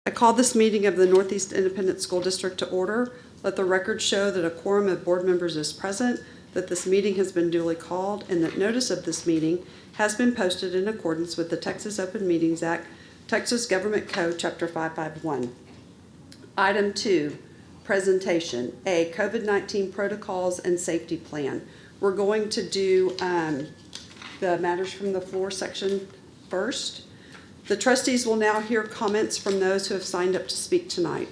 I call this meeting of the Northeast Independent School District to order. Let the record show that a quorum of board members is present, that this meeting has been duly called, and that notice of this meeting has been posted in accordance with the Texas Open Meetings Act, Texas Government Code, Chapter 551. Item 2, presentation. A, COVID-19 protocols and safety plan. We're going to do the matters from the floor section first. The trustees will now hear comments from those who have signed up to speak tonight.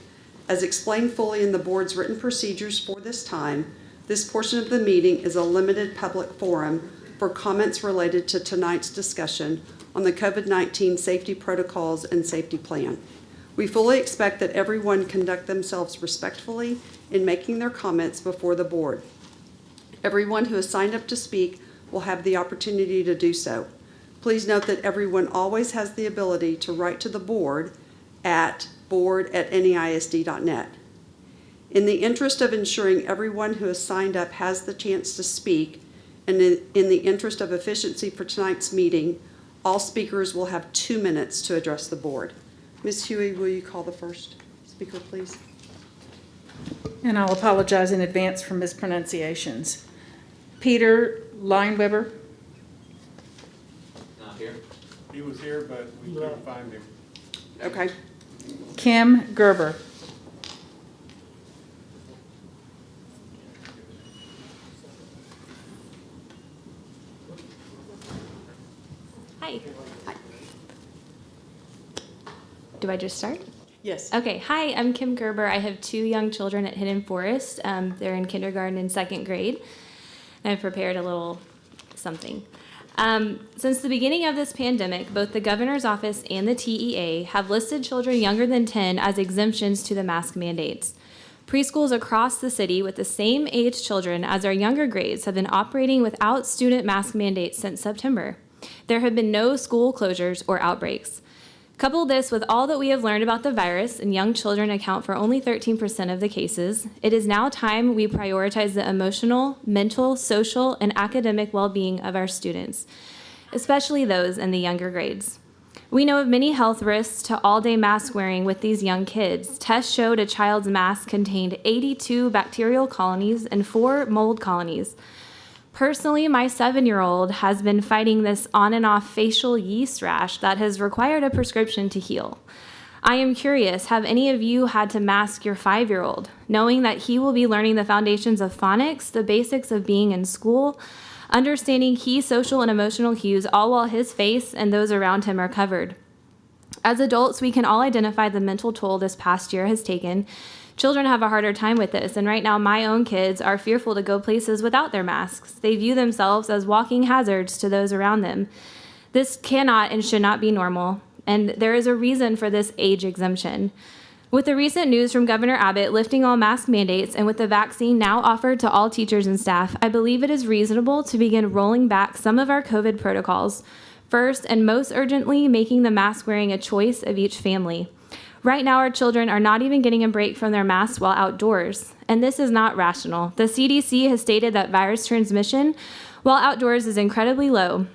As explained fully in the board's written procedures for this time, this portion of the meeting is a limited public forum for comments related to tonight's discussion on the COVID-19 safety protocols and safety plan. We fully expect that everyone conduct themselves respectfully in making their comments before the board. Everyone who has signed up to speak will have the opportunity to do so. Please note that everyone always has the ability to write to the board at board@neisd.net. In the interest of ensuring everyone who has signed up has the chance to speak, and in the interest of efficiency for tonight's meeting, all speakers will have 2 minutes to address the board. Ms. Huey, will you call the first speaker, please? And I'll apologize in advance for mispronunciations. Peter Lineweber. Not here. He was here, but we couldn't find him. Okay. Kim Gerber. Hi. Do I just start? Yes. Okay. Hi, I'm Kim Gerber. I have 2 young children at Hidden Forest. They're in kindergarten and 2nd grade. And I've prepared a little something. Since the beginning of this pandemic, both the governor's office and the TEA have listed children younger than 10 as exemptions to the mask mandates. Preschools across the city with the same age children as our younger grades have been operating without student mask mandates since September. There have been no school closures or outbreaks. Couple this with all that we have learned about the virus, and young children account for only 13% of the cases. It is now time we prioritize the emotional, mental, social, and academic well-being of our students, especially those in the younger grades. We know of many health risks to all-day mask wearing with these young kids. Tests showed a child's mask contained 82 bacterial colonies and 4 mold colonies. Personally, my 7-year-old has been fighting this on and off facial yeast rash that has required a prescription to heal. I am curious, have any of you had to mask your 5-year-old, knowing that he will be learning the foundations of phonics, the basics of being in school, understanding key social and emotional cues, all while his face and those around him are covered? As adults, we can all identify the mental toll this past year has taken. Children have a harder time with this, and right now my own kids are fearful to go places without their masks. They view themselves as walking hazards to those around them. This cannot and should not be normal, and there is a reason for this age exemption. With the recent news from Governor Abbott lifting all mask mandates and with the vaccine now offered to all teachers and staff, I believe it is reasonable to begin rolling back some of our COVID protocols. First, and most urgently, making the mask wearing a choice of each family. Right now, our children are not even getting a break from their masks while outdoors, and this is not rational. The CDC has stated that virus transmission while outdoors is incredibly low.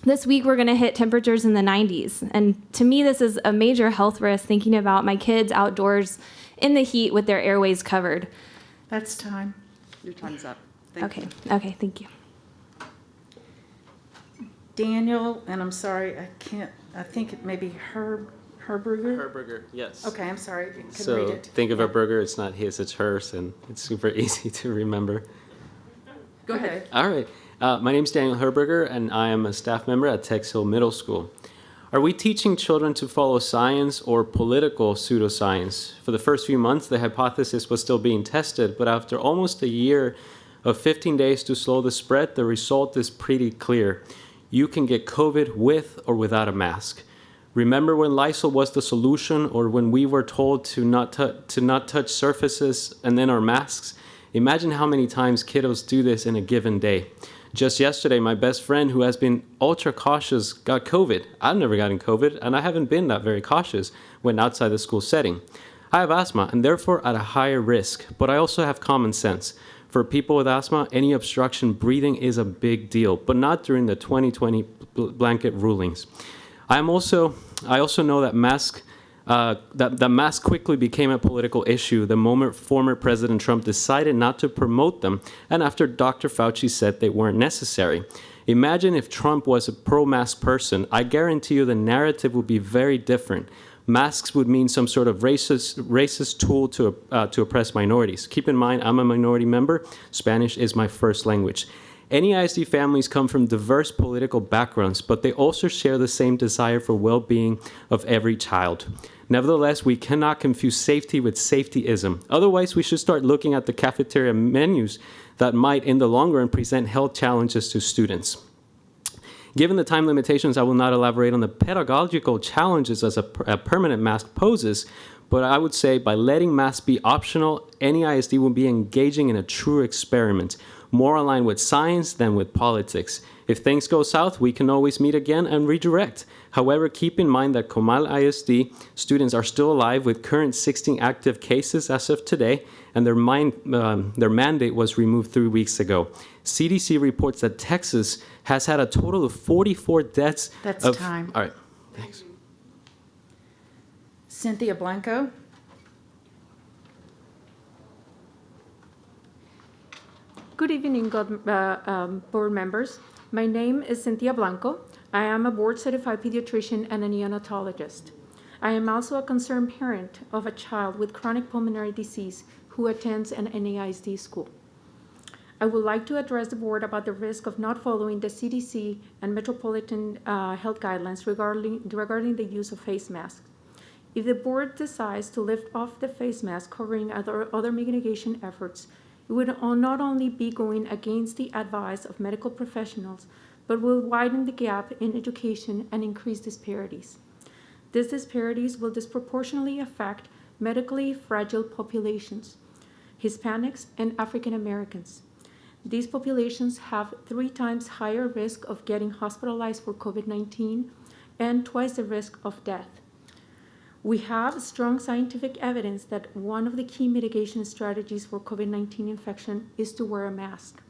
This week, we're going to hit temperatures in the 90s, and to me, this is a major health risk thinking about my kids outdoors in the heat with their airways covered. That's time. Your time's up. Thank you. Okay, thank you. Daniel, and I'm sorry, I think it may be Herberger? Herberger, yes. Okay, I'm sorry, I couldn't read So it. think of a burger, it's not his, it's hers, and it's super easy to remember. Go ahead. All right. My name's Daniel Herberger, and I am a staff member at Tex Hill Middle School. Are we teaching children to follow science or political pseudoscience? For the first few months, the hypothesis was still being tested, but after almost a year of 15 days to slow the spread, the result is pretty clear. You can get COVID with or without a mask. Remember when Lysol was the solution, or when we were told to not touch surfaces and then our masks? Imagine how many times kiddos do this in a given day. Just yesterday, my best friend, who has been ultra cautious, got COVID. I've never gotten COVID, and I haven't been that very cautious when outside the school setting. I have asthma, and therefore at a higher risk, but I also have common sense. For people with asthma, any obstruction breathing is a big deal, but not during the 2020 blanket rulings. I also know that masks that masks quickly became a political issue the moment former President Trump decided not to promote them, and after Dr. Fauci said they weren't necessary. Imagine if Trump was a pro-mask person. I guarantee you the narrative would be very different. Masks would mean some sort of racist tool to oppress minorities. Keep in mind, I'm a minority member. Spanish is my first language. Any ISD families come from diverse political backgrounds, but they also share the same desire for well-being of every child. Nevertheless, we cannot confuse safety with safetyism. Otherwise, we should start looking at the cafeteria menus that might, in the long run, present health challenges to students. Given the time limitations, I will not elaborate on the pedagogical challenges as a permanent mask poses, but I would say by letting masks be optional, any ISD will be engaging in a true experiment, more aligned with science than with politics. If things go south, we can always meet again and redirect. However, keep in mind that Comal ISD students are still alive with current 16 active cases as of today, and their mandate was removed 3 weeks ago. CDC reports that Texas has had a total of 44 deaths. That's time. All right, thanks. Cynthia Blanco. Good evening, board members. My name is Cynthia Blanco. I am a board-certified pediatrician and a neonatologist. I am also a concerned parent of a child with chronic pulmonary disease who attends an NAISD school. I would like to address the board about the risk of not following the CDC and metropolitan health guidelines regarding the use of face masks. If the board decides to lift off the face mask covering other mitigation efforts, it would not only be going against the advice of medical professionals, but will widen the gap in education and increase disparities. These disparities will disproportionately affect medically fragile populations, Hispanics and African Americans. These populations have 3 times higher risk of getting hospitalized for COVID-19 and twice the risk of death. We have strong scientific evidence that one of the key mitigation strategies for COVID-19 infection is to wear a mask.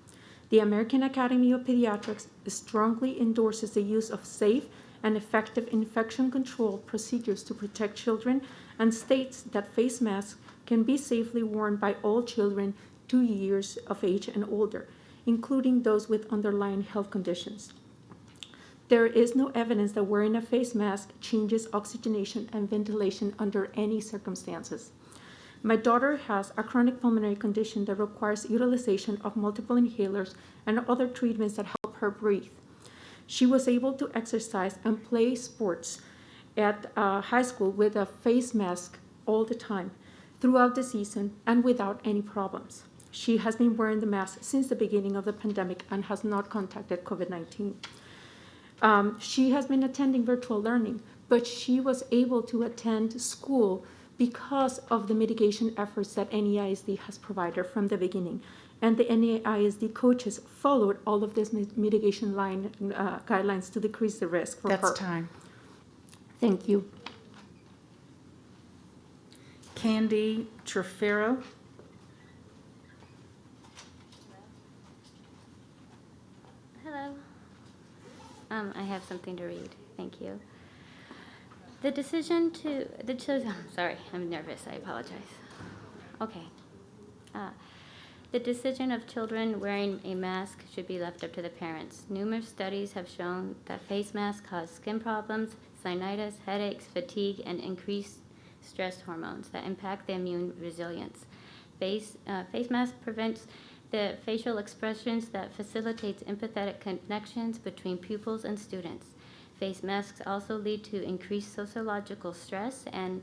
The American Academy of Pediatrics strongly endorses the use of safe and effective infection control procedures to protect children and states that face masks can be safely worn by all children 2 years of age and older, including those with underlying health conditions. There is no evidence that wearing a face mask changes oxygenation and ventilation under any circumstances. My daughter has a chronic pulmonary condition that requires utilization of multiple inhalers and other treatments that help her breathe. She was able to exercise and play sports at high school with a face mask all the time, throughout the season, and without any problems. She has been wearing the mask since the beginning of the pandemic and has not contracted COVID-19. She has been attending virtual learning, but she was able to attend school because of the mitigation efforts that NAISD has provided from the beginning. And the NAISD coaches followed all of these mitigation guidelines to decrease the risk for her. That's time. Thank you. Candy Trefero. Hello. I have something to read. Thank you. The decision to sorry, I'm nervous. I apologize. Okay. The decision of children wearing a mask should be left up to the parents. Numerous studies have shown that face masks cause skin problems, sinusitis, headaches, fatigue, and increased stress hormones that impact the immune resilience. Face mask prevents the facial expressions that facilitates empathetic connections between pupils and students. Face masks also lead to increased sociological stress, and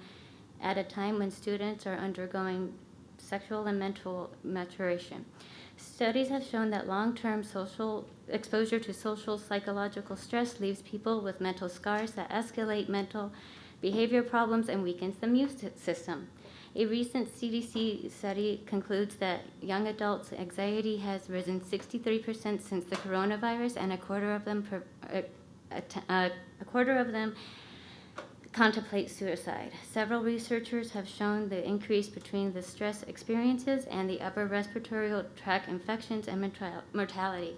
at a time when students are undergoing sexual and mental maturation. Studies have shown that long-term social exposure to social psychological stress leaves people with mental scars that escalate mental behavior problems and weakens the immune system. A recent CDC study concludes that young adults' anxiety has risen 63% since the coronavirus, and a quarter of them contemplate suicide. Several researchers have shown the increase between the stress experiences and the upper respiratory tract infections and mortality.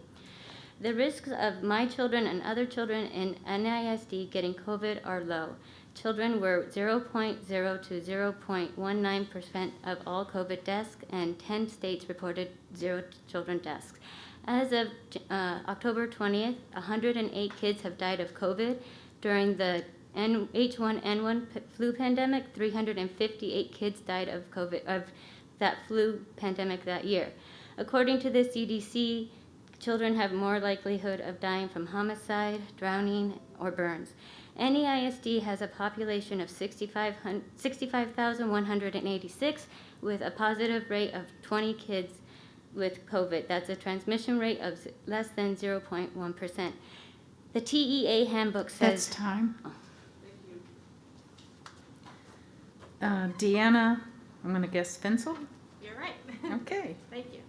The risks of my children and other children in NISD getting COVID are low. children were 0.0 to 0.19% of all COVID deaths, and 10 states reported 0 children deaths. As of October 20th, 108 kids have died of COVID. During the H1N1 flu pandemic, 358 kids died of COVID, of that flu pandemic that year. According to the CDC, children have more likelihood of dying from homicide, drowning, or burns. NEISD has a population of 65,186 with a positive rate of 20 kids with COVID. That's a transmission rate of less than 0.1%. The TEA handbook That's says... time. Deanna, I'm going to guess Fensel? You're right. Okay. Thank you.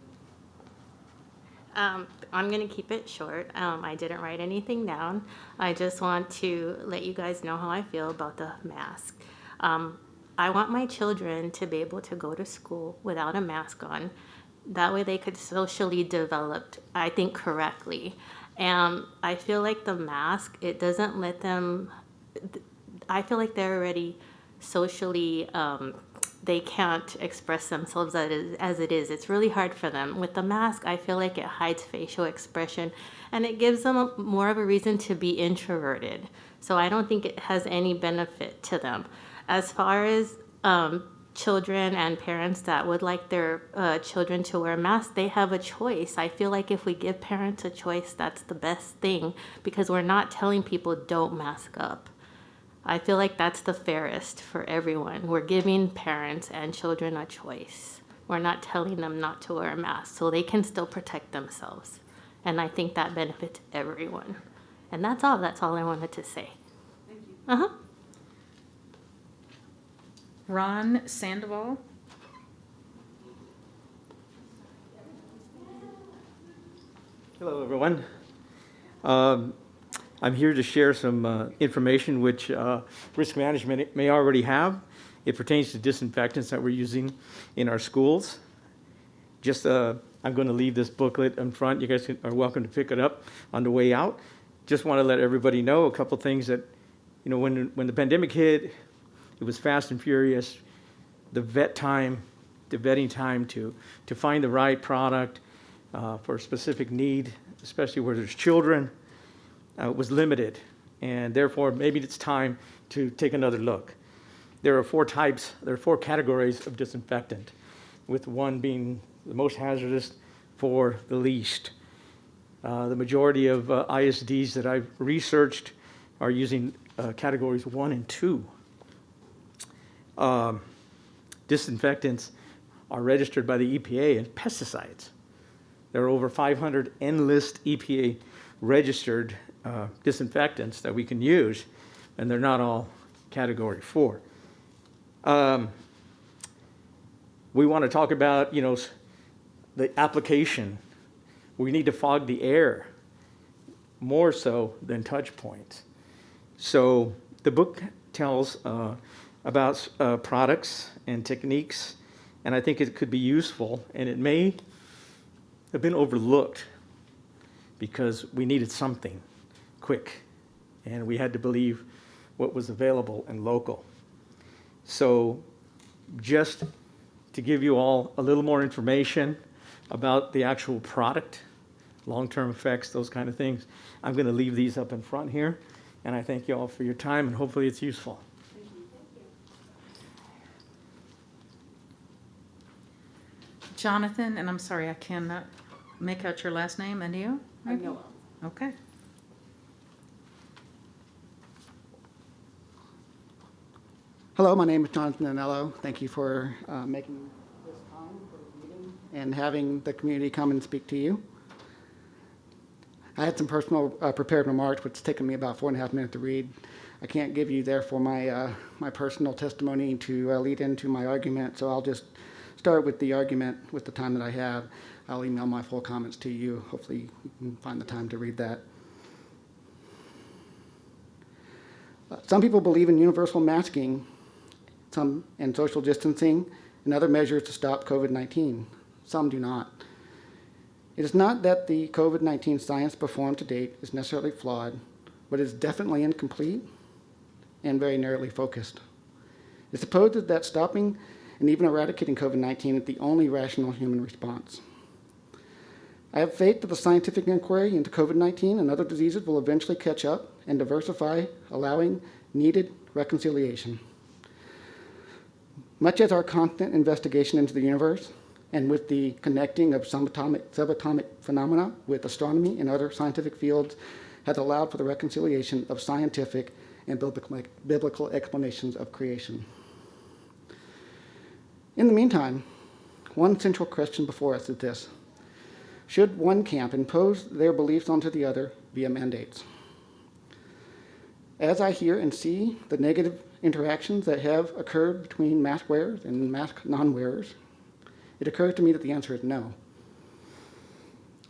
I'm going to keep it short. I didn't write anything down. I just want to let you guys know how I feel about the mask. I want my children to be able to go to school without a mask on. That way they could socially develop, I think, correctly. And I feel like the mask, it doesn't let them, I feel like they're already socially, they can't express themselves as it is. It's really hard for them. With the mask, I feel like it hides facial expression and it gives them more of a reason to be introverted. So I don't think it has any benefit to them. As far as children and parents that would like their children to wear masks, they have a choice. I feel like if we give parents a choice, that's the best thing because we're not telling people don't mask up. I feel like that's the fairest for everyone. We're giving parents and children a choice. We're not telling them not to wear a mask so they can still protect themselves. And I think that benefits everyone. And that's all I wanted to say. Thank you. Uh-huh. Ron Sandoval. Hello, everyone. I'm here to share some information which risk management may already have. It pertains to disinfectants that we're using in our schools. I'm going to leave this booklet in front. You guys are welcome to pick it up on the way out. Just want to let everybody know a couple things that, when the pandemic hit, it was fast and furious. The vetting time to find the right product for a specific need, especially where there's children, was limited. And therefore, maybe it's time to take another look. There are 4 categories of disinfectant, with one being the most hazardous for the least. The majority of ISDs that I've researched are using categories 1 and 2. Disinfectants are registered by the EPA as pesticides. There are over 500 N-list EPA registered disinfectants that we can use, and they're not all category 4. We want to talk about, the application. We need to fog the air more so than touch points. So the book tells about products and techniques, and I think it could be useful, and it may have been overlooked because we needed something quick, and we had to believe what was available and local. So just to give you all a little more information about the actual product, long-term effects, those kind of things, I'm going to leave these up in front here, and I thank you all for your time, and hopefully it's useful. Jonathan, and I'm sorry, I cannot make out your last name. Anil? Anil. Okay. Hello, my name is Jonathan Anello. Thank you for making this time for the meeting and having the community come and speak to you. I had some personal prepared remarks, which has taken me about 4.5 minutes to read. I can't give you, therefore, my personal testimony to lead into my argument, so I'll just start with the argument with the time that I have. I'll email my full comments to you. Hopefully you can find the time to read that. Some people believe in universal masking and social distancing and other measures to stop COVID-19. Some do not. It is not that the COVID-19 science performed to date is necessarily flawed, but is definitely incomplete, and very narrowly focused. It's supposed that stopping and even eradicating COVID-19 is the only rational human response. I have faith that the scientific inquiry into COVID-19 and other diseases will eventually catch up and diversify, allowing needed reconciliation. Much as our constant investigation into the universe, and with the connecting of subatomic phenomena with astronomy and other scientific fields, has allowed for the reconciliation of scientific and biblical explanations of creation. In the meantime, one central question before us is this: should one camp impose their beliefs onto the other via mandates? As I hear and see the negative interactions that have occurred between mask wearers and mask non-wearers, it occurs to me that the answer is no.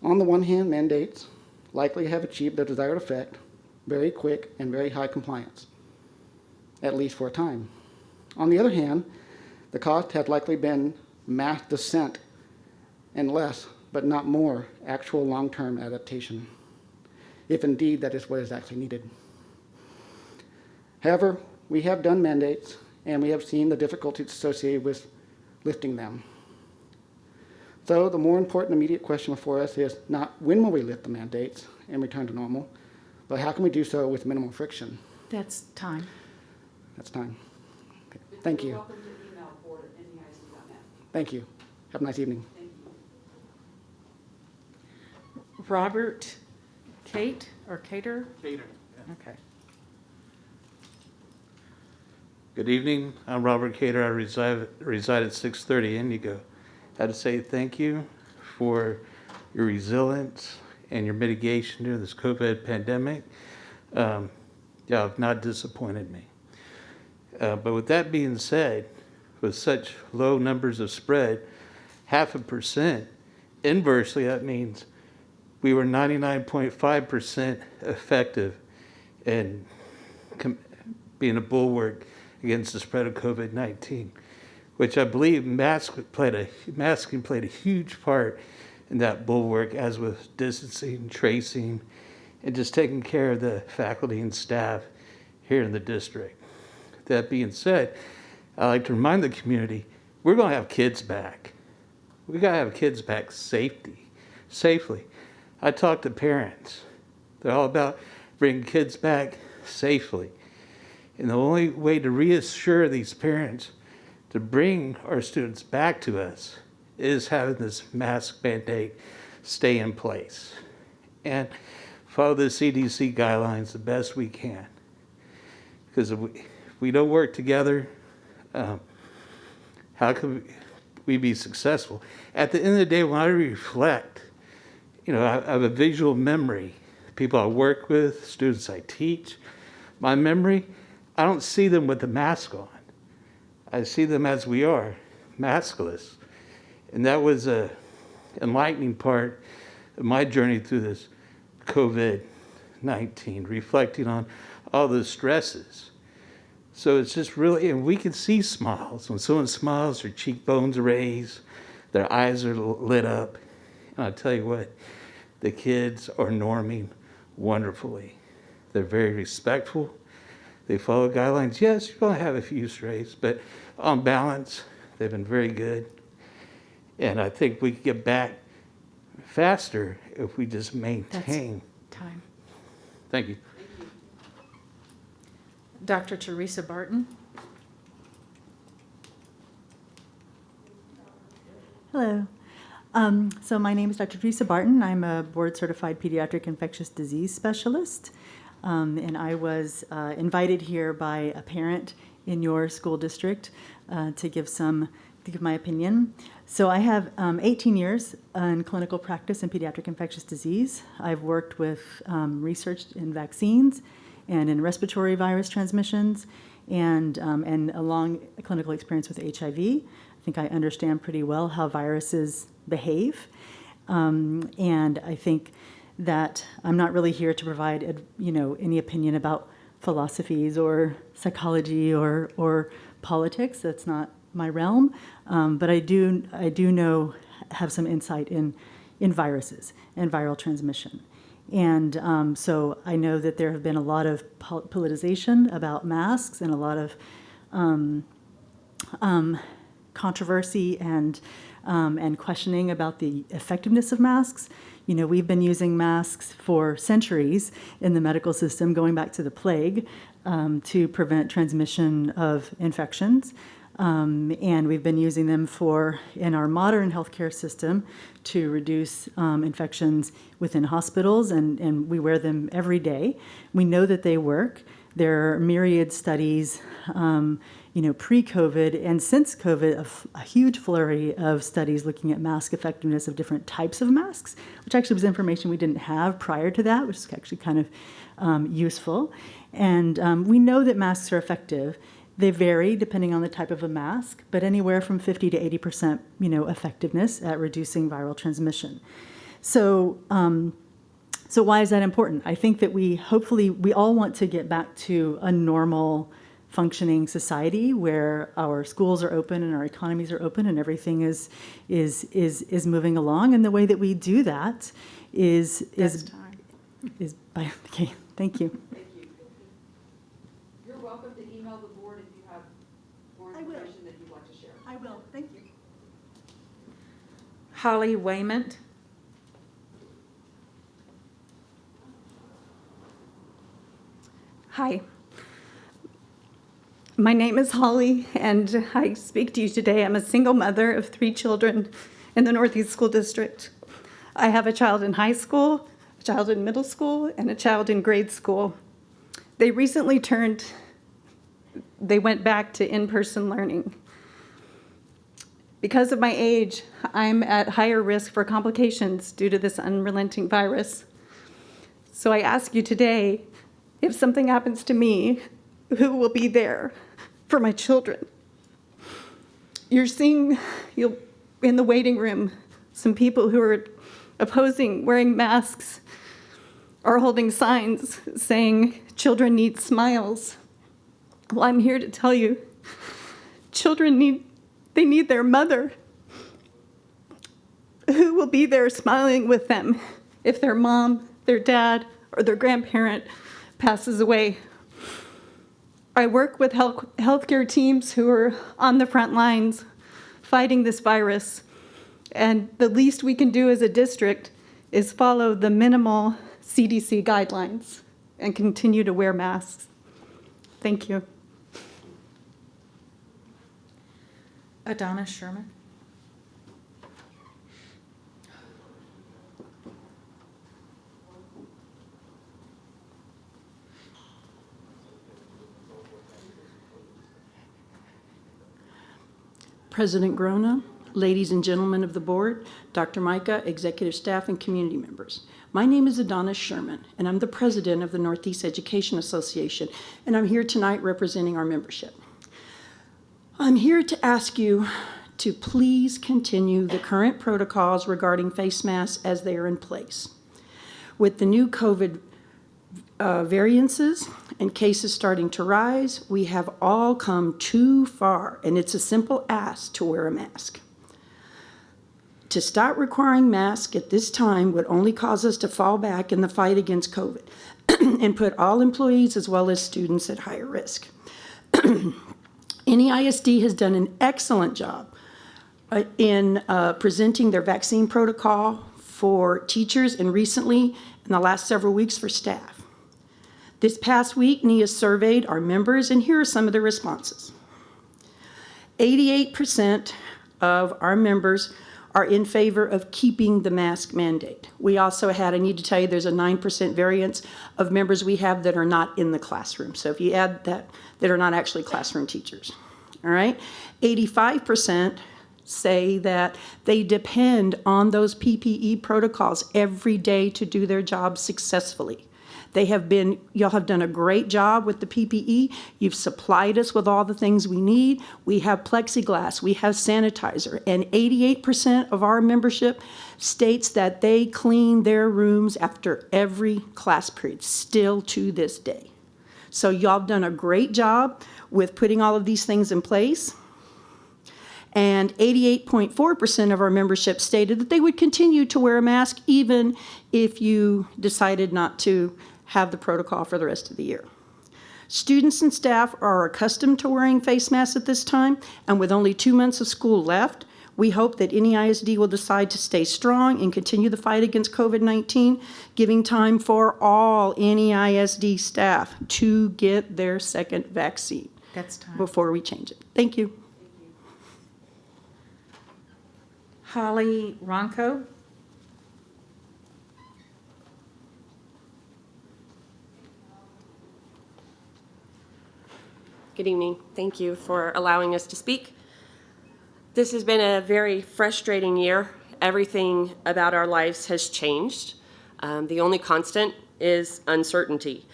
On the one hand, mandates likely have achieved their desired effect, very quick and very high compliance, at least for a time. On the other hand, the cost has likely been mass dissent and less, but not more, actual long-term adaptation, if indeed that is what is actually needed. However, we have done mandates, and we have seen the difficulties associated with lifting them. So the more important immediate question before us is not when will we lift the mandates and return to normal, but how can we do so with minimal friction? That's time. That's time. Okay. Thank you. You're welcome to email board@neic.net. Thank you. Have a nice evening. Thank you. Robert Kate or Cater? Peter. Okay. Good evening. I'm Robert Cater. I reside at 630 Indigo. I had to say thank you for your resilience and your mitigation during this COVID pandemic. You have not disappointed me. But with that being said, with such low numbers of spread, 0.5%, inversely, that means we were 99.5% effective in being a bulwark against the spread of COVID-19, which I believe masking played a huge part in that bulwark, as with distancing, tracing, and just taking care of the faculty and staff here in the district. That being said, I like to remind the community, we're going to have kids back. We got to have kids back safely. I talk to parents. They're all about bringing kids back safely. And the only way to reassure these parents to bring our students back to us is having this mask mandate stay in place and follow the CDC guidelines the best we can. Because if we don't work together, how can we be successful? At the end of the day, when I reflect, I have a visual memory. People I work with, students I teach, my memory, I don't see them with the mask on. I see them as we are, maskless. And that was an enlightening part of my journey through this COVID-19, reflecting on all the stresses. So it's just really, and we can see smiles. When someone smiles, their cheekbones raise, their eyes are lit up. And I'll tell you what, the kids are norming wonderfully. They're very respectful. They follow guidelines. Yes, you're going to have a few strays, but on balance, they've been very good. And I think we could get back faster if we just maintain. That's time. Thank you. Dr. Teresa Barton. Hello. So my name is Dr. Teresa Barton. I'm a board-certified pediatric infectious disease specialist. And I was invited here by a parent in your school district to give my opinion. So I have 18 years in clinical practice in pediatric infectious disease. I've worked with research in vaccines and in respiratory virus transmissions, and a long clinical experience with HIV. I think I understand pretty well how viruses behave, and I think that I'm not really here to provide, any opinion about philosophies or psychology or politics. That's not my realm, but I do have some insight in viruses and viral transmission. And so I know that there have been a lot of politicization about masks and a lot of controversy and questioning about the effectiveness of masks. You know, we've been using masks for centuries in the medical system, going back to the plague, to prevent transmission of infections. And we've been using them in our modern healthcare system to reduce infections within hospitals, and we wear them every day. We know that they work. There are myriad studies, pre-COVID and since COVID, a huge flurry of studies looking at mask effectiveness of different types of masks, which actually was information we didn't have prior to that, which is actually kind of useful. And we know that masks are effective. They vary depending on the type of a mask, but anywhere from 50 to 80%, effectiveness at reducing viral transmission. So why is that important? I think that we all want to get back to a normal functioning society where our schools are open and our economies are open and everything is moving along. And the way that we do that is by, okay, thank you. Thank you. You're welcome to email the board if you have more information that you'd like to share. I will, thank you. Holly Wayment. Hi. My name is Holly, and I speak to you today. I'm a single mother of 3 children in the Northeast School District. I have a child in high school, a child in middle school, and a child in grade school. They recently went back to in-person learning. Because of my age, I'm at higher risk for complications due to this unrelenting virus. So I ask you today, if something happens to me, who will be there for my children? You're seeing in the waiting room some people who are opposing wearing masks or holding signs saying children need smiles. Well, I'm here to tell you, children need their mother. Who will be there smiling with them if their mom, their dad, or their grandparent passes away? I work with healthcare teams who are on the front lines fighting this virus, and the least we can do as a district is follow the minimal CDC guidelines and continue to wear masks. Thank you. Adana Sherman. President Grona, ladies and gentlemen of the board, Dr. Micah, executive staff, and community members. My name is Adonis Sherman, and I'm the president of the Northeast Education Association, and I'm here tonight representing our membership. I'm here to ask you to please continue the current protocols regarding face masks as they are in place. With the new COVID variances and cases starting to rise, we have all come too far, and it's a simple ask to wear a mask. To start requiring masks at this time would only cause us to fall back in the fight against COVID and put all employees as well as students at higher risk. NEISD has done an excellent job in presenting their vaccine protocol for teachers and recently in the last several weeks for staff. This past week, NEA surveyed our members, and here are some of the responses. 88% of our members are in favor of keeping the mask mandate. We also had, I need to tell you, there's a 9% variance of members we have that are not in the classroom. So if you add that are not actually classroom teachers, all right? 85% say that they depend on those PPE protocols every day to do their job successfully. Y'all have done a great job with the PPE. You've supplied us with all the things we need. We have plexiglass, we have sanitizer, and 88% of our membership states that they clean their rooms after every class period, still to this day. So y'all have done a great job with putting all of these things in place. And 88.4% of our membership stated that they would continue to wear a mask even if you decided not to have the protocol for the rest of the year. Students and staff are accustomed to wearing face masks at this time, and with only 2 months of school left, we hope that NEISD will decide to stay strong and continue the fight against COVID-19, giving time for all NEISD staff to get their second vaccine. That's time. Before we change it. Thank you. Holly Ronco. Good evening. Thank you for allowing us to speak. This has been a very frustrating year. Everything about our lives has changed. The only constant is uncertainty.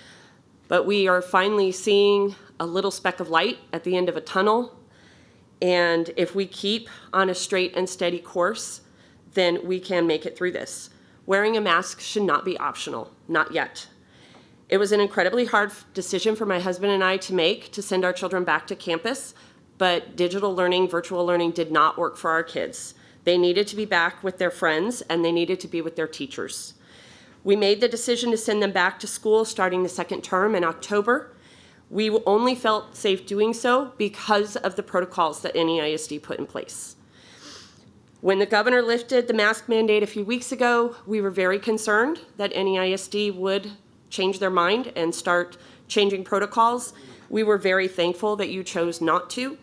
But we are finally seeing a little speck of light at the end of a tunnel. And if we keep on a straight and steady course, then we can make it through this. Wearing a mask should not be optional, not yet. It was an incredibly hard decision for my husband and I to make to send our children back to campus, but digital learning, virtual learning did not work for our kids. They needed to be back with their friends and they needed to be with their teachers. We made the decision to send them back to school starting the second term in October. We only felt safe doing so because of the protocols that NEISD put in place. When the governor lifted the mask mandate a few weeks ago, we were very concerned that NEISD would change their mind and start changing protocols. We were very thankful that you chose not to.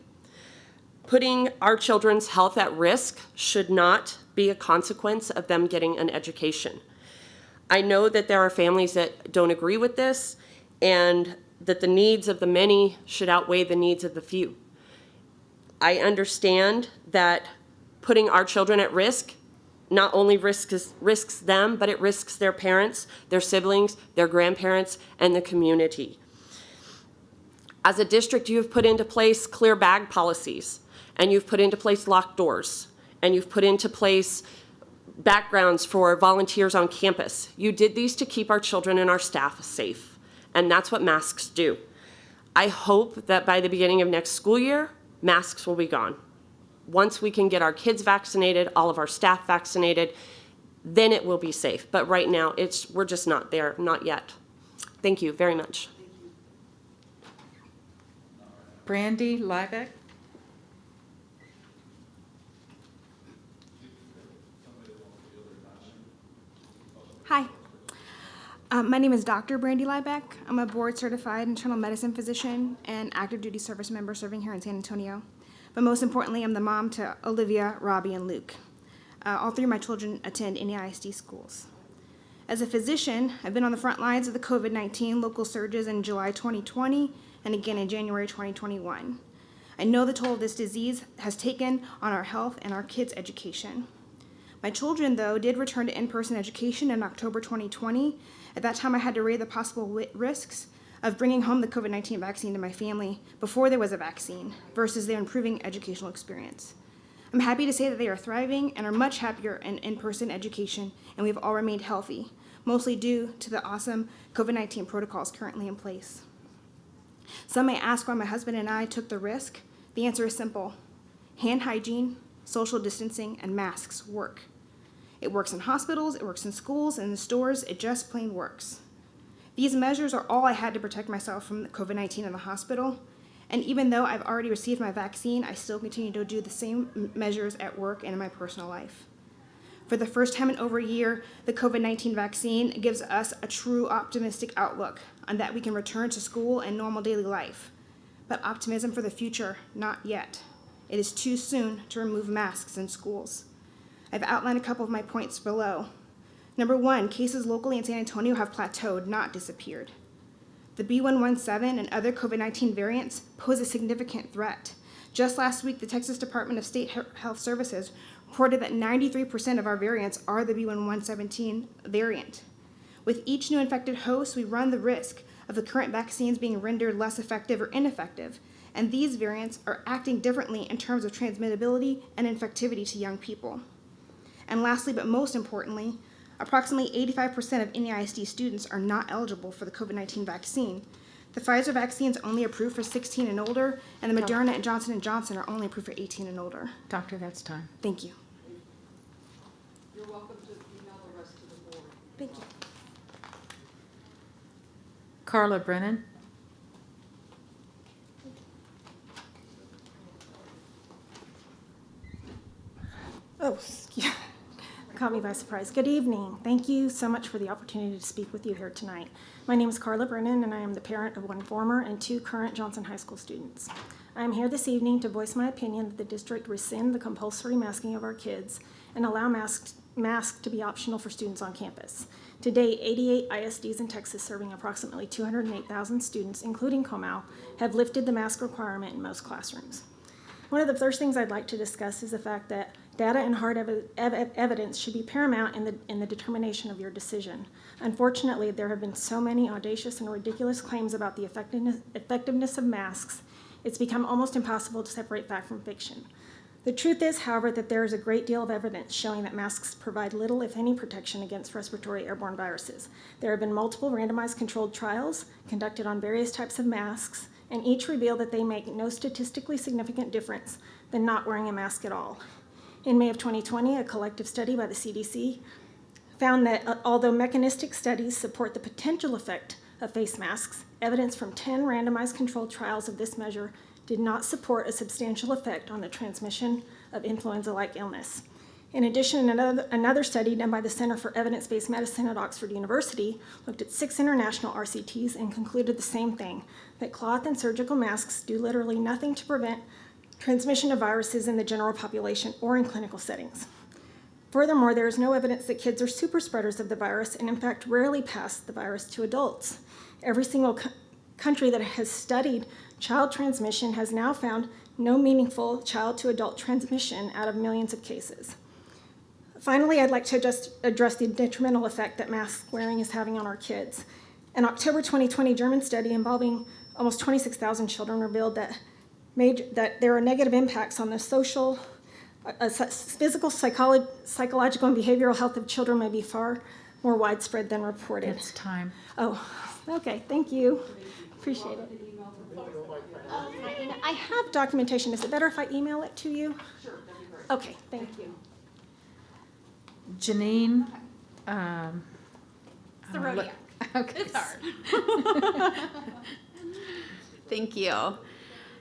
Putting our children's health at risk should not be a consequence of them getting an education. I know that there are families that don't agree with this and that the needs of the many should outweigh the needs of the few. I understand that putting our children at risk not only risks them, but it risks their parents, their siblings, their grandparents, and the community. As a district, you have put into place clear bag policies, and you've put into place locked doors, and you've put into place backgrounds for volunteers on campus. You did these to keep our children and our staff safe, and that's what masks do. I hope that by the beginning of next school year, masks will be gone. Once we can get our kids vaccinated, all of our staff vaccinated, then it will be safe. But right now, we're just not there, not yet. Thank you very much. Brandy Liebeck. Hi. My name is Dr. Brandy Liebeck. I'm a board-certified internal medicine physician and active duty service member serving here in San Antonio. But most importantly, I'm the mom to Olivia, Robbie, and Luke. All three of my children attend NEISD schools. As a physician, I've been on the front lines of the COVID-19 local surges in July 2020 and again in January 2021. I know the toll this disease has taken on our health and our kids' education. My children, though, did return to in-person education in October 2020. At that time, I had to weigh the possible risks of bringing home the COVID-19 vaccine to my family before there was a vaccine versus their improving educational experience. I'm happy to say that they are thriving and are much happier in in-person education, and we've all remained healthy, mostly due to the awesome COVID-19 protocols currently in place. Some may ask why my husband and I took the risk. The answer is simple. Hand hygiene, social distancing, and masks work. It works in hospitals, it works in schools, and in stores, it just plain works. These measures are all I had to protect myself from COVID-19 in the hospital, and even though I've already received my vaccine, I still continue to do the same measures at work and in my personal life. For the first time in over a year, the COVID-19 vaccine gives us a true optimistic outlook on that we can return to school and normal daily life. But optimism for the future, not yet. It is too soon to remove masks in schools. I've outlined a couple of my points below. Number one, cases locally in San Antonio have plateaued, not disappeared. The B117 and other COVID-19 variants pose a significant threat. Just last week, the Texas Department of State Health Services reported that 93% of our variants are the B117 variant. With each new infected host, we run the risk of the current vaccines being rendered less effective or ineffective, and these variants are acting differently in terms of transmittability and infectivity to young people. And lastly, but most importantly, approximately 85% of NEISD students are not eligible for the COVID-19 vaccine. The Pfizer vaccine is only approved for 16 and older, and the Moderna and Johnson & Johnson are only approved for 18 and older. Doctor, that's time. Thank you. You're welcome to email the rest of the board. Thank you. Carla Brennan. Oh, excuse caught me by surprise. Good evening. Thank you so much for the opportunity to speak with you here tonight. My name is Carla Brennan, and I am the parent of one former and 2 current Johnson High School students. I am here this evening to voice my opinion that the district rescind the compulsory masking of our kids and allow masks to be optional for students on campus. To date, 88 ISDs in Texas serving approximately 208,000 students, including Comal, have lifted the mask requirement in most classrooms. One of the first things I'd like to discuss is the fact that data and hard evidence should be paramount in the determination of your decision. Unfortunately, there have been so many audacious and ridiculous claims about the effectiveness of masks, it's become almost impossible to separate fact from fiction. The truth is, however, that there is a great deal of evidence showing that masks provide little, if any, protection against respiratory airborne viruses. There have been multiple randomized controlled trials conducted on various types of masks, and each reveal that they make no statistically significant difference than not wearing a mask at all. In May of 2020, a collective study by the CDC found that although mechanistic studies support the potential effect of face masks, evidence from 10 randomized controlled trials of this measure did not support a substantial effect on the transmission of influenza-like illness. In addition, another study done by the Center for Evidence-Based Medicine at Oxford University looked at 6 international RCTs and concluded the same thing, that cloth and surgical masks do literally nothing to prevent transmission of viruses in the general population or in clinical settings. Furthermore, there is no evidence that kids are super spreaders of the virus and in fact rarely pass the virus to adults. Every single country that has studied child transmission has now found no meaningful child to adult transmission out of millions of cases. Finally, I'd like to just address the detrimental effect that mask wearing is having on our kids. An October 2020 German study involving almost 26,000 children revealed that there are negative impacts on the social, physical, psychological, and behavioral health of children may be far more widespread than reported. It's time. Oh, okay, thank you. Appreciate it. I have documentation. Is it better if I email it to you? Sure, that'd be great. Okay, thank you. Janine. Sorodiak. Okay. It's hard. Thank you.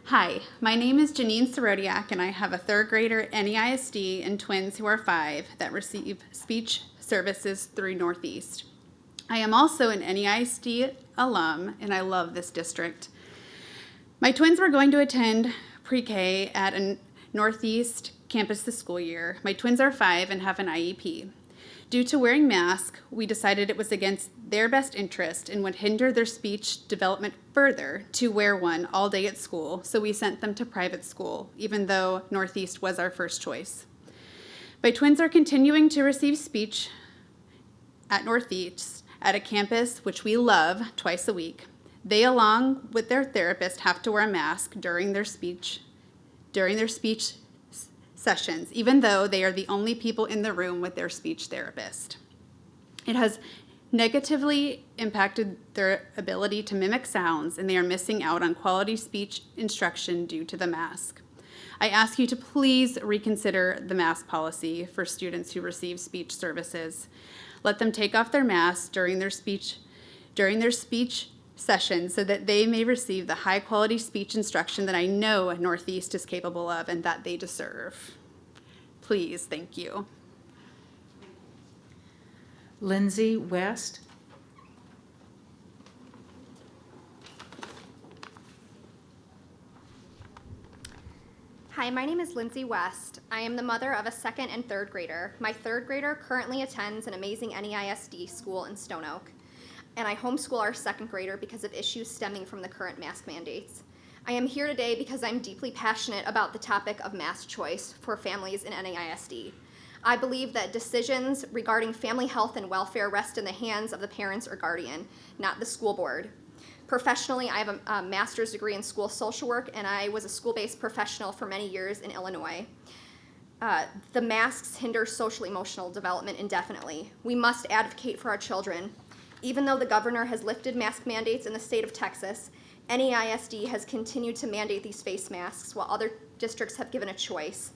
Hi, my name is Janine Sorodiak, and I have a 3rd grader NEISD and twins who are 5 that receive speech services through Northeast. I am also an NEISD alum, and I love this district. My twins were going to attend pre-K at a Northeast campus this school year. My twins are 5 and have an IEP. Due to wearing masks, we decided it was against their best interest and would hinder their speech development further to wear one all day at school, so we sent them to private school, even though Northeast was our first choice. My twins are continuing to receive speech at Northeast at a campus which we love twice a week. They, along with their therapist, have to wear a mask during their speech sessions, even though they are the only people in the room with their speech therapist. It has negatively impacted their ability to mimic sounds, and they are missing out on quality speech instruction due to the mask. I ask you to please reconsider the mask policy for students who receive speech services. Let them take off their masks during their speech sessions so that they may receive the high quality speech instruction that I know Northeast is capable of and that they deserve. Please, thank you. Lindsay West. Hi, my name is Lindsay West. I am the mother of a 2nd and 3rd grader. My 3rd grader currently attends an amazing NEISD school in Stone Oak, and I homeschool our 2nd grader because of issues stemming from the current mask mandates. I am here today because I'm deeply passionate about the topic of mask choice for families in NEISD. I believe that decisions regarding family health and welfare rest in the hands of the parents or guardian, not the school board. Professionally, I have a master's degree in school social work, and I was a school-based professional for many years in Illinois. The masks hinder social-emotional development indefinitely. We must advocate for our children. Even though the governor has lifted mask mandates in the state of Texas, NEISD has continued to mandate these face masks while other districts have given a choice.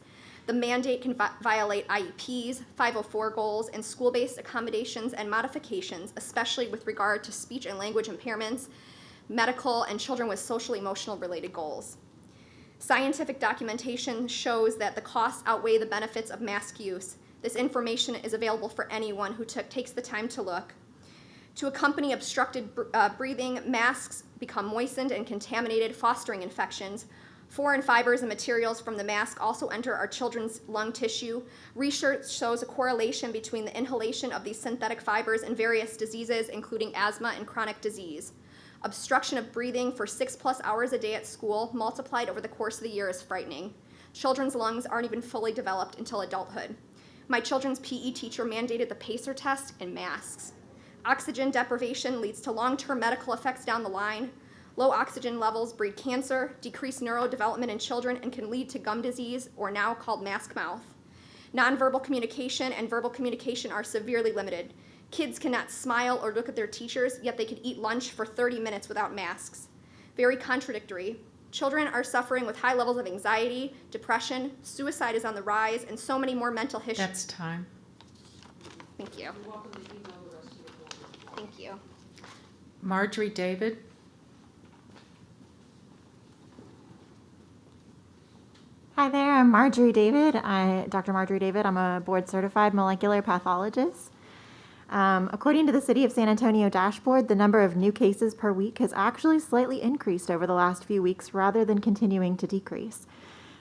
The mandate can violate IEPs, 504 goals, and school-based accommodations and modifications, especially with regard to speech and language impairments, medical, and children with social-emotional related goals. Scientific documentation shows that the costs outweigh the benefits of mask use. This information is available for anyone who takes the time to look. To accompany obstructed breathing, masks become moistened and contaminated, fostering infections. Foreign fibers and materials from the mask also enter our children's lung tissue. Research shows a correlation between the inhalation of these synthetic fibers and various diseases, including asthma and chronic disease. Obstruction of breathing for 6+ hours a day at school, multiplied over the course of the year, is frightening. Children's lungs aren't even fully developed until adulthood. My children's PE teacher mandated the PACER test and masks. Oxygen deprivation leads to long-term medical effects down the line. Low oxygen levels breed cancer, decrease neurodevelopment in children, and can lead to gum disease, or now called mask mouth. Nonverbal communication and verbal communication are severely limited. Kids cannot smile or look at their teachers, yet they could eat lunch for 30 minutes without masks. Very contradictory. Children are suffering with high levels of anxiety, depression, suicide is on the rise, and so many more mental issues. That's time. Thank you. Thank you. Marjorie David. Hi there, I'm Marjorie David. Dr. Marjorie David. I'm a board-certified molecular pathologist. According to the City of San Antonio dashboard, the number of new cases per week has actually slightly increased over the last few weeks rather than continuing to decrease.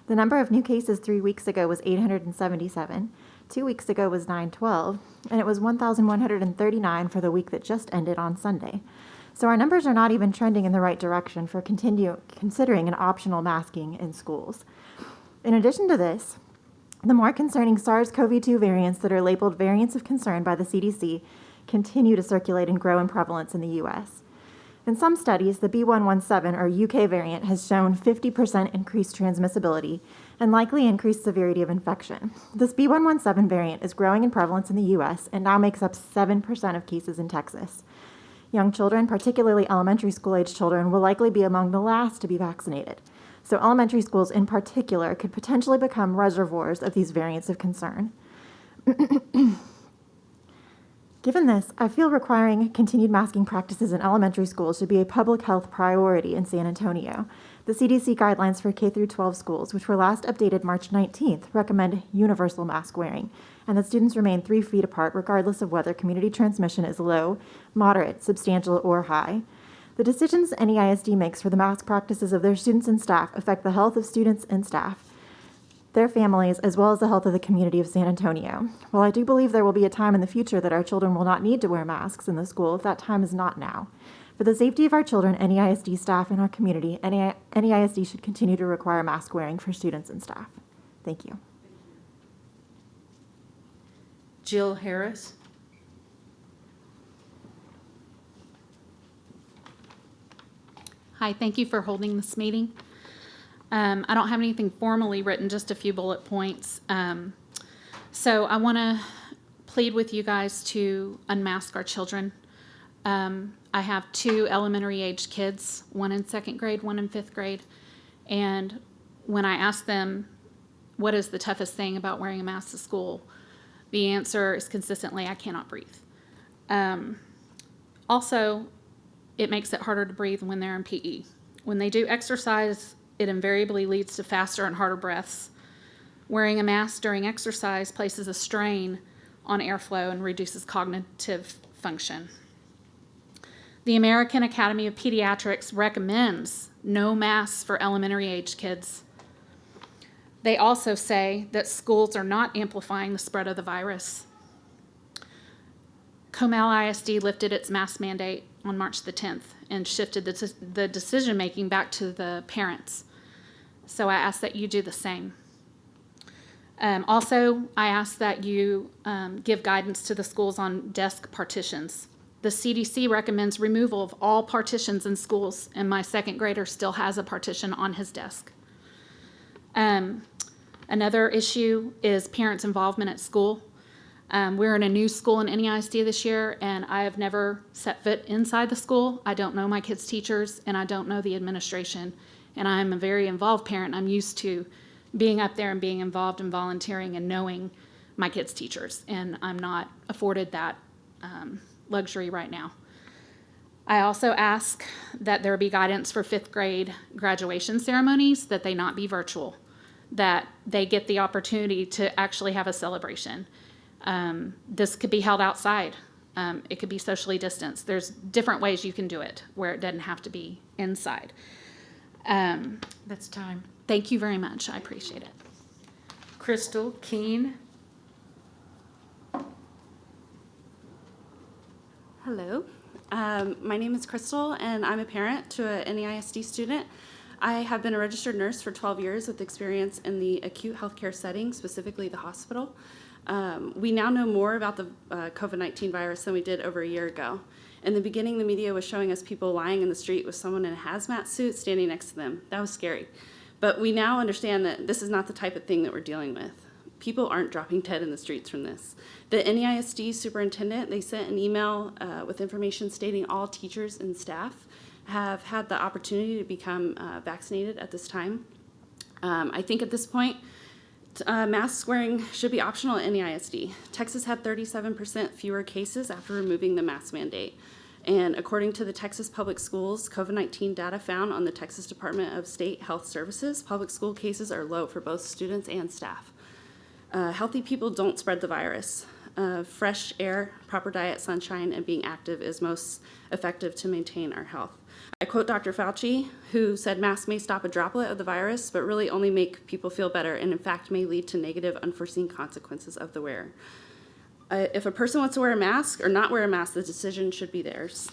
The number of new cases 3 weeks ago was 877, 2 weeks ago was 912, and it was 1,139 for the week that just ended on Sunday. So our numbers are not even trending in the right direction for considering an optional masking in schools. In addition to this, the more concerning SARS-CoV-2 variants that are labeled variants of concern by the CDC continue to circulate and grow in prevalence in the U.S. In some studies, the B117 or UK variant has shown 50% increased transmissibility and likely increased severity of infection. This B117 variant is growing in prevalence in the U.S. and now makes up 7% of cases in Texas. Young children, particularly elementary school-age children, will likely be among the last to be vaccinated. So elementary schools in particular could potentially become reservoirs of these variants of concern. Given this, I feel requiring continued masking practices in elementary schools should be a public health priority in San Antonio. The CDC guidelines for K-12 schools, which were last updated March 19th, recommend universal mask wearing, and that students remain 3 feet apart regardless of whether community transmission is low, moderate, substantial, or high. The decisions NEISD makes for the mask practices of their students and staff affect the health of students and staff, their families, as well as the health of the community of San Antonio. While I do believe there will be a time in the future that our children will not need to wear masks in the school, that time is not now. For the safety of our children, NEISD staff, and our community, NEISD should continue to require mask wearing for students and staff. Thank you. Jill Harris. Hi, thank you for holding this meeting. I don't have anything formally written, just a few bullet points. So I want to plead with you guys to unmask our children. I have 2 elementary age kids, one in 2nd grade, one in 5th grade. And when I ask them, what is the toughest thing about wearing a mask to school? The answer is consistently, I cannot breathe. Also, it makes it harder to breathe when they're in PE. When they do exercise, it invariably leads to faster and harder breaths. Wearing a mask during exercise places a strain on airflow and reduces cognitive function. The American Academy of Pediatrics recommends no masks for elementary age kids. They also say that schools are not amplifying the spread of the virus. Comal ISD lifted its mask mandate on March the 10th and shifted the decision-making back to the parents. So I ask that you do the same. Also, I ask that you give guidance to the schools on desk partitions. The CDC recommends removal of all partitions in schools, and my 2nd grader still has a partition on his desk. Another issue is parents' involvement at school. We're in a new school in NEISD this year, and I have never set foot inside the school. I don't know my kids' teachers, and I don't know the administration. And I'm a very involved parent. I'm used to being up there and being involved and volunteering and knowing my kids' teachers, and I'm not afforded that luxury right now. I also ask that there be guidance for 5th grade graduation ceremonies, that they not be virtual, that they get the opportunity to actually have a celebration. This could be held outside. It could be socially distanced. There's different ways you can do it where it doesn't have to be inside. That's time. Thank you very much. I appreciate it. Crystal Keene. Hello, my name is Crystal, and I'm a parent to a NEISD student. I have been a registered nurse for 12 years with experience in the acute healthcare setting, specifically the hospital. We now know more about the COVID-19 virus than we did over a year ago. In the beginning, the media was showing us people lying in the street with someone in a hazmat suit standing next to them. That was scary. But we now understand that this is not the type of thing that we're dealing with. People aren't dropping dead in the streets from this. The NEISD superintendent, they sent an email with information stating all teachers and staff have had the opportunity to become vaccinated at this time. I think at this point, mask wearing should be optional at NEISD. Texas had 37% fewer cases after removing the mask mandate. And according to the Texas Public Schools COVID-19 data found on the Texas Department of State Health Services, public school cases are low for both students and staff. Healthy people don't spread the virus. Fresh air, proper diet, sunshine, and being active is most effective to maintain our health. I quote Dr. Fauci, who said masks may stop a droplet of the virus, but really only make people feel better, and in fact may lead to negative, unforeseen consequences of the wearer. If a person wants to wear a mask or not wear a mask, the decision should be theirs.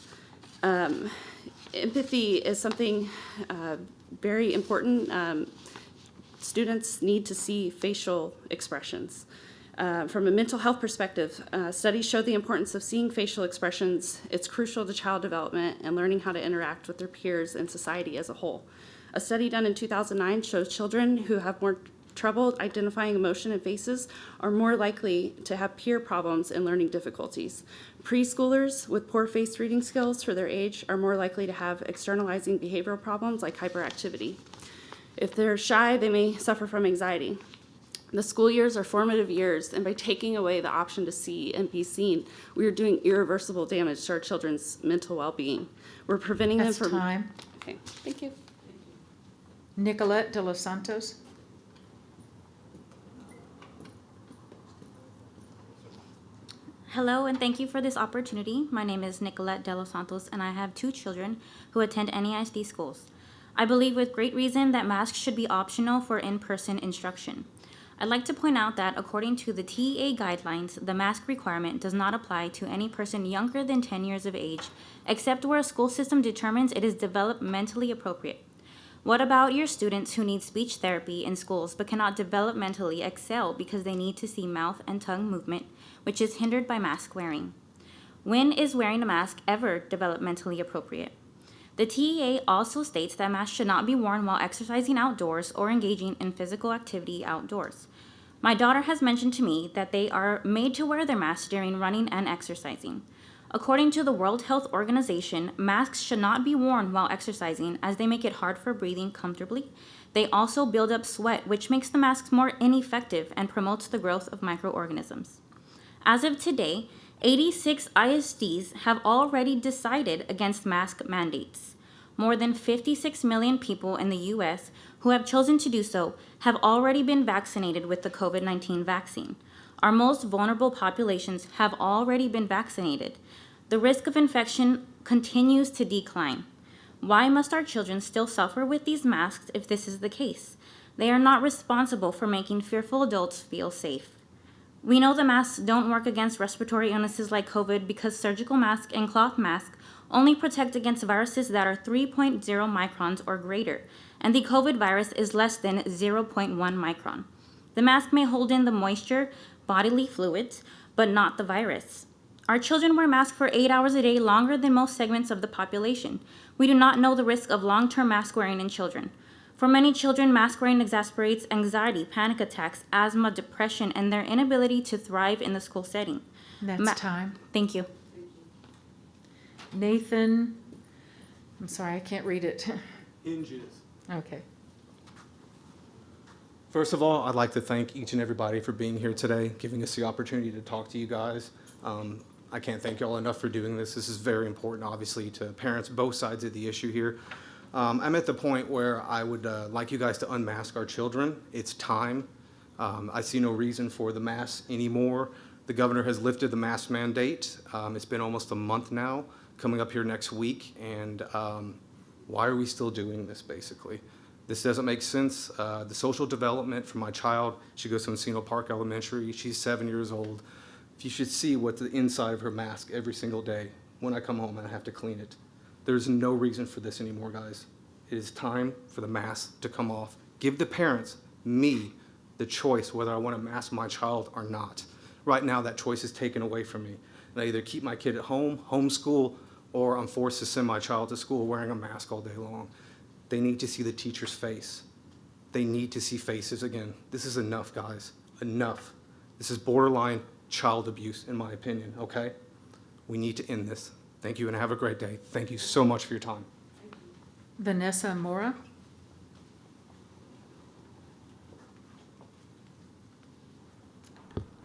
Empathy is something very important. Students need to see facial expressions. From a mental health perspective, studies show the importance of seeing facial expressions. It's crucial to child development and learning how to interact with their peers and society as a whole. A study done in 2009 shows children who have more trouble identifying emotion in faces are more likely to have peer problems and learning difficulties. Preschoolers with poor face reading skills for their age are more likely to have externalizing behavioral problems like hyperactivity. If they're shy, they may suffer from anxiety. The school years are formative years, and by taking away the option to see and be seen, we are doing irreversible damage to our children's mental well-being. We're preventing them from... time. Okay, thank you. Nicolette de los Santos. Hello, and thank you for this opportunity. My name is Nicolette de los Santos, and I have 2 children who attend NEISD schools. I believe with great reason that masks should be optional for in-person instruction. I'd like to point out that according to the TEA guidelines, the mask requirement does not apply to any person younger than 10 years of age, except where a school system determines it is developmentally appropriate. What about your students who need speech therapy in schools but cannot developmentally excel because they need to see mouth and tongue movement, which is hindered by mask wearing? When is wearing a mask ever developmentally appropriate? The TEA also states that masks should not be worn while exercising outdoors or engaging in physical activity outdoors. My daughter has mentioned to me that they are made to wear their masks during running and exercising. According to the World Health Organization, masks should not be worn while exercising as they make it hard for breathing comfortably. They also build up sweat, which makes the masks more ineffective and promotes the growth of microorganisms. As of today, 86 ISDs have already decided against mask mandates. More than 56 million people in the U.S. who have chosen to do so have already been vaccinated with the COVID-19 vaccine. Our most vulnerable populations have already been vaccinated. The risk of infection continues to decline. Why must our children still suffer with these masks if this is the case? They are not responsible for making fearful adults feel safe. We know the masks don't work against respiratory illnesses like COVID because surgical masks and cloth masks only protect against viruses that are 3.0 microns or greater, and the COVID virus is less than 0.1 micron. The mask may hold in the moisture, bodily fluids, but not the virus. Our children wear masks for 8 hours a day, longer than most segments of the population. We do not know the risk of long-term mask wearing in children. For many children, mask wearing exacerbates anxiety, panic attacks, asthma, depression, and their inability to thrive in the school setting. That's time. Thank you. Nathan, I'm sorry, I can't read it. Hinges. Okay. First of all, I'd like to thank each and everybody for being here today, giving us the opportunity to talk to you guys. I can't thank y'all enough for doing this. This is very important, obviously, to parents, both sides of the issue here. I'm at the point where I would like you guys to unmask our children. It's time. I see no reason for the mask anymore. The governor has lifted the mask mandate. It's been almost a month now, coming up here next week, and why are we still doing this, basically? This doesn't make sense. The social development for my child, she goes to Encino Park Elementary. She's 7 years old. You should see what's the inside of her mask every single day. When I come home and I have to clean it. There's no reason for this anymore, guys. It is time for the mask to come off. Give the parents, me, the choice whether I want to mask my child or not. Right now, that choice is taken away from me. And I either keep my kid at home, homeschool, or I'm forced to send my child to school wearing a mask all day long. They need to see the teacher's face. They need to see faces again. This is enough, guys. Enough. This is borderline child abuse, in my opinion, okay? We need to end this. Thank you and have a great day. Thank you so much for your time. Vanessa Mora.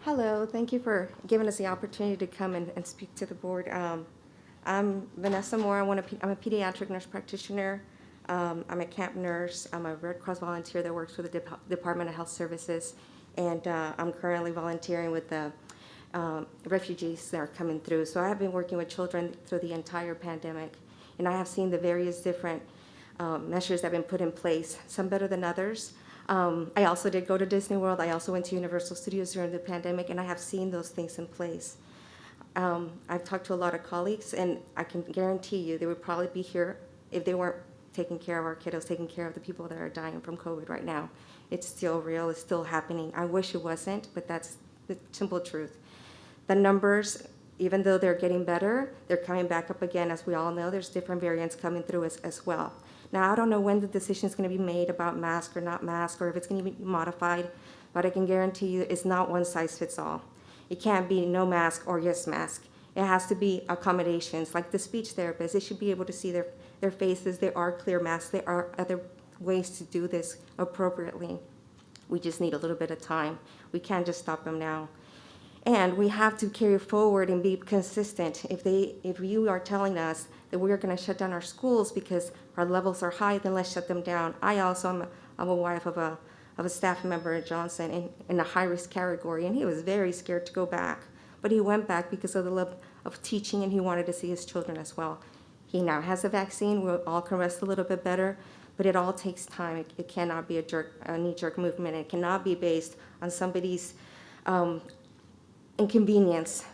Hello, thank you for giving us the opportunity to come and speak to the board. I'm Vanessa Moore. I'm a pediatric nurse practitioner. I'm a camp nurse. I'm a Red Cross volunteer that works for the Department of Health Services. And I'm currently volunteering with the refugees that are coming through. So I have been working with children through the entire pandemic. And I have seen the various different measures that have been put in place, some better than others. I also did go to Disney World. I also went to Universal Studios during the pandemic, and I have seen those things in place. I've talked to a lot of colleagues, and I can guarantee you they would probably be here if they weren't taking care of our kiddos, taking care of the people that are dying from COVID right now. It's still real. It's still happening. I wish it wasn't, but that's the simple truth. The numbers, even though they're getting better, they're coming back up again. As we all know, there's different variants coming through as well. Now, I don't know when the decision is going to be made about mask or not mask, or if it's going to be modified, but I can guarantee you it's not one size fits all. It can't be no mask or yes mask. It has to be accommodations, like the speech therapists. They should be able to see their faces. There are clear masks. There are other ways to do this appropriately. We just need a little bit of time. We can't just stop them now. And we have to carry forward and be consistent. If you are telling us that we are going to shut down our schools because our levels are high, then let's shut them down. I'm a wife of a staff member at Johnson in a high-risk category, and he was very scared to go back. But he went back because of the love of teaching, and he wanted to see his children as well. He now has a vaccine. We all can rest a little bit better, but it all takes time. It cannot be a knee-jerk movement. It cannot be based on somebody's inconvenience.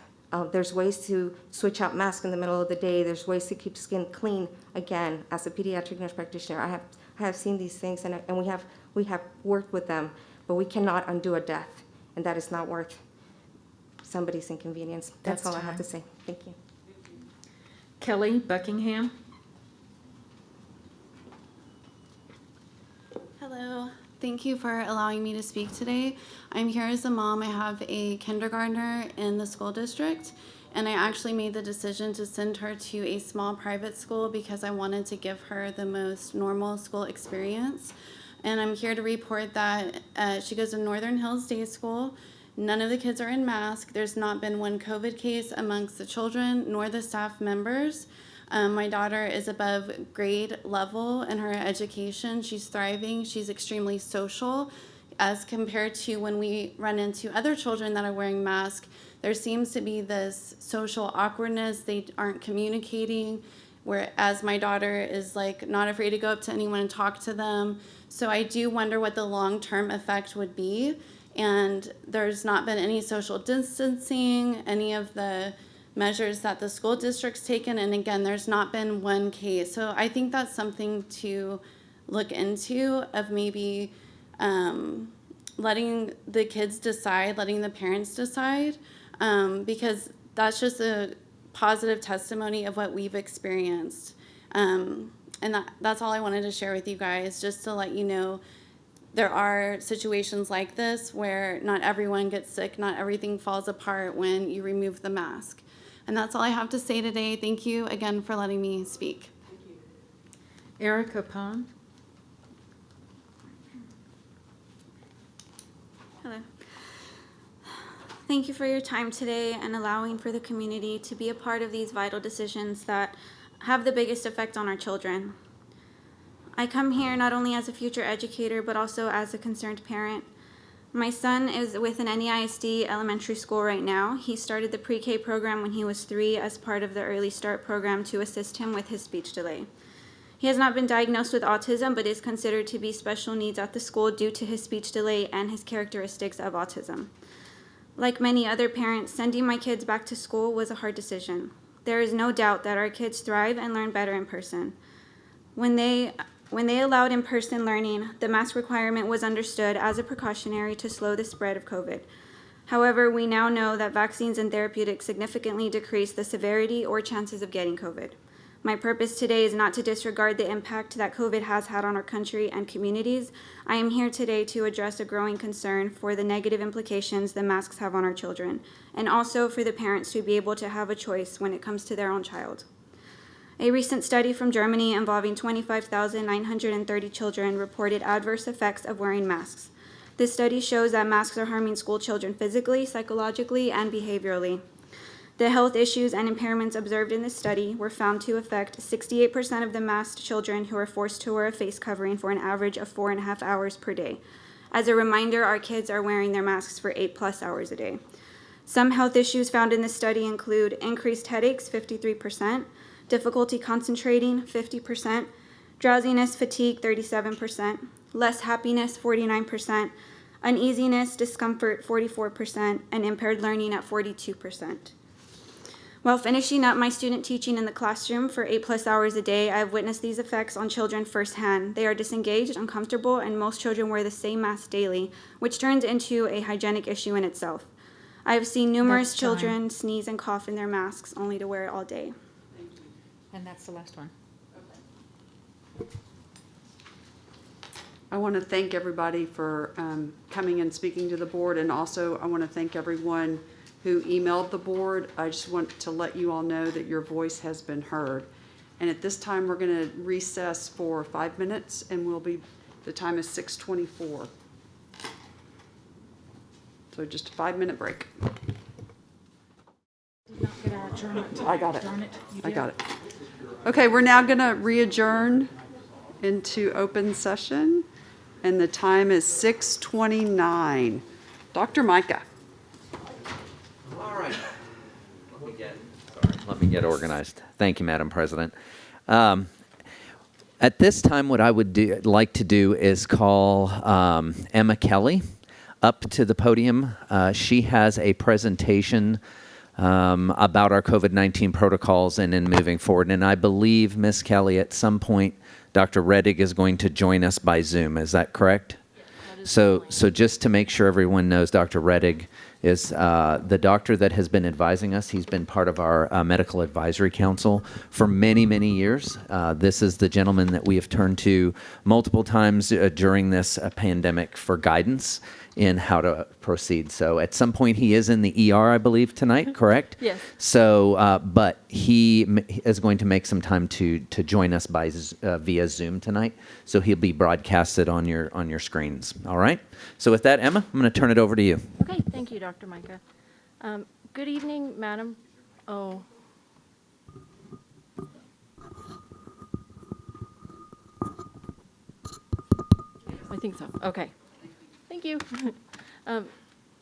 There's ways to switch out masks in the middle of the day. There's ways to keep skin clean. Again, as a pediatric nurse practitioner, I have seen these things, and we have worked with them, but we cannot undo a death, and that is not worth somebody's inconvenience. That's all I have to say. Thank you. Kelly Buckingham. Hello. Thank you for allowing me to speak today. I'm here as a mom. I have a kindergartner in the school district, and I actually made the decision to send her to a small private school because I wanted to give her the most normal school experience. And I'm here to report that she goes to Northern Hills Day School. None of the kids are in mask. There's not been one COVID case amongst the children nor the staff members. My daughter is above grade level in her education. She's thriving. She's extremely social as compared to when we run into other children that are wearing masks. There seems to be this social awkwardness. They aren't communicating, whereas my daughter is like not afraid to go up to anyone and talk to them. So I do wonder what the long-term effect would be. And there's not been any social distancing, any of the measures that the school district's taken, and again, there's not been one case. So I think that's something to look into, of maybe letting the kids decide, letting the parents decide, because that's just a positive testimony of what we've experienced. And that's all I wanted to share with you guys, just to let you know there are situations like this where not everyone gets sick, not everything falls apart when you remove the mask. And that's all I have to say today. Thank you again for letting me speak. Erica Pond. Hello. Thank you for your time today and allowing for the community to be a part of these vital decisions that have the biggest effect on our children. I come here not only as a future educator, but also as a concerned parent. My son is with an NEISD elementary school right now. He started the pre-K program when he was 3 as part of the Early Start program to assist him with his speech delay. He has not been diagnosed with autism, but is considered to be special needs at the school due to his speech delay and his characteristics of autism. Like many other parents, sending my kids back to school was a hard decision. There is no doubt that our kids thrive and learn better in person. When they allowed in-person learning, the mask requirement was understood as a precautionary to slow the spread of COVID. However, we now know that vaccines and therapeutics significantly decrease the severity or chances of getting COVID. My purpose today is not to disregard the impact that COVID has had on our country and communities. I am here today to address a growing concern for the negative implications the masks have on our children, and also for the parents to be able to have a choice when it comes to their own child. A recent study from Germany involving 25,930 children reported adverse effects of wearing masks. This study shows that masks are harming school children physically, psychologically, and behaviorally. The health issues and impairments observed in this study were found to affect 68% of the masked children who are forced to wear a face covering for an average of 4.5 hours per day. As a reminder, our kids are wearing their masks for 8+ hours a day. Some health issues found in this study include increased headaches, 53%, difficulty concentrating, 50%, drowsiness, fatigue, 37%, less happiness, 49%, uneasiness, discomfort, 44%, and impaired learning at 42%. While finishing up my student teaching in the classroom for 8+ hours a day, I have witnessed these effects on children firsthand. They are disengaged, uncomfortable, and most children wear the same mask daily, which turns into a hygienic issue in itself. I have seen numerous children sneeze and cough in their masks only to wear it all day. And that's the last one. I want to thank everybody for coming and speaking to the board, and also I want to thank everyone who emailed the board. I just want to let you all know that your voice has been heard. And at this time, we're going to recess for 5 minutes, and the time is 6:24. So just a 5-minute break. I got it. I got it. Okay, we're now going to re-adjourn into open session, and the time is 6:29. Dr. Micah. All right. Let me get organized. Thank you, Madam President. At this time, what I would like to do is call Emma Kelly up to the podium. She has a presentation about our COVID-19 protocols and in moving forward. And I believe, Ms. Kelly, at some point, Dr. Reddig is going to join us by Zoom. Is that correct? So just to make sure everyone knows, Dr. Reddig is the doctor that has been advising us. He's been part of our medical advisory council for many, many years. This is the gentleman that we have turned to multiple times during this pandemic for guidance in how to proceed. So at some point he is in the ER, I believe, tonight, correct? Yes. So, but he is going to make some time to join us by via Zoom tonight. So he'll be broadcasted on your screens. All right. So with that, Emma, I'm going to turn it over to you. Okay. Thank you, Dr. Micah. Good evening, Madam. Oh. I think so. Okay. Thank you.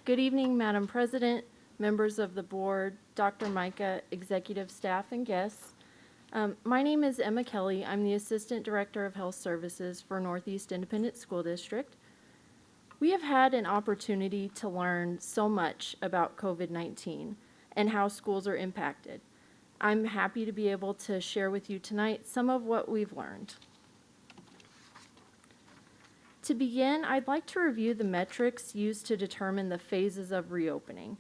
Good evening, Madam President, members of the board, Dr. Micah, executive staff, and guests. My name is Emma Kelly. I'm the Assistant Director of Health Services for Northeast Independent School District. We have had an opportunity to learn so much about COVID-19 and how schools are impacted. I'm happy to be able to share with you tonight some of what we've learned. To begin, I'd like to review the metrics used to determine the phases of reopening.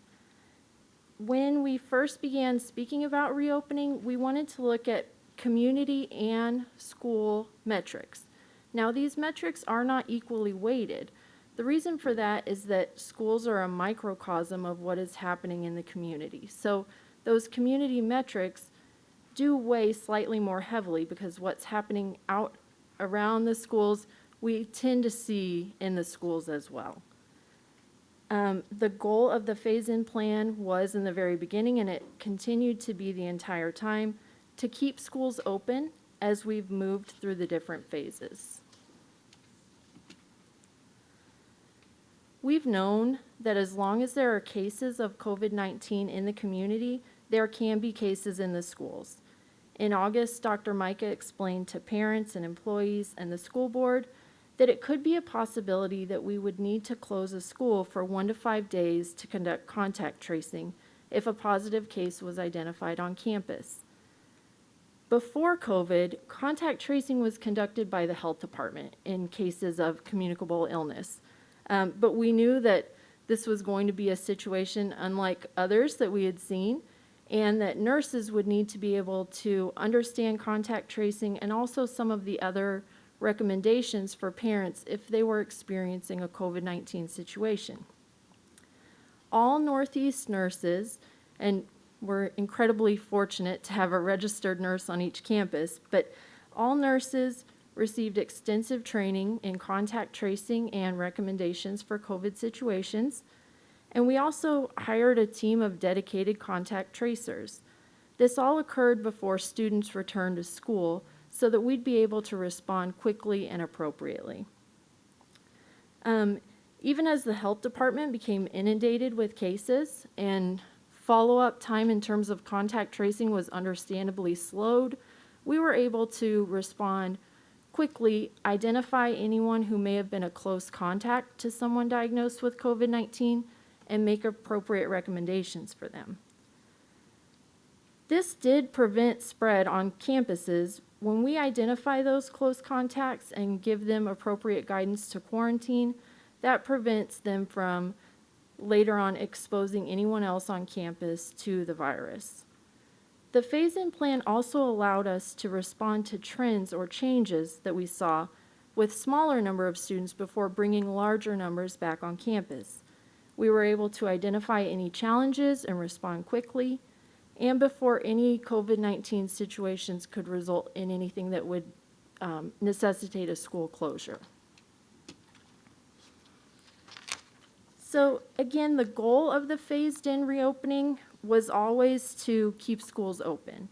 When we first began speaking about reopening, we wanted to look at community and school metrics. Now, these metrics are not equally weighted. The reason for that is that schools are a microcosm of what is happening in the community. So those community metrics do weigh slightly more heavily because what's happening out around the schools, we tend to see in the schools as well. The goal of the phase-in plan was in the very beginning, and it continued to be the entire time, to keep schools open as we've moved through the different phases. We've known that as long as there are cases of COVID-19 in the community, there can be cases in the schools. In August, Dr. Micah explained to parents and employees and the school board that it could be a possibility that we would need to close a school for 1 to 5 days to conduct contact tracing if a positive case was identified on campus. Before COVID, contact tracing was conducted by the health department in cases of communicable illness. But we knew that this was going to be a situation unlike others that we had seen, and that nurses would need to be able to understand contact tracing and also some of the other recommendations for parents if they were experiencing a COVID-19 situation. All Northeast nurses, and we're incredibly fortunate to have a registered nurse on each campus, but all nurses received extensive training in contact tracing and recommendations for COVID situations. And we also hired a team of dedicated contact tracers. This all occurred before students returned to school so that we'd be able to respond quickly and appropriately. Even as the health department became inundated with cases and follow-up time in terms of contact tracing was understandably slowed, we were able to respond quickly, identify anyone who may have been a close contact to someone diagnosed with COVID-19, and make appropriate recommendations for them. This did prevent spread on campuses. When we identify those close contacts and give them appropriate guidance to quarantine, that prevents them from later on exposing anyone else on campus to the virus. The phase-in plan also allowed us to respond to trends or changes that we saw with smaller number of students before bringing larger numbers back on campus. We were able to identify any challenges and respond quickly, and before any COVID-19 situations could result in anything that would necessitate a school closure. So again, the goal of the phased-in reopening was always to keep schools open.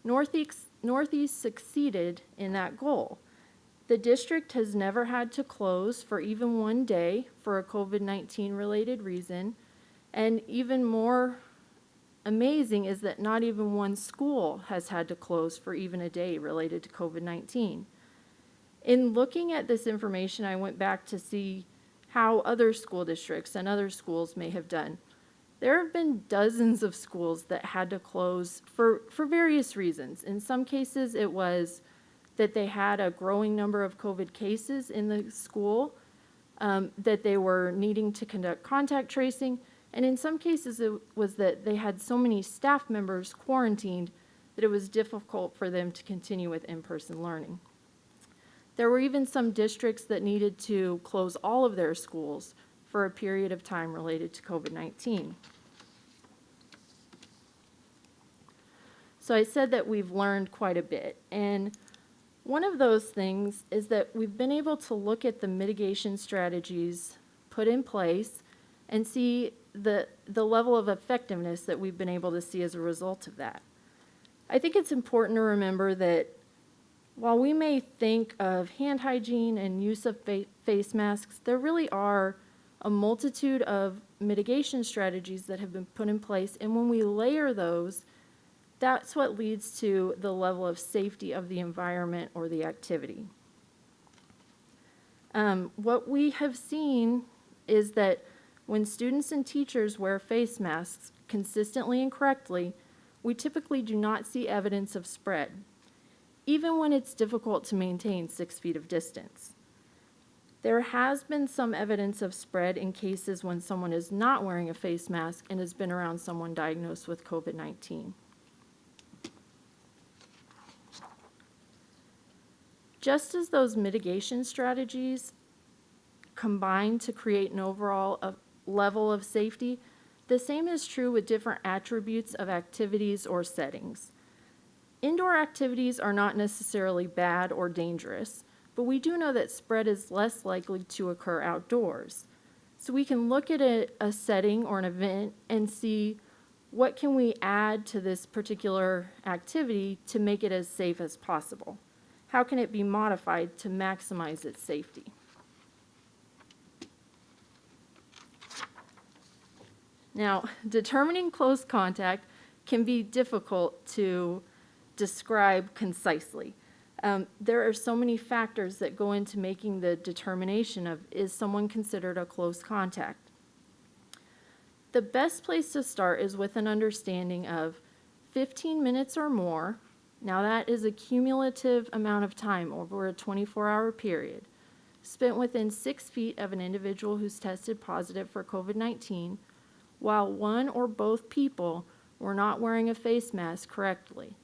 Northeast succeeded in that goal. The district has never had to close for even 1 day for a COVID-19 related reason, and even more amazing is that not even one school has had to close for even a day related to COVID-19. In looking at this information, I went back to see how other school districts and other schools may have done. There have been dozens of schools that had to close for various reasons. In some cases, it was that they had a growing number of COVID cases in the school, that they were needing to conduct contact tracing, and in some cases it was that they had so many staff members quarantined that it was difficult for them to continue with in-person learning. There were even some districts that needed to close all of their schools for a period of time related to COVID-19. So I said that we've learned quite a bit, and one of those things is that we've been able to look at the mitigation strategies put in place and see the level of effectiveness that we've been able to see as a result of that. I think it's important to remember that while we may think of hand hygiene and use of face masks, there really are a multitude of mitigation strategies that have been put in place, and when we layer those, that's what leads to the level of safety of the environment or the activity. What we have seen is that when students and teachers wear face masks consistently and correctly, we typically do not see evidence of spread, even when it's difficult to maintain 6 feet of distance. There has been some evidence of spread in cases when someone is not wearing a face mask and has been around someone diagnosed with COVID-19. just as those mitigation strategies combine to create an overall level of safety, the same is true with different attributes of activities or settings. Indoor activities are not necessarily bad or dangerous, but we do know that spread is less likely to occur outdoors. So we can look at a setting or an event and see what can we add to this particular activity to make it as safe as possible. How can it be modified to maximize its safety? Now, determining close contact can be difficult to describe concisely. There are so many factors that go into making the determination of, is someone considered a close contact? The best place to start is with an understanding of 15 minutes or more. Now that is a cumulative amount of time over a 24-hour period spent within 6 feet of an individual who's tested positive for COVID-19 while one or both people were not wearing a face mask correctly.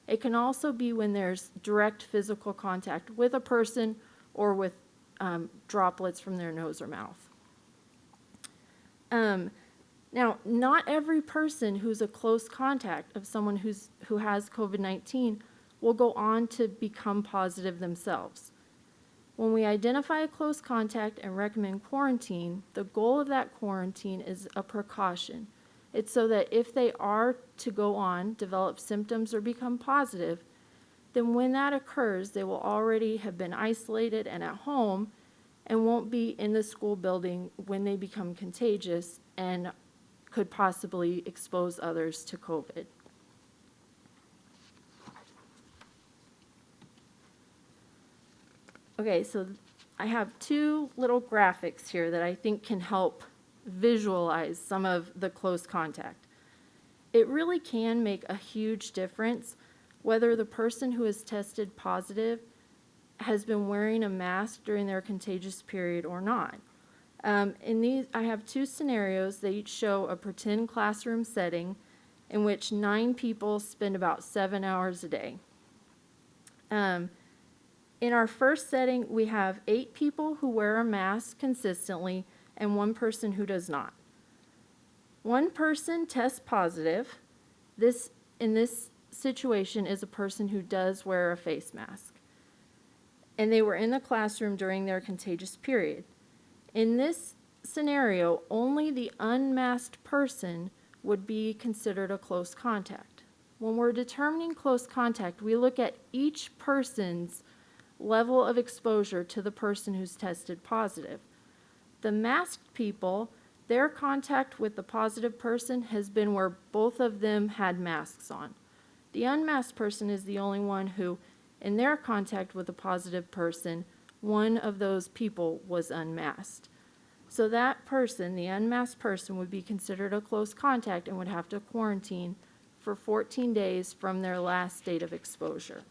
It can also be when there's direct physical contact with a person or with droplets from their nose or mouth. Now, not every person who's a close contact of someone who has COVID-19 will go on to become positive themselves. When we identify a close contact and recommend quarantine, the goal of that quarantine is a precaution. It's so that if they are to go on, develop symptoms, or become positive, then when that occurs, they will already have been isolated and at home and won't be in the school building when they become contagious and could possibly expose others to COVID. Okay, so I have two little graphics here that I think can help visualize some of the close contact. It really can make a huge difference whether the person who is tested positive has been wearing a mask during their contagious period or not. In these, I have two scenarios. They each show a pretend classroom setting in which 9 people spend about 7 hours a day. In our first setting, we have 8 people who wear a mask consistently and 1 person who does not. 1 person tests positive. In this situation is a person who does wear a face mask. And they were in the classroom during their contagious period. In this scenario, only the unmasked person would be considered a close contact. When we're determining close contact, we look at each person's level of exposure to the person who's tested positive. The masked people, their contact with the positive person has been where both of them had masks on. The unmasked person is the only one who, in their contact with a positive person, one of those people was unmasked. So that person, the unmasked person, would be considered a close contact and would have to quarantine for 14 days from their last date of exposure.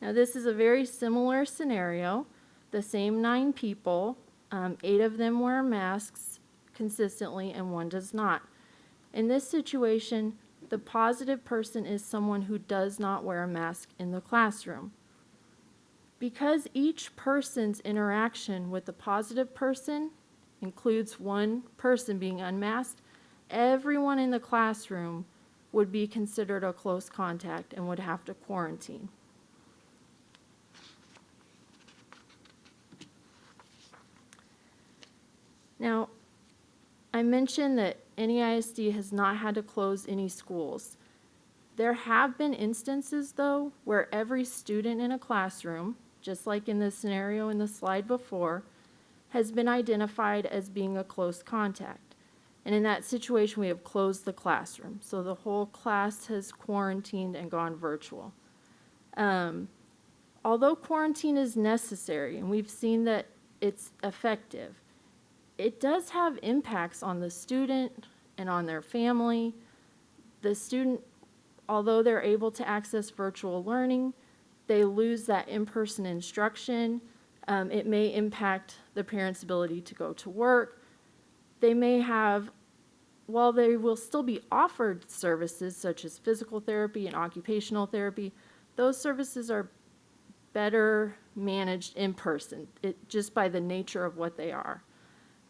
Now this is a very similar scenario. The same 9 people, 8 of them wear masks consistently and 1 does not. In this situation, the positive person is someone who does not wear a mask in the classroom. Because each person's interaction with the positive person includes 1 person being unmasked, everyone in the classroom would be considered a close contact and would have to quarantine. Now, I mentioned that NEISD has not had to close any schools. There have been instances, though, where every student in a classroom, just like in the scenario in the slide before, has been identified as being a close contact. And in that situation, we have closed the classroom. So the whole class has quarantined and gone virtual. Although quarantine is necessary, and we've seen that it's effective, it does have impacts on the student and on their family. The student, although they're able to access virtual learning, they lose that in-person instruction. It may impact the parents' ability to go to work. They may have while they will still be offered services such as physical therapy and occupational therapy, those services are better managed in person, just by the nature of what they are.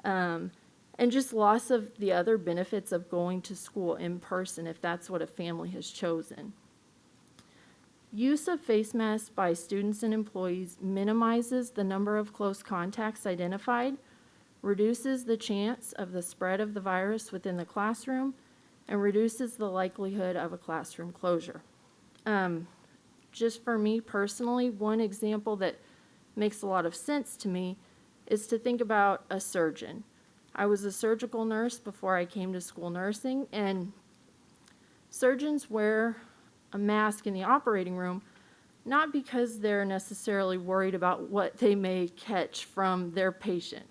And just loss of the other benefits of going to school in person if that's what a family has chosen. Use of face masks by students and employees minimizes the number of close contacts identified, reduces the chance of the spread of the virus within the classroom, and reduces the likelihood of a classroom closure. Just for me personally, one example that makes a lot of sense to me is to think about a surgeon. I was a surgical nurse before I came to school nursing, and surgeons wear a mask in the operating room, not because they're necessarily worried about what they may catch from their patient.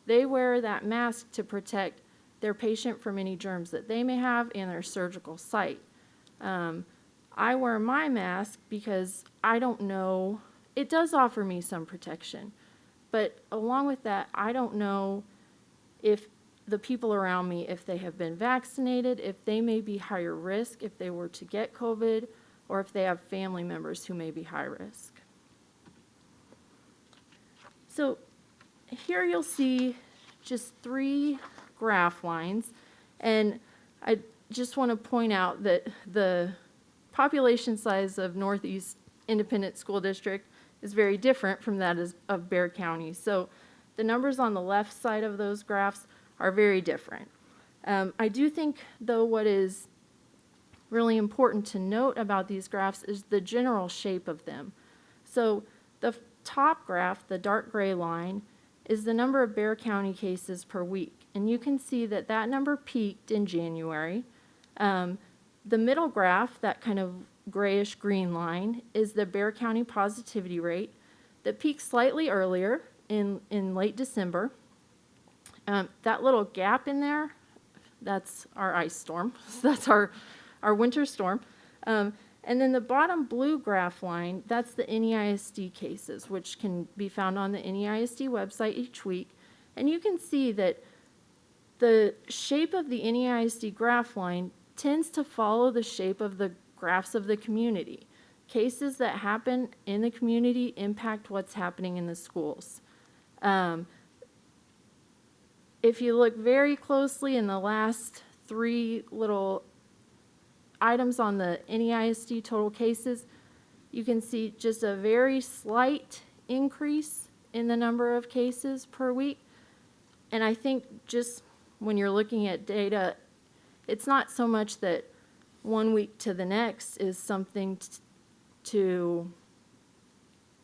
They wear that mask to protect their patient from any germs that they may have in their surgical site. I wear my mask because I don't know, it does offer me some protection, but along with that, I don't know if the people around me, if they have been vaccinated, if they may be higher risk if they were to get COVID, or if they have family members who may be high risk. So here you'll see just 3 graph lines, and I just want to point out that the population size of Northeast Independent School District is very different from that of Bexar County. So the numbers on the left side of those graphs are very different. I do think, though, what is really important to note about these graphs is the general shape of them. So the top graph, the dark gray line, is the number of Bexar County cases per week. And you can see that that number peaked in January. The middle graph, that kind of grayish green line, is the Bexar County positivity rate that peaked slightly earlier in late December. That little gap in there, that's our ice storm. So that's our winter storm. And then the bottom blue graph line, that's the NEISD cases, which can be found on the NEISD website each week. And you can see that the shape of the NEISD graph line tends to follow the shape of the graphs of the community. Cases that happen in the community impact what's happening in the schools. If you look very closely in the last 3 little items on the NEISD total cases, you can see just a very slight increase in the number of cases per week. And I think just when you're looking at data, it's not so much that one week to the next is something to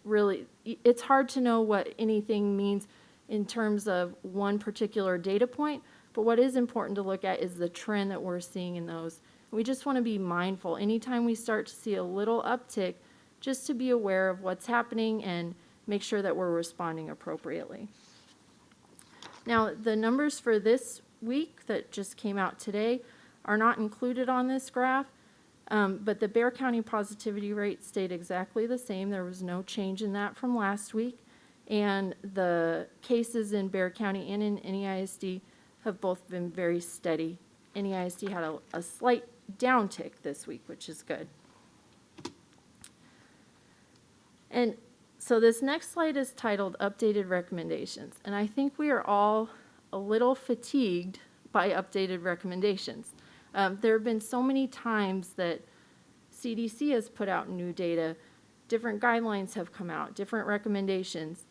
really, it's hard to know what anything means in terms of one particular data point, but what is important to look at is the trend that we're seeing in those. We just want to be mindful anytime we start to see a little uptick, just to be aware of what's happening and make sure that we're responding appropriately. Now, the numbers for this week that just came out today are not included on this graph, but the Bexar County positivity rate stayed exactly the same. There was no change in that from last week. And the cases in Bexar County and in NEISD have both been very steady. NEISD had a slight downtick this week, which is good. And so this next slide is titled Updated Recommendations. And I think we are all a little fatigued by updated recommendations. There have been so many times that CDC has put out new data, different guidelines have come out, different recommendations.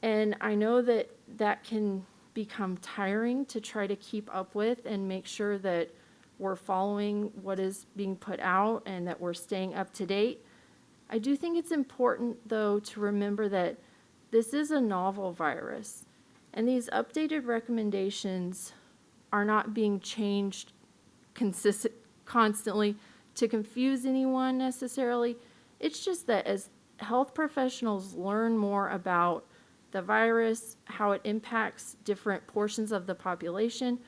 And I know that that can become tiring to try to keep up with and make sure that we're following what is being put out and that we're staying up to date. I do think it's important, though, to remember that this is a novel virus, and these updated recommendations are not being changed constantly to confuse anyone necessarily. It's just that as health professionals learn more about the virus, how it impacts different portions of the population,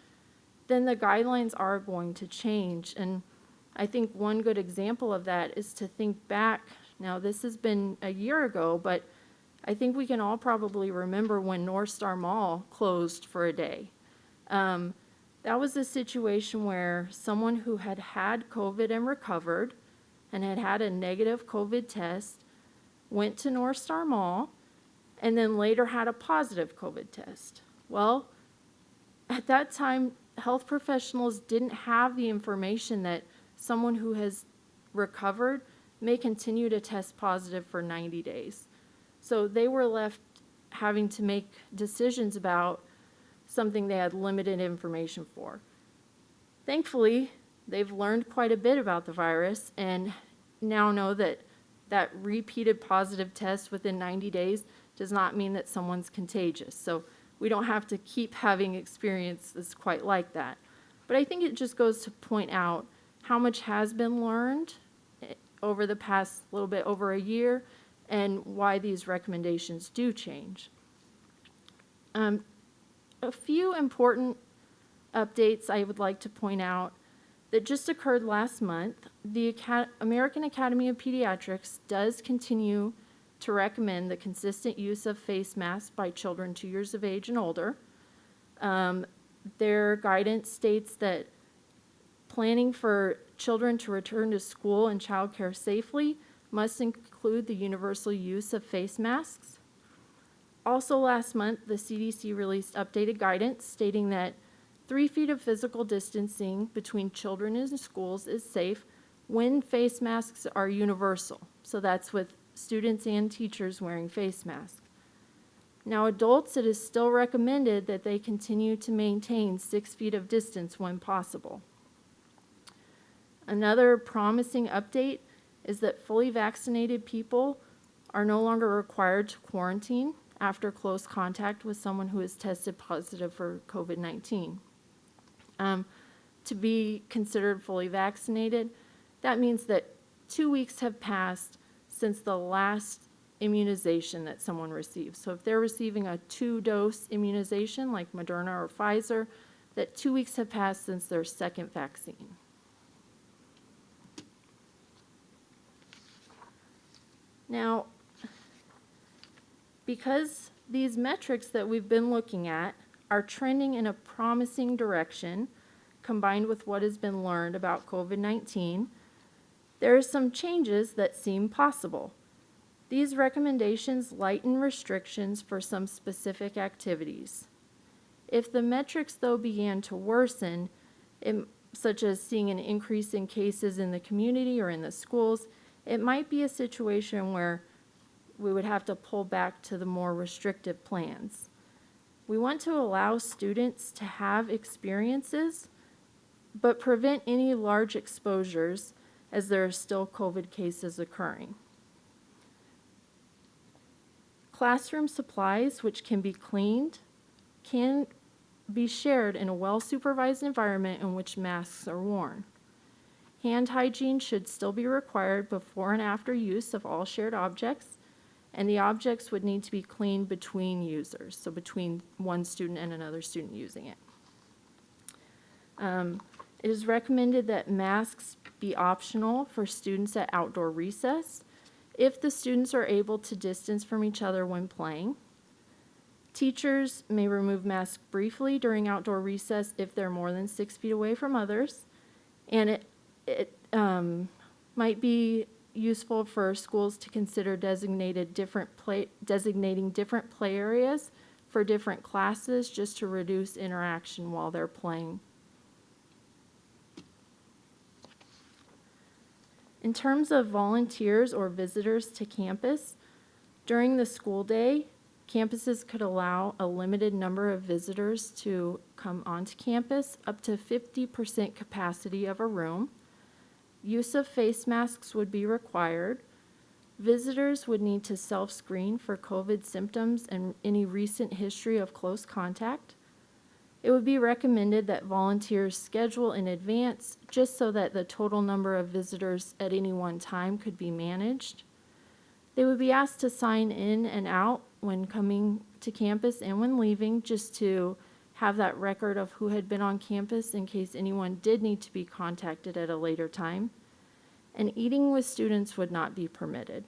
then the guidelines are going to change. And I think one good example of that is to think back. Now, this has been a year ago, but I think we can all probably remember when North Star Mall closed for a day. That That was a situation where someone who had had COVID and recovered and had had a negative COVID test went to North Star Mall and then later had a positive COVID test. Well, at that time, health professionals didn't have the information that someone who has recovered may continue to test positive for 90 days. So they were left having to make decisions about something they had limited information for. Thankfully, they've learned quite a bit about the virus and now know that that repeated positive test within 90 days does not mean that someone's contagious. So we don't have to keep having experiences quite like that. But I think it just goes to point out how much has been learned over the past little bit over a year and why these recommendations do change. A few important updates I would like to point out that just occurred last month. The American Academy of Pediatrics does continue to recommend the consistent use of face masks by children 2 years of age and older. Their guidance states that planning for children to return to school and childcare safely must include the universal use of face masks. Also last month, the CDC released updated guidance stating that 3 feet of physical distancing between children in schools is safe when face masks are universal. So that's with students and teachers wearing face masks. Now, adults, it is still recommended that they continue to maintain 6 feet of distance when possible. Another promising update is that fully vaccinated people are no longer required to quarantine after close contact with someone who has tested positive for COVID-19. To be considered fully vaccinated, that means that 2 weeks have passed since the last immunization that someone receives. So if they're receiving a 2-dose immunization like Moderna or Pfizer, that 2 weeks have passed since their second vaccine. Now, because these metrics that we've been looking at are trending in a promising direction, combined with what has been learned about COVID-19, there are some changes that seem possible. These recommendations lighten restrictions for some specific activities. If the metrics, though, began to worsen, such as seeing an increase in cases in the community or in the schools, it might be a situation where we would have to pull back to the more restrictive plans. We want to allow students to have experiences, but prevent any large exposures as there are still COVID cases occurring. Classroom supplies, which can be cleaned, can be shared in a well-supervised environment in which masks are worn. Hand hygiene should still be required before and after use of all shared objects, and the objects would need to be cleaned between users, so between one student and another student using it. It is recommended that masks be optional for students at outdoor recess if the students are able to distance from each other when playing. Teachers may remove masks briefly during outdoor recess if they're more than 6 feet away from others, and it might be useful for schools to consider designating different play areas for different classes just to reduce interaction while they're playing. In terms of volunteers or visitors to campus, during the school day, campuses could allow a limited number of visitors to come onto campus, up to 50% capacity of a room. Use of face masks would be required. Visitors would need to self-screen for COVID symptoms and any recent history of close contact. It would be recommended that volunteers schedule in advance just so that the total number of visitors at any one time could be managed. They would be asked to sign in and out when coming to campus and when leaving, just to have that record of who had been on campus in case anyone did need to be contacted at a later time. And eating with students would not be permitted.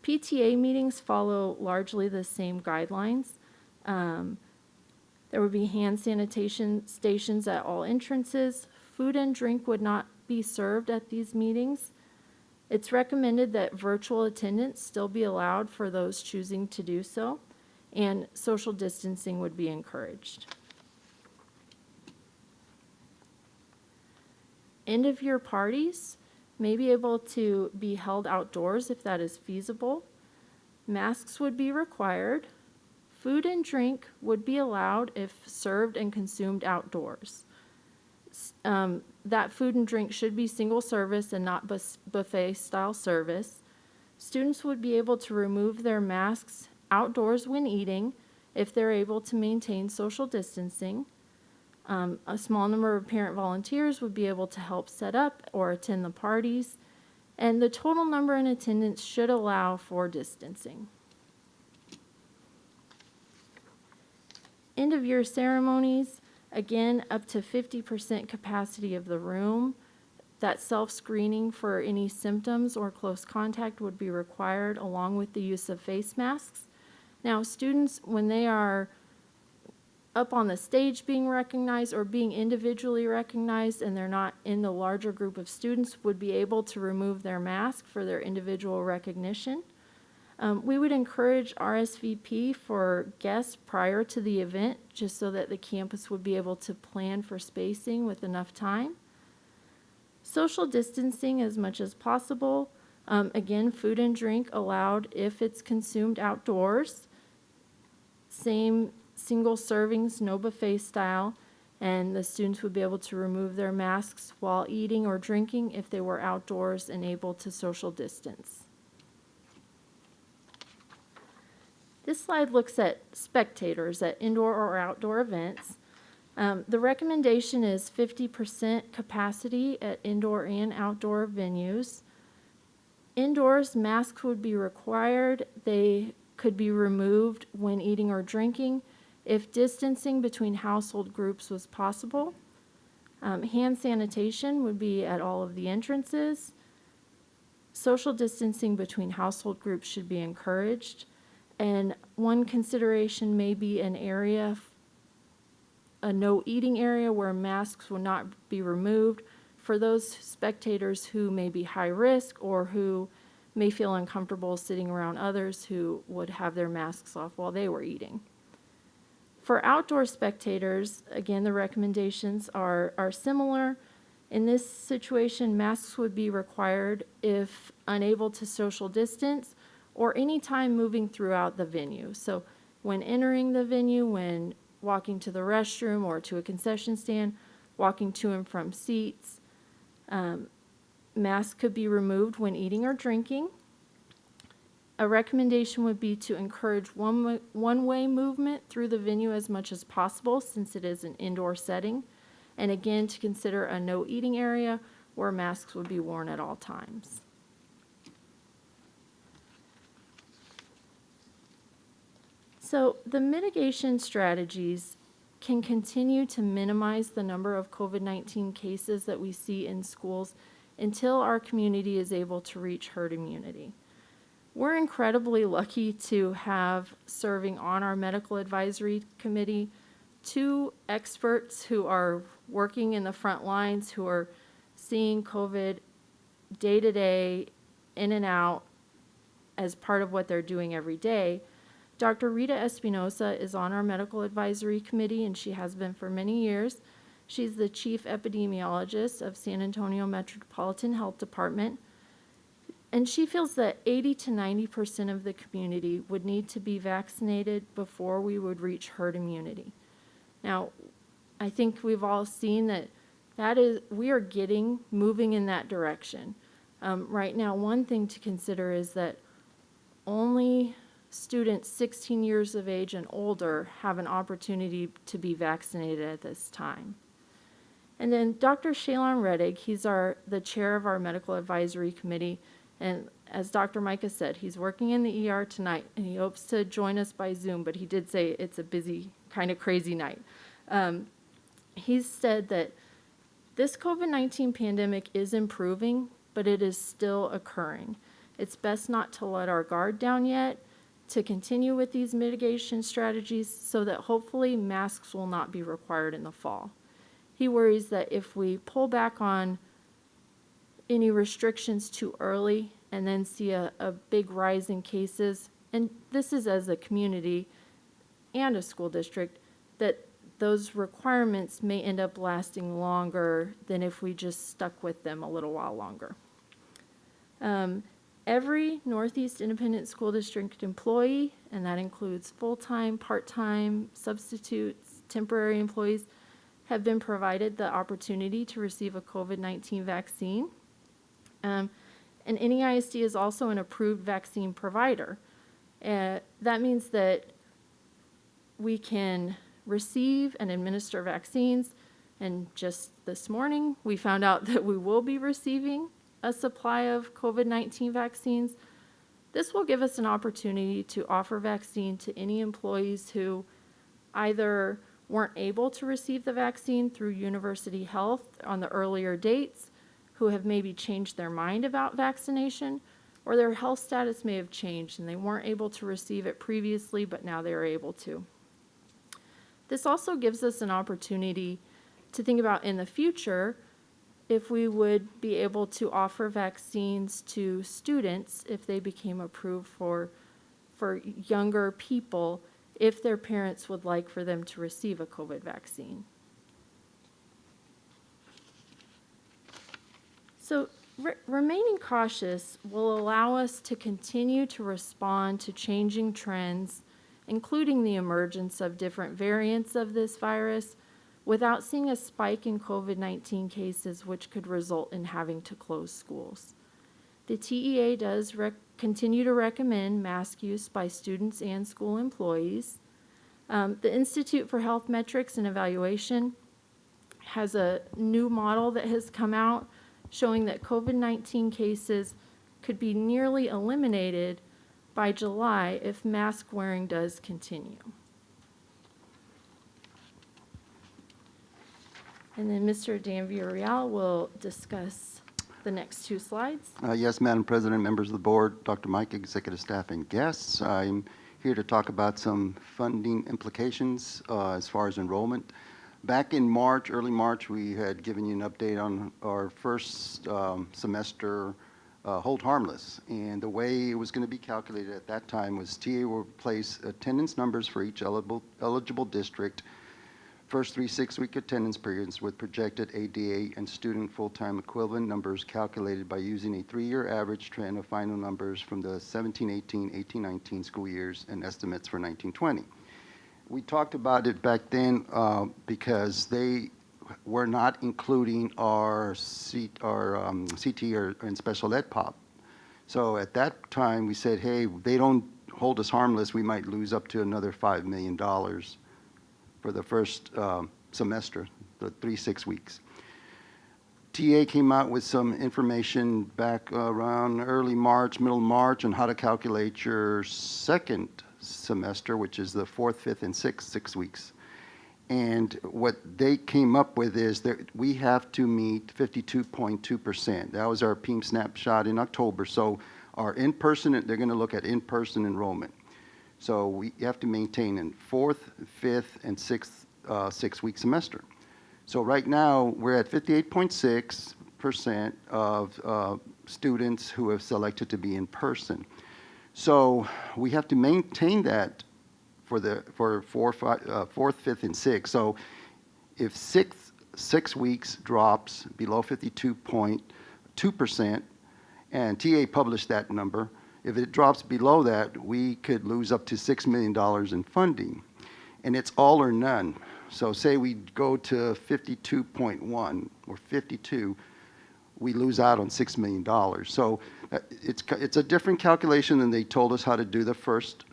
PTA meetings follow largely the same guidelines. There would be hand sanitation stations at all entrances. Food and drink would not be served at these meetings. It's recommended that virtual attendance still be allowed for those choosing to do so, and social distancing would be encouraged. End-of-year parties may be able to be held outdoors if that is feasible. Masks would be required. Food and drink would be allowed if served and consumed outdoors. That food and drink should be single service and not buffet style service. Students would be able to remove their masks outdoors when eating if they're able to maintain social distancing. A small number of parent volunteers would be able to help set up or attend the parties, and the total number in attendance should allow for distancing. End of year ceremonies, again, up to 50% capacity of the room. That self-screening for any symptoms or close contact would be required, along with the use of face masks. Now, students, when they are up on the stage being recognized or being individually recognized and they're not in the larger group of students, would be able to remove their mask for their individual recognition. We would encourage RSVP for guests prior to the event, just so that the campus would be able to plan for spacing with enough time. Social distancing as much as possible. Again, food and drink allowed if it's consumed outdoors. Same single servings, no buffet style, and the students would be able to remove their masks while eating or drinking if they were outdoors and able to social distance. This slide looks at spectators at indoor or outdoor events. The recommendation is 50% capacity at indoor and outdoor venues. Indoors, masks would be required. They could be removed when eating or drinking if distancing between household groups was possible. Hand sanitation would be at all of the entrances. Social distancing between household groups should be encouraged. And one consideration may be an area, a no eating area where masks will not be removed for those spectators who may be high risk or who may feel uncomfortable sitting around others who would have their masks off while they were eating. For outdoor spectators, again, the recommendations are similar. In this situation, masks would be required if unable to social distance or any time moving throughout the venue. So when entering the venue, when walking to the restroom or to a concession stand, walking to and from seats, masks could be removed when eating or drinking. A recommendation would be to encourage one-way movement through the venue as much as possible, since it is an indoor setting. And again, to consider a no eating area where masks would be worn at all times. So the mitigation strategies can continue to minimize the number of COVID-19 cases that we see in schools until our community is able to reach herd immunity. We're incredibly lucky to have serving on our medical advisory committee 2 experts who are working in the front lines, who are seeing COVID day to day, in and out, as part of what they're doing every day. Dr. Rita Espinosa is on our medical advisory committee, and she has been for many years. She's the chief epidemiologist of San Antonio Metropolitan Health Department. And she feels that 80 to 90% of the community would need to be vaccinated before we would reach herd immunity. Now, I think we've all seen that we are moving in that direction. Right now, one thing to consider is that only students 16 years of age and older have an opportunity to be vaccinated at this time. And then Dr. Shaylon Reddig, he's the chair of our medical advisory committee. And as Dr. Micah said, he's working in the ER tonight, and he hopes to join us by Zoom, but he did say it's a busy, kind of crazy night. He's said that this COVID-19 pandemic is improving, but it is still occurring. It's best not to let our guard down yet, to continue with these mitigation strategies so that hopefully masks will not be required in the fall. He worries that if we pull back on any restrictions too early and then see a big rise in cases, and this is as a community and a school district, that those requirements may end up lasting longer than if we just stuck with them a little while longer. Every Northeast Independent School District employee, and that includes full-time, part-time, substitutes, temporary employees, have been provided the opportunity to receive a COVID-19 vaccine. And NEISD is also an approved vaccine provider. That means that we can receive and administer vaccines, and just this morning we found out that we will be receiving a supply of COVID-19 vaccines. This will give us an opportunity to offer vaccine to any employees who either weren't able to receive the vaccine through University Health on the earlier dates, who have maybe changed their mind about vaccination, or their health status may have changed and they weren't able to receive it previously, but now they are able to. This also gives us an opportunity to think about in the future if we would be able to offer vaccines to students if they became approved for younger people, if their parents would like for them to receive a COVID vaccine. So remaining cautious will allow us to continue to respond to changing trends, including the emergence of different variants of this virus, without seeing a spike in COVID-19 cases, which could result in having to close schools. The TEA does continue to recommend mask use by students and school employees. The Institute for Health Metrics and Evaluation has a new model that has come out showing that COVID-19 cases could be nearly eliminated by July if mask wearing does continue. And then Mr. Dan Villarreal will discuss the next two slides. Yes, Madam President, members of the board, Dr. Mike, executive staff, and guests. I'm here to talk about some funding implications as far as enrollment. Back in March, early March, we had given you an update on our first semester hold harmless. And the way it was going to be calculated at that time was TA will place attendance numbers for each eligible district, first 3 6-week attendance periods with projected ADA and student full-time equivalent numbers calculated by using a 3-year average trend of final numbers from the 17-18, 18-19 school years and estimates for 19-20. We talked about it back then because they were not including our CT and special ed pop. So at that time we said, hey, they don't hold us harmless, we might lose up to another $5 million for the first semester, the 3 6 weeks. TA came out with some information back around early March, middle March, on how to calculate your second semester, which is the 4th, 5th, and 6th 6 weeks. And what they came up with is that we have to meet 52.2%. That was our PEAM snapshot in October. So our in-person, they're going to look at in-person enrollment. So we have to maintain in 4th, 5th, and 6th 6-week semester. So right now we're at 58.6% of students who have selected to be in person. So we have to maintain that for 4th, 5th, and 6th. So if 6 weeks drops below 52.2%, and TA published that number, if it drops below that, we could lose up to $6 million in funding. And it's all or none. So say we go to 52.1 or 52, we lose out on $6 million. So it's a different calculation than they told us how to do the first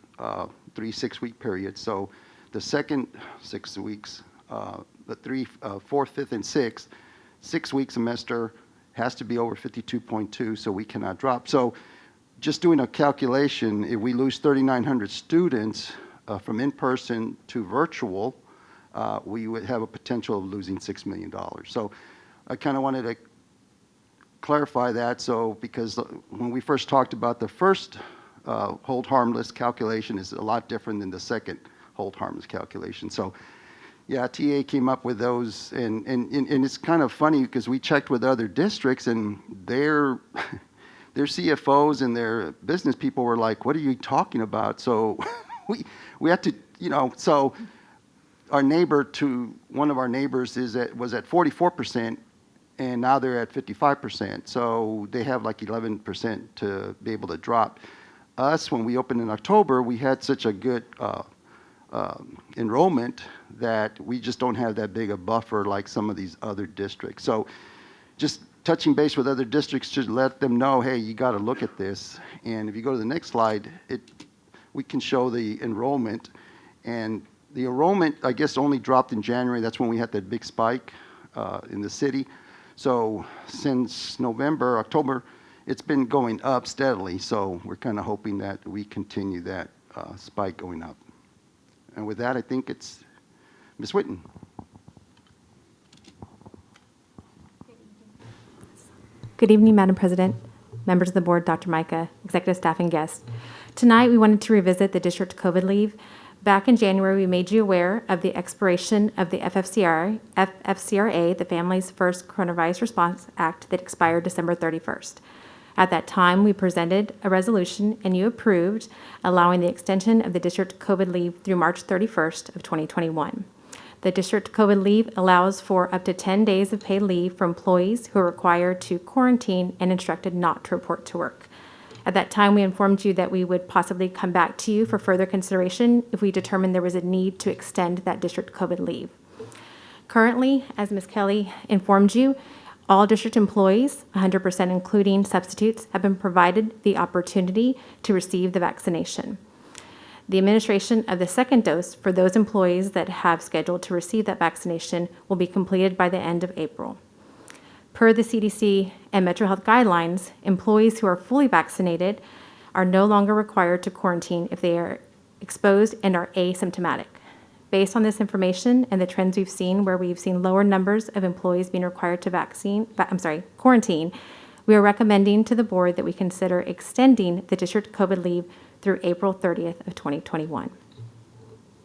3 6-week periods. So the second 6 weeks, the 4th, 5th, and 6th 6-week semester has to be over 52.2, so we cannot drop. So just doing a calculation, if we lose 3,900 students from in-person to virtual, we would have a potential of losing $6 million. So I kind of wanted to clarify that, so because when we first talked about the first hold harmless calculation is a lot different than the second hold harmless calculation. So yeah, TA came up with those, and it's kind of funny because we checked with other districts, and their CFOs and their business people were like, "What are you talking about?" So we had to, so our neighbor to one of our neighbors was at 44%, and now they're at 55%. So they have like 11% to be able to drop. Us, when we opened in October, we had such a good enrollment that we just don't have that big a buffer like some of these other districts. So just touching base with other districts to let them know, hey, you got to look at this. And if you go to the next slide, we can show the enrollment. And the enrollment, I guess, only dropped in January. That's when we had that big spike in the city. So since October, it's been going up steadily. So we're kind of hoping that we continue that spike going up. And with that, I think it's Ms. Whitten. Good evening, Madam President, members of the board, Dr. Micah, executive staff, and guests. Tonight, we wanted to revisit the district COVID leave. Back in January, we made you aware of the expiration of the FFCRA, the Families First Coronavirus Response Act, that expired December 31st. At that time, we presented a resolution and you approved allowing the extension of the district COVID leave through March 31st of 2021. The district COVID leave allows for up to 10 days of paid leave for employees who are required to quarantine and instructed not to report to work. At that time, we informed you that we would possibly come back to you for further consideration if we determined there was a need to extend that district COVID leave. Currently, as Ms. Kelly informed you, all district employees, 100% including substitutes, have been provided the opportunity to receive the vaccination. The administration of the second dose for those employees that have scheduled to receive that vaccination will be completed by the end of April. Per the CDC and Metro Health guidelines, employees who are fully vaccinated are no longer required to quarantine if they are exposed and are asymptomatic. Based on this information and the trends we've seen, where we've seen lower numbers of employees being required to quarantine, we are recommending to the board that we consider extending the district COVID leave through April 30th of 2021.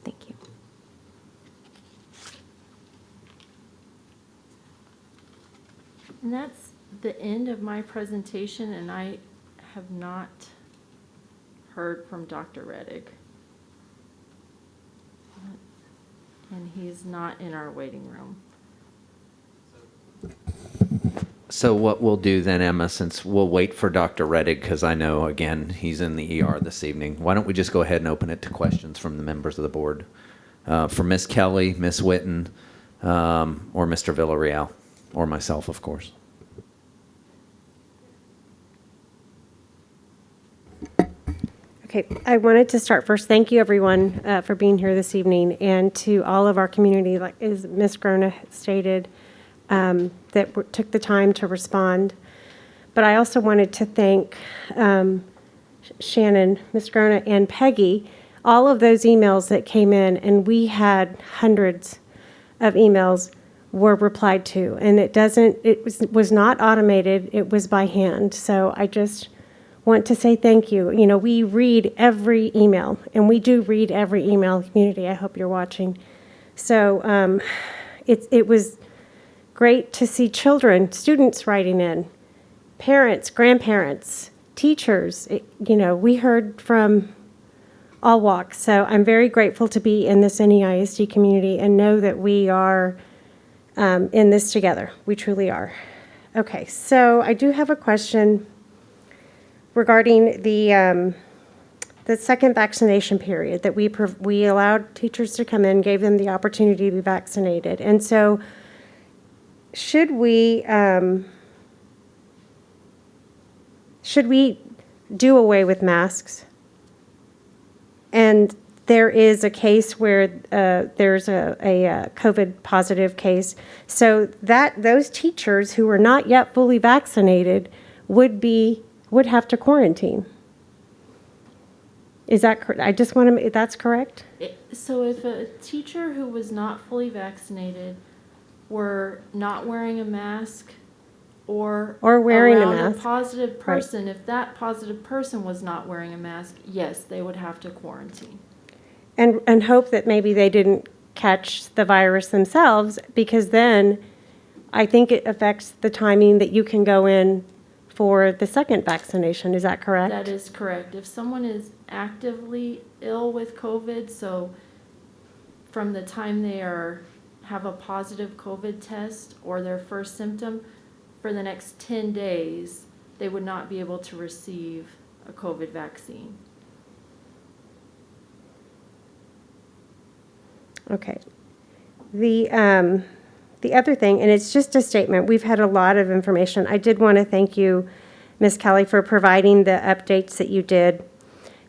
Thank you. And that's the end of my presentation, and I have not heard from Dr. Reddick. And he's not in our waiting room. So what we'll do then, Emma, since we'll wait for Dr. Reddick, because I know, again, he's in the ER this evening, why don't we just go ahead and open it to questions from the members of the board? For Ms. Kelly, Ms. Whitten, or Mr. Villarreal, or myself, of course. Okay, I wanted to start first. Thank you, everyone, for being here this evening, and to all of our community, like as Ms. Grona stated, that took the time to respond. But I also wanted to thank Shannon, Ms. Grona, and Peggy, all of those emails that came in, and we had hundreds of emails were replied to, and it was not automated, it was by hand. So I just want to say thank you. You know, we read every email, and we do read every email, community. I hope you're watching. So it was great to see children, students writing in, parents, grandparents, teachers. We heard from all walks. So I'm very grateful to be in this NEISD community and know that we are in this together. We truly are. Okay, so I do have a question regarding the second vaccination period, that we allowed teachers to come in, gave them the opportunity to be vaccinated. And so should we do away with masks? And there is a case where there's a COVID positive case, so that those teachers who are not yet fully vaccinated would have to quarantine. Is that correct? I just want to, that's correct? So if a teacher who was not fully vaccinated were not wearing a mask Or wearing a around mask. positive Right. person. If that positive person was not wearing a mask, yes, they would have to quarantine. And hope that maybe they didn't catch the virus themselves, because then I think it affects the timing that you can go in for the second vaccination. Is that correct? That is correct. If someone is actively ill with COVID, so from the time they have a positive COVID test or their first symptom, for the next 10 days, they would not be able to receive a COVID vaccine. Okay. The other thing, and it's just a statement, we've had a lot of information. I did want to thank you, Ms. Kelly, for providing the updates that you did,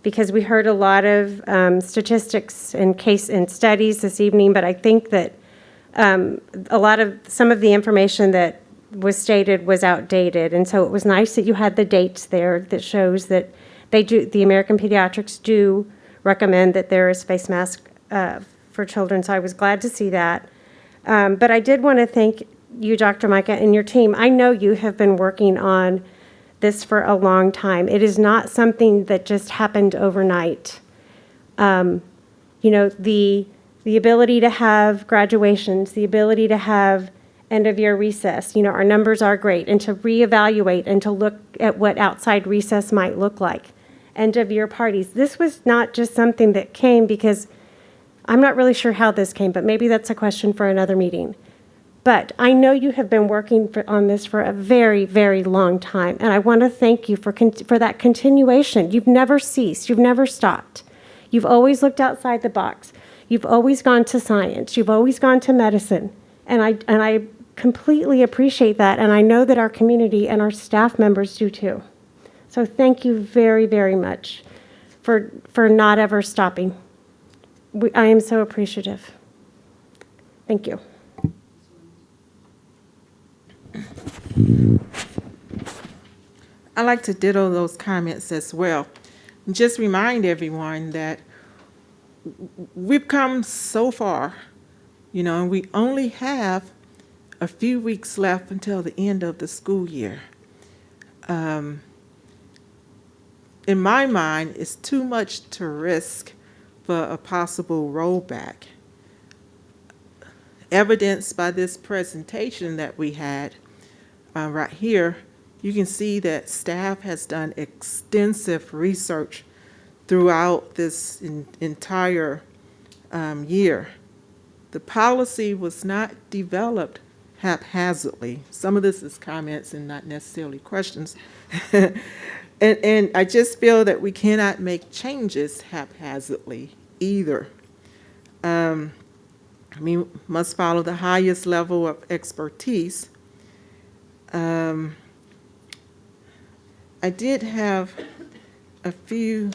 because we heard a lot of statistics and case and studies this evening, but I think that some of the information that was stated was outdated, and so it was nice that you had the dates there that shows that the American Pediatrics do recommend that there is face mask for children, so I was glad to see that. But I did want to thank you, Dr. Micah, and your team. I know you have been working on this for a long time. It is not something that just happened overnight. You know, the ability to have graduations, the ability to have end-of-year recess, you know, our numbers are great, and to reevaluate and to look at what outside recess might look like, end-of-year parties. This was not just something that came because I'm not really sure how this came, but maybe that's a question for another meeting. But I know you have been working on this for a very, very long time, and I want to thank you for that continuation. You've never ceased. You've never stopped. You've always looked outside the box. You've always gone to science. You've always gone to medicine, and I completely appreciate that, and I know that our community and our staff members do too. So thank you very, very much for not ever stopping. I am so appreciative. Thank you. I like to ditto those comments as well. Just remind everyone that we've come so far, you know, and we only have a few weeks left until the end of the school year. In my mind, it's too much to risk for a possible rollback. Evidenced by this presentation that we had right here, you can see that staff has done extensive research throughout this entire year. The policy was not developed haphazardly. Some of this is comments and not necessarily questions. And I just feel that we cannot make changes haphazardly either. We must follow the highest level of expertise. I did have a few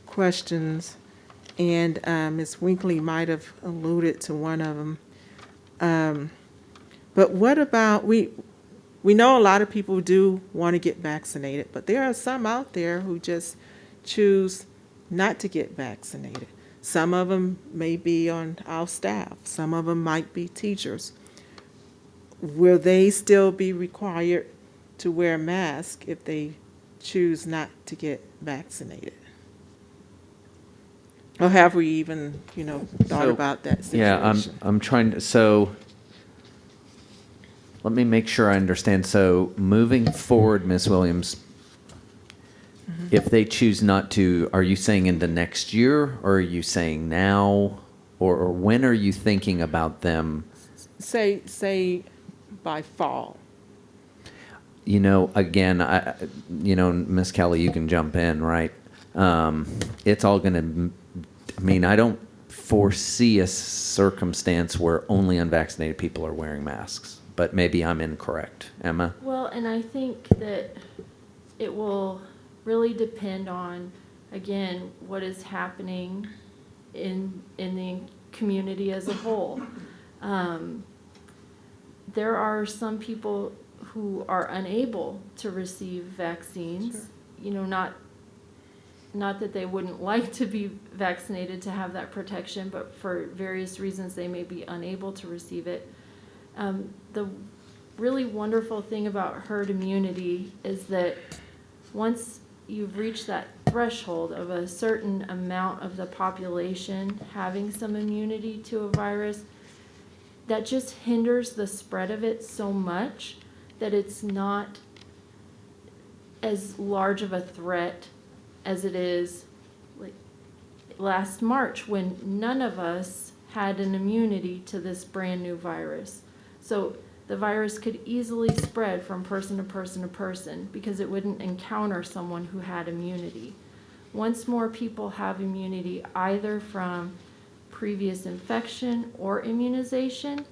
questions, and Ms. Winkley might have alluded to one of them. But what about, we know a lot of people do want to get vaccinated, but there are some out there who just choose not to get vaccinated. Some of them may be on our staff. Some of them might be teachers. Will they still be required to wear a mask if they choose not to get vaccinated? Or have we even, thought about that situation? Yeah, I'm trying to, so let me make sure I understand. So moving forward, Ms. Williams, if they choose not to, are you saying in the next year, or are you saying now, or when are you thinking about them? Say by fall. Again, Ms. Kelly, you can jump in, right? It's all going to, I don't foresee a circumstance where only unvaccinated people are wearing masks, but maybe I'm incorrect. Emma? Well, and I think that it will really depend on, again, what is happening in the community as a whole. There are some people who are unable to receive vaccines, not that they wouldn't like to be vaccinated to have that protection, but for various reasons they may be unable to receive it. really wonderful thing about herd immunity is that once you've reached that threshold of a certain amount of the population having some immunity to a virus, that just hinders the spread of it so much that it's not as large of a threat as it is like last March when none of us had an immunity to this brand new virus. So the virus could easily spread from person to person to person because it wouldn't encounter someone who had immunity. Once more people have immunity either from previous infection or immunization,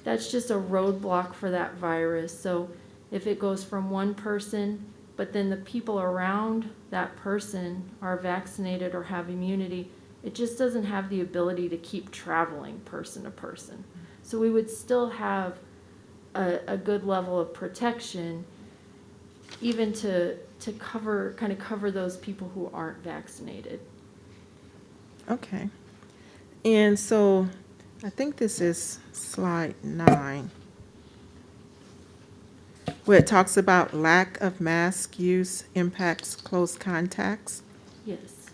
that's just a roadblock for that virus. So if it goes from one person, but then the people around that person are vaccinated or have immunity, it just doesn't have the ability to keep traveling person to person. So we would still have a good level of protection, even to cover those people who aren't vaccinated. Okay. And so I think this is slide 9, where it talks about lack of mask use impacts close contacts. Yes.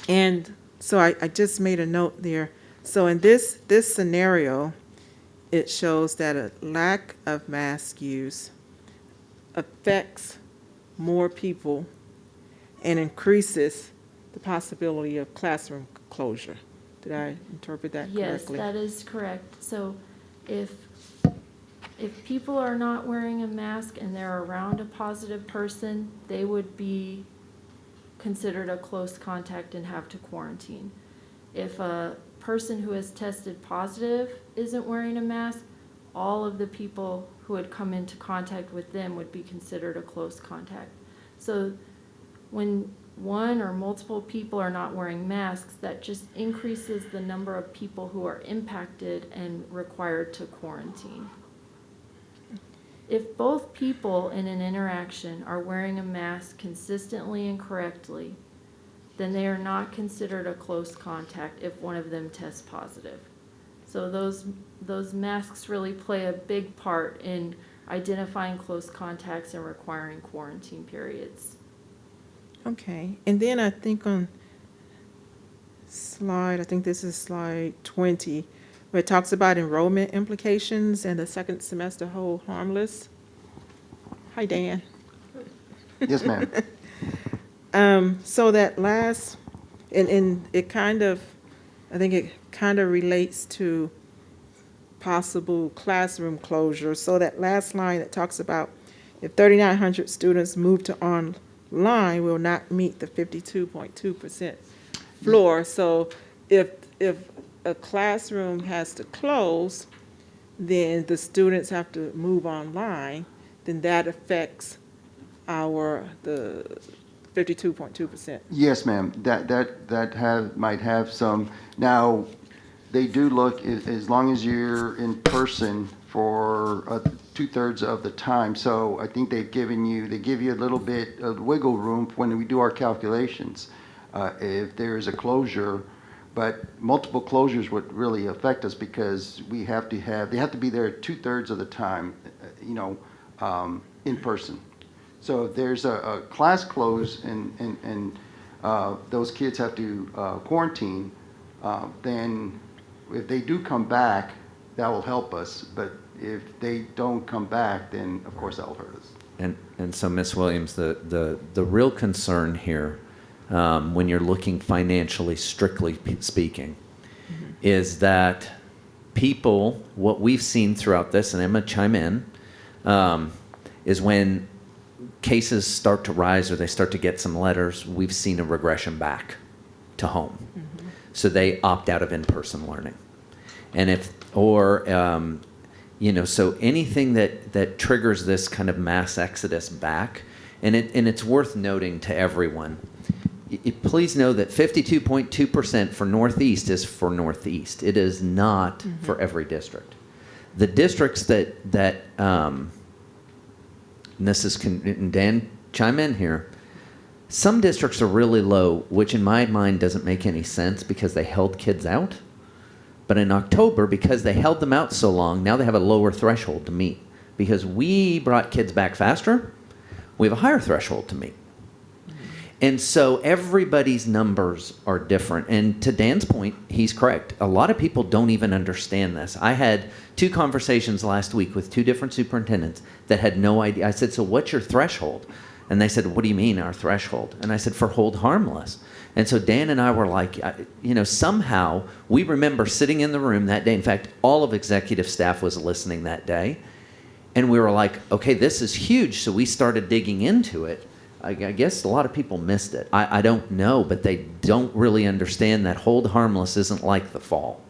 And so I just made a note there. So in this scenario, it shows that a lack of mask use affects more people and increases the possibility of classroom closure. Did I interpret that correctly? Yes, that is correct. So if people are not wearing a mask and they're around a positive person, they would be considered a close contact and have to quarantine. If a person who has tested positive isn't wearing a mask, all of the people who had come into contact with them would be considered a close contact. So when one or multiple people are not wearing masks, that just increases the number of people who are impacted and required to quarantine. If both people in an interaction are wearing a mask consistently and correctly, then they are not considered a close contact if one of them tests positive. So those masks really play a big part in identifying close contacts and requiring quarantine periods. Okay. And then I think on slide, I think this is slide 20, where it talks about enrollment implications and the second semester hold harmless. Hi, Dan. Yes, ma'am. So that last, and it kind of, I think it kind of relates to possible classroom closure. So that last line that talks about if 3,900 students move to online will not meet the 52.2% floor. So if a classroom has to close, then the students have to move online, then that affects the 52.2%. Yes, ma'am. That might have some. Now, they do look, as long as you're in person for 2/3 of the time. So I think they give you a little bit of wiggle room when we do our calculations. If there is a closure, but multiple closures would really affect us because they have to be there 2/3 of the time, in person. So if there's a class close and those kids have to quarantine, then if they do come back, that will help us. But if they don't come back, then of course that will hurt us. And so, Ms. Williams, the real concern here, when you're looking financially, strictly speaking, is that people, what we've seen throughout this, and Emma chime in, is when cases start to rise or they start to get some letters, we've seen a regression back to home. So they opt out of in-person learning. And so anything that triggers this kind of mass exodus back, and it's worth noting to everyone, please know that 52.2% for Northeast is for Northeast. It is not for every district. The districts that and this is, and Dan, chime in here. Some districts are really low, which in my mind doesn't make any sense because they held kids out. But in October, because they held them out so long, now they have a lower threshold to meet. because we brought kids back faster. We have a higher threshold to meet. And so everybody's numbers are different. And to Dan's point, he's correct. A lot of people don't even understand this. I had 2 conversations last week with 2 different superintendents that had no idea. I said, so what's your threshold? And they said, what do you mean, our threshold? And I said, for hold harmless. And so Dan and I were like, somehow we remember sitting in the room that day. In fact, all of executive staff was listening that day. And we were like, okay, this is huge. So we started digging into it. I guess a lot of people missed it. I don't know, but they don't really understand that hold harmless isn't like the fall.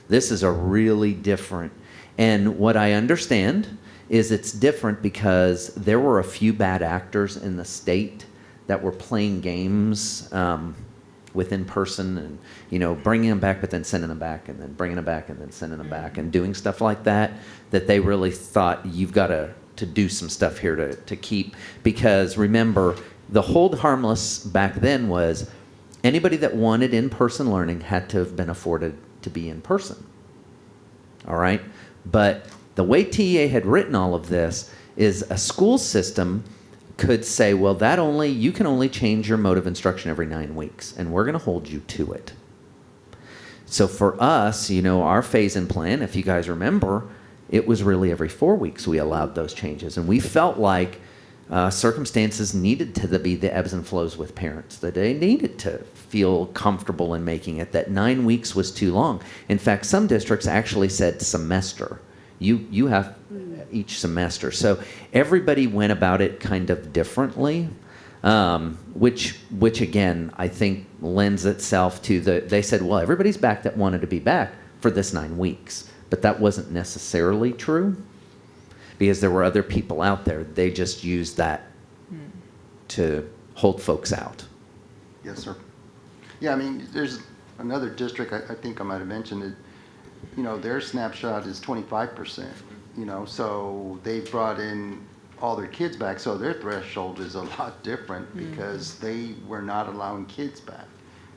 This is a really different. And what I understand is it's different because there were a few bad actors in the state that were playing games with in-person and, bringing them back, but then sending them back, and then bringing them back, and then sending them back, and doing stuff like that they really thought you've got to do some stuff here to keep. Because remember, the hold harmless back then was anybody that wanted in-person learning had to have been afforded to be in person. All right? But the way TEA had written all of this is a school system could say, well, you can only change your mode of instruction every 9 weeks, and we're going to hold you to it. So for us, our phase-in plan, if you guys remember, it was really every 4 weeks we allowed those changes. And we felt like circumstances needed to be the ebbs and flows with parents, that they needed to feel comfortable in making it, that 9 weeks was too long. In fact, some districts actually said semester. You have each semester. So everybody went about it kind of differently, which again, I think lends itself to they said, well, everybody's back that wanted to be back for this 9 weeks. But that wasn't necessarily true because there were other people out there. They just used that to hold folks out. Yes, sir. Yeah, I mean, there's another district, I think I might have mentioned it, their snapshot is 25%, so they brought in all their kids back, so their threshold is a lot different because they were not allowing kids back,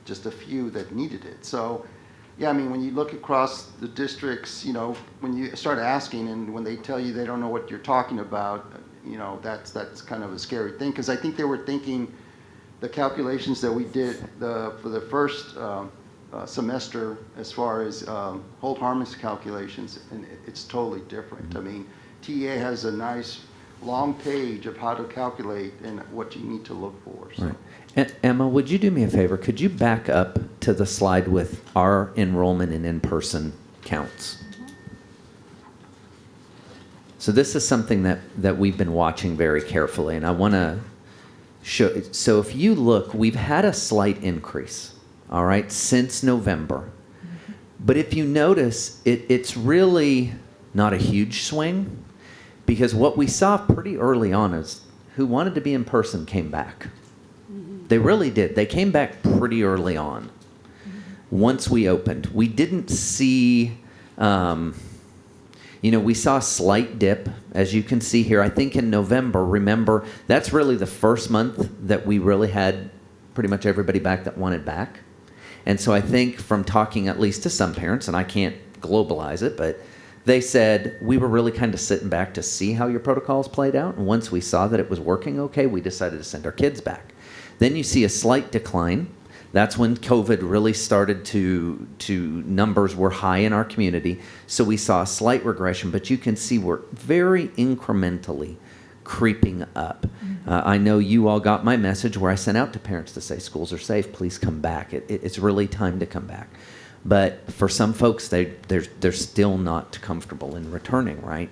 just a few that needed it. So, yeah, I mean, when you look across the districts, when you start asking and when they tell you they don't know what you're talking about, that's kind of a scary thing, because I think they were thinking the calculations that we did for the first semester as far as hold harmless calculations, and it's totally different. I mean, TEA has a nice long page of how to calculate and what you need to look for. So. Right. Emma, would you do me a favor? Could you back up to the slide with our enrollment and in-person counts? So this is something that we've been watching very carefully, and I want to show. So if you look, we've had a slight increase, all right, since November. But if you notice, it's really not a huge swing, because what we saw pretty early on is who wanted to be in person came back. They really did. They came back pretty early on. Once we opened, we didn't see, we saw a slight dip, as you can see here. I think in November, remember, that's really the first month that we really had pretty much everybody back that wanted back. And so I think from talking at least to some parents, and I can't globalize it, but they said, we were really kind of sitting back to see how your protocols played out. And once we saw that it was working okay, we decided to send our kids back. Then you see a slight decline. That's when COVID really started to numbers were high in our community. So we saw a slight regression, but you can see we're very incrementally creeping up. I know you all got my message where I sent out to parents to say, schools are safe, please come back. It's really time to come back. But for some folks, they're still not comfortable in returning, right?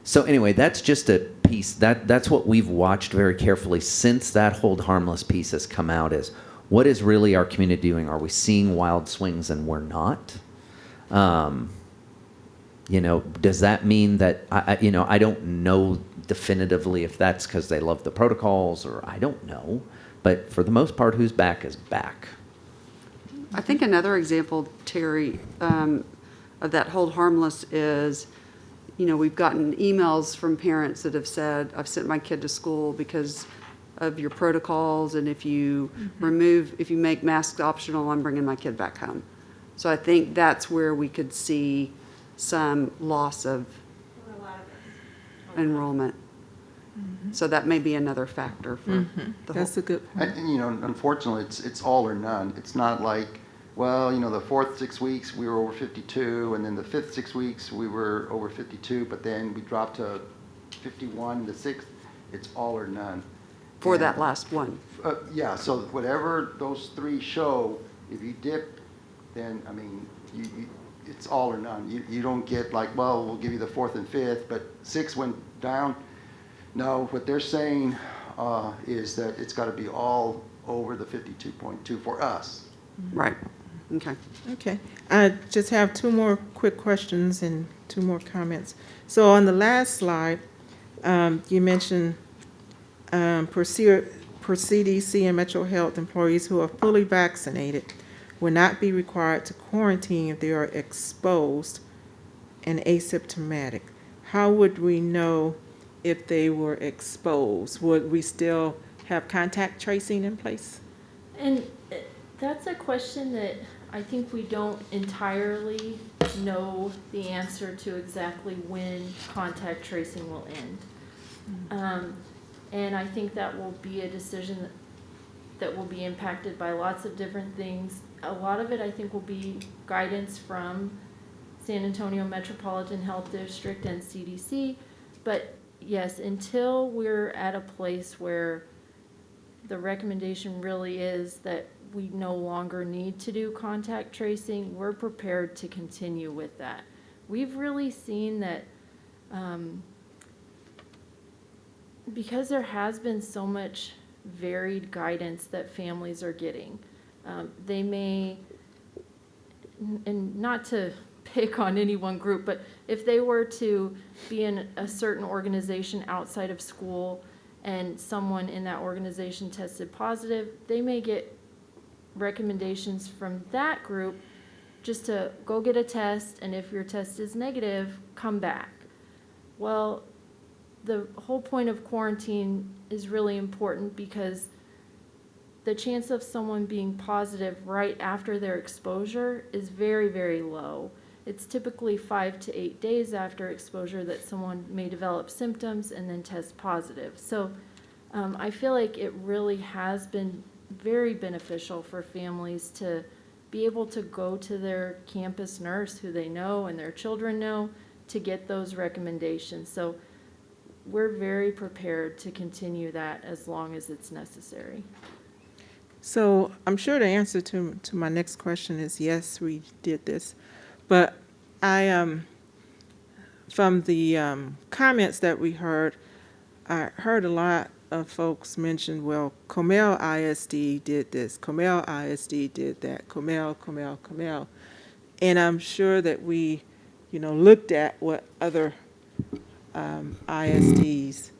So anyway, that's just a piece. That's what we've watched very carefully since that hold harmless piece has come out, is what is really our community doing? Are we seeing wild swings and we're not? Does that mean that, I don't know definitively if that's because they love the protocols, or I don't know. But for the most part, who's back is back. I think another example, Terry, of that hold harmless is, we've gotten emails from parents that have said, I've sent my kid to school because of your protocols, and if you make masks optional, I'm bringing my kid back home. So I think that's where we could see some loss of enrollment. So that may be another factor for the whole. That's a good point. And, you know, unfortunately, it's all or none. It's not like, well, you know, the fourth 6 weeks, we were over 52, and then the fifth 6 weeks, we were over 52, but then we dropped to 51 the sixth. It's all or none. For And, that last one. Yeah, so whatever those three show, if you dip, then, I mean, it's all or none. You don't get like, well, we'll give you the fourth and fifth, but 6 went down. No, what they're saying is that it's got to be all over the 52.2 for us. Right. Okay. Okay. I just have two more quick questions and two more comments. So on the last slide, you mentioned per CDC and Metro Health employees who are fully vaccinated will not be required to quarantine if they are exposed and asymptomatic. How would we know if they were exposed? Would we still have contact tracing in place? And that's a question that I think we don't entirely know the answer to exactly when contact tracing will end. And I think that will be a decision that will be impacted by lots of different things. A lot of it, I think, will be guidance from San Antonio Metropolitan Health District and CDC. But yes, until we're at a place where the recommendation really is that we no longer need to do contact tracing, we're prepared to continue with that. We've really seen that because there has been so much varied guidance that families are getting, they may, and not to pick on any one group, but if they were to be in a certain organization outside of school and someone in that organization tested positive, they may get recommendations from that group just to go get a test, and if your test is negative, come back. Well, the whole point of quarantine is really important because the chance of someone being positive right after their exposure is very, very low. It's typically 5 to 8 days after exposure that someone may develop symptoms and then test positive. So I feel like it really has been very beneficial for families to be able to go to their campus nurse who they know and their children know to get those recommendations. So we're very prepared to continue that as long as it's necessary. So I'm sure the answer to my next question is yes, we did this. But I, from the comments that we heard, I heard a lot of folks mention, well, Comel ISD did this, Comel ISD did that, Comel. And I'm sure that we, looked at what other ISDs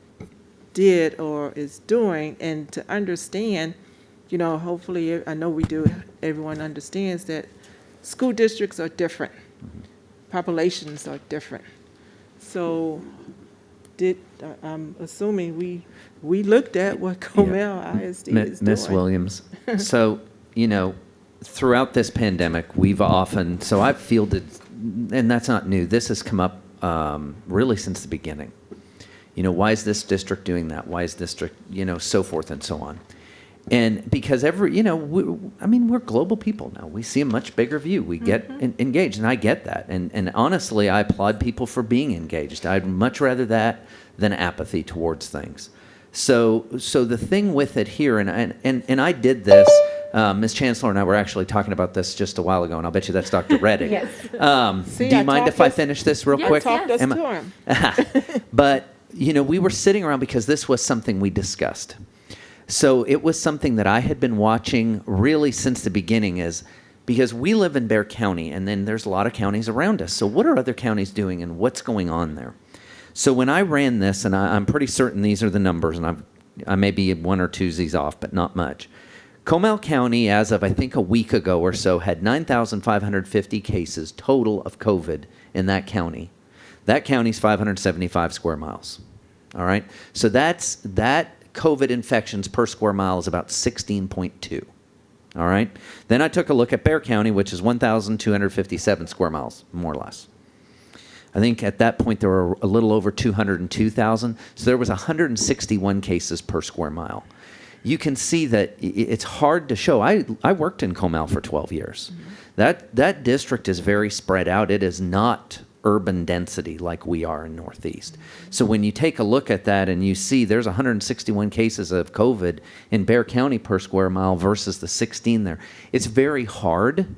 did or is doing, and to understand, hopefully, I know we do, everyone understands that school districts are different, populations are different. So I'm assuming we looked at what Comel ISD is doing. Miss Williams, so, throughout this pandemic, so I've fielded, and that's not new, this has come up really since the beginning. Why is this district doing that? Why is district, so forth and so on. And because we're global people now. We see a much bigger view. We get engaged, and I get that. And honestly, I applaud people for being engaged. I'd much rather that than apathy towards things. So the thing with it here, and I did this, Ms. Chancellor and I were actually talking about this just a while ago, and I'll bet you that's Dr. Redding. Yes. Do you mind if I finish this real quick? Talked us to him. But, we were sitting around because this was something we discussed. So it was something that I had been watching really since the beginning, because we live in Bexar County, and then there's a lot of counties around us. So what are other counties doing, and what's going on there? So when I ran this, and I'm pretty certain these are the numbers, and I may be one or two Z's off, but not much. Comel County, as of I think a week ago or so, had 9,550 cases total of COVID in that county. That county's 575 square miles. All right? So that COVID infections per square mile is about 16.2. All right? Then I took a look at Bexar County, which is 1,257 square miles, more or less. I think at that point there were a little over 202,000. So there was 161 cases per square mile. You can see that it's hard to show. I worked in Comal for 12 years. That district is very spread out. It is not urban density like we are in Northeast. So when you take a look at that and you see there's 161 cases of COVID in Bexar County per square mile versus the 16 there, it's very hard.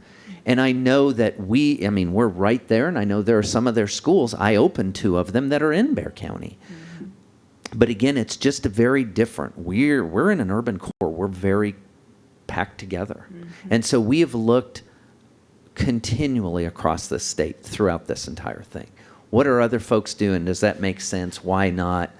And I know that we're right there, and I know there are some of their schools, I opened 2 of them that are in Bexar County. But again, it's just a very different. We're in an urban core. We're very packed together. And so we have looked continually across the state throughout this entire thing. What are other folks doing? Does that make sense? Why not?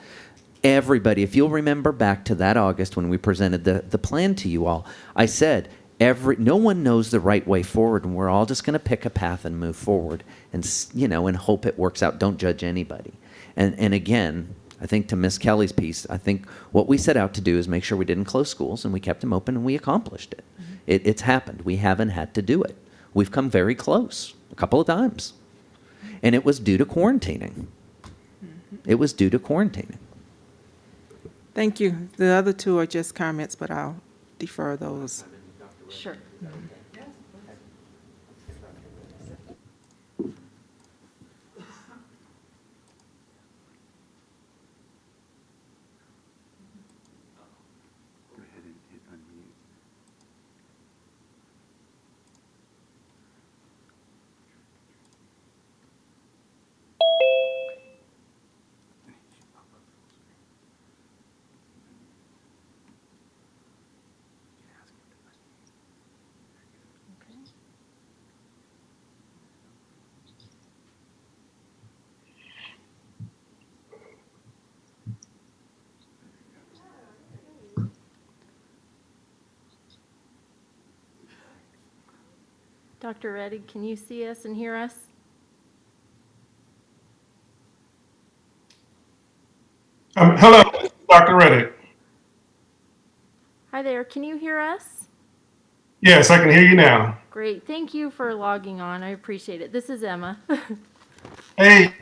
Everybody, if you'll remember back to that August when we presented the plan to you all, I said, no one knows the right way forward, and we're all just going to pick a path and move forward and hope it works out. Don't judge anybody. And again, I think to Miss Kelly's piece, I think what we set out to do is make sure we didn't close schools, and we kept them open, and we accomplished it. It's happened. We haven't had to do it. We've come very close a couple of times. And it was due to quarantining. It was due to quarantining. Thank you. The other 2 are just comments, but I'll defer those. Sure. Dr. Reddy, can you see us and hear us? Hello, Dr. Reddick. Hi there, can you hear us? Yes, I can hear you now. Great, thank you for logging on. I appreciate it. This is Emma. Hey.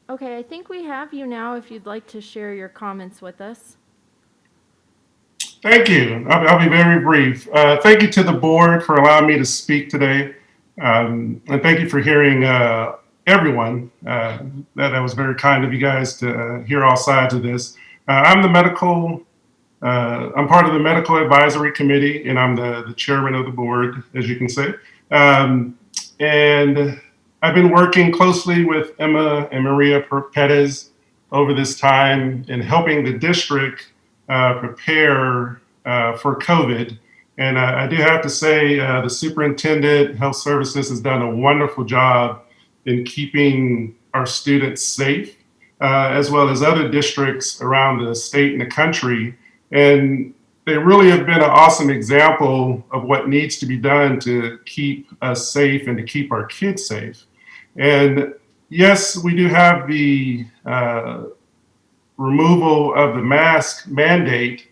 Okay, I think we have you now if you'd like to share your comments with us. Thank you. I'll be very brief. Thank you to the board for allowing me to speak today. And thank you for hearing everyone. That was very kind of you guys to hear all sides of this. I'm part of the medical advisory committee, and I'm the chairman of the board, as you can see. And I've been working closely with Emma and Maria Perez over this time in helping the district prepare for COVID. And I do have to say the superintendent, health services has done a wonderful job in keeping our students safe, as well as other districts around the state and the country. And they really have been an awesome example of what needs to be done to keep us safe and to keep our kids safe. And yes, we do have the removal of the mask mandate,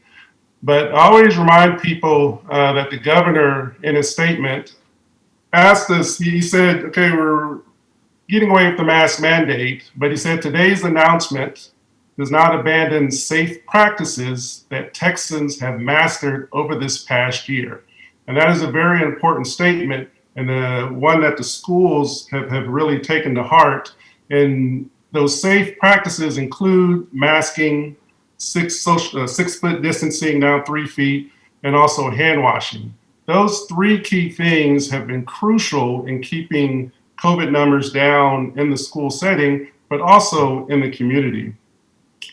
but I always remind people that the governor in his statement asked us, he said, okay, we're getting away with the mask mandate, but he said today's announcement does not abandon safe practices that Texans have mastered over this past year. And that is a very important statement, and one that the schools have really taken to heart. And those safe practices include masking, 6 foot distancing, now 3 feet, and also hand washing. Those 3 key things have been crucial in keeping COVID numbers down in the school setting, but also in the community.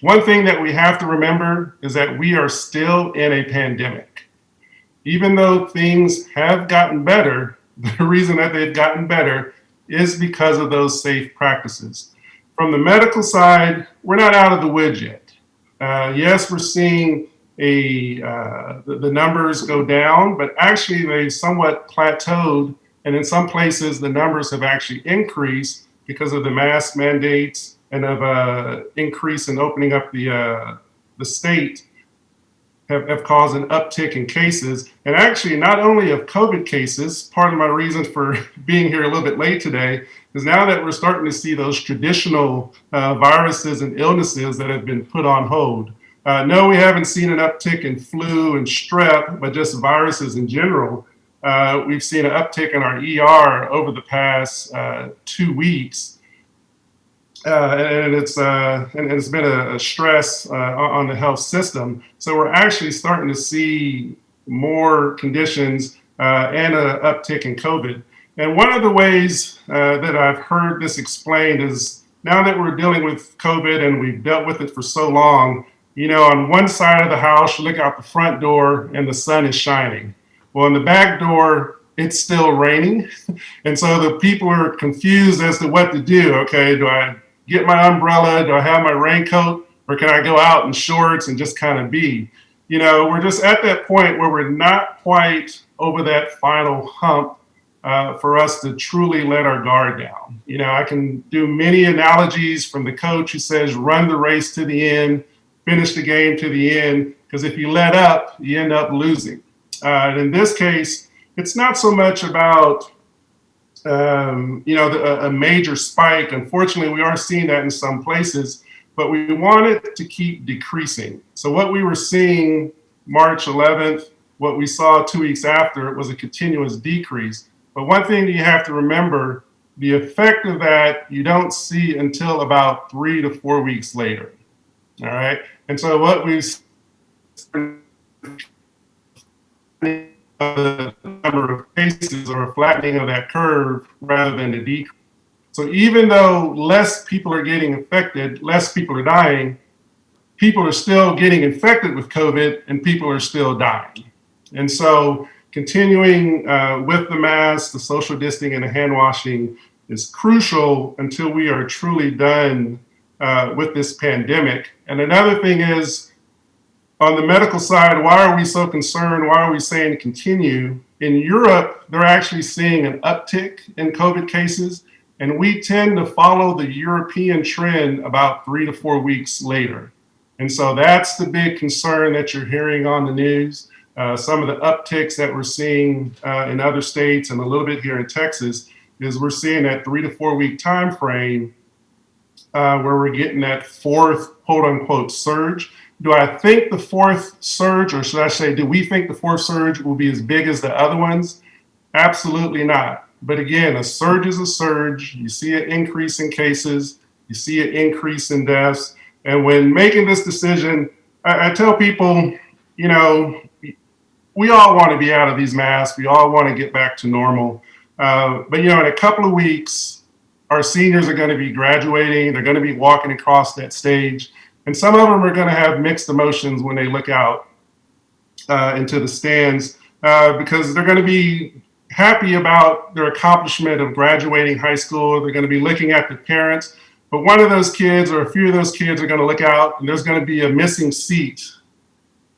One thing that we have to remember is that we are still in a pandemic. Even though things have gotten better, the reason that they've gotten better is because of those safe practices. From the medical side, we're not out of the woods yet. Yes, we're seeing the numbers go down, but actually they somewhat plateaued, and in some places the numbers have actually increased because of the mask mandates and of increase in opening up the state have caused an uptick in cases. And actually, not only of COVID cases, part of my reason for being here a little bit late today is now that we're starting to see those traditional viruses and illnesses that have been put on hold. No, we haven't seen an uptick in flu and strep, but just viruses in general. We've seen an uptick in our ER over the past 2 weeks. And it's been a stress on the health system. So we're actually starting to see more conditions and an uptick in COVID. And one of the ways that I've heard this explained is now that we're dealing with COVID and we've dealt with it for so long, you know, on one side of the house, you look out the front door and the sun is shining. Well, in the back door, it's still raining. And so the people are confused as to what to do. Okay, do I get my umbrella? Do I have my raincoat? Or can I go out in shorts and just kind of be? You know, we're just at that point where we're not quite over that final hump for us to truly let our guard down. You know, I can do many analogies from the coach who says, run the race to the end, finish the game to the end, because if you let up, you end up losing. And in this case, it's not so much about you know, a major spike. Unfortunately, we are seeing that in some places, but we want it to keep decreasing. So what we were seeing March 11th, what we saw 2 weeks after, it was a continuous decrease. But one thing that you have to remember, the effect of that you don't see until about 3 to 4 weeks later. All right. And so what we've the number of cases or a flattening of that curve rather than a decrease. So even though less people are getting infected, less people are dying, people are still getting infected with COVID and people are still dying. And so continuing with the mask, the social distancing and the hand washing is crucial until we are truly done with this pandemic. And another thing is, on the medical side, why are we so concerned? Why are we saying continue? In Europe, they're actually seeing an uptick in COVID cases, and we tend to follow the European trend about 3 to 4 weeks later. And so that's the big concern that you're hearing on the news. Some of the upticks that we're seeing in other states and a little bit here in Texas is we're seeing that 3 to 4 week time frame where we're getting that fourth quote unquote surge. Do I think the fourth surge, or should I say, do we think the fourth surge will be as big as the other ones? Absolutely not. But again, a surge is a surge. You see an increase in cases, you see an increase in deaths. And when making this decision, I tell people, you know, we all want to be out of these masks. We all want to get back to normal. But, you know, in a couple of weeks, our seniors are going to be graduating. They're going to be walking across that stage. And some of them are going to have mixed emotions when they look out into the stands because they're going to be happy about their accomplishment of graduating high school. They're going to be looking at the parents. But one of those kids or a few of those kids are going to look out and there's going to be a missing seat,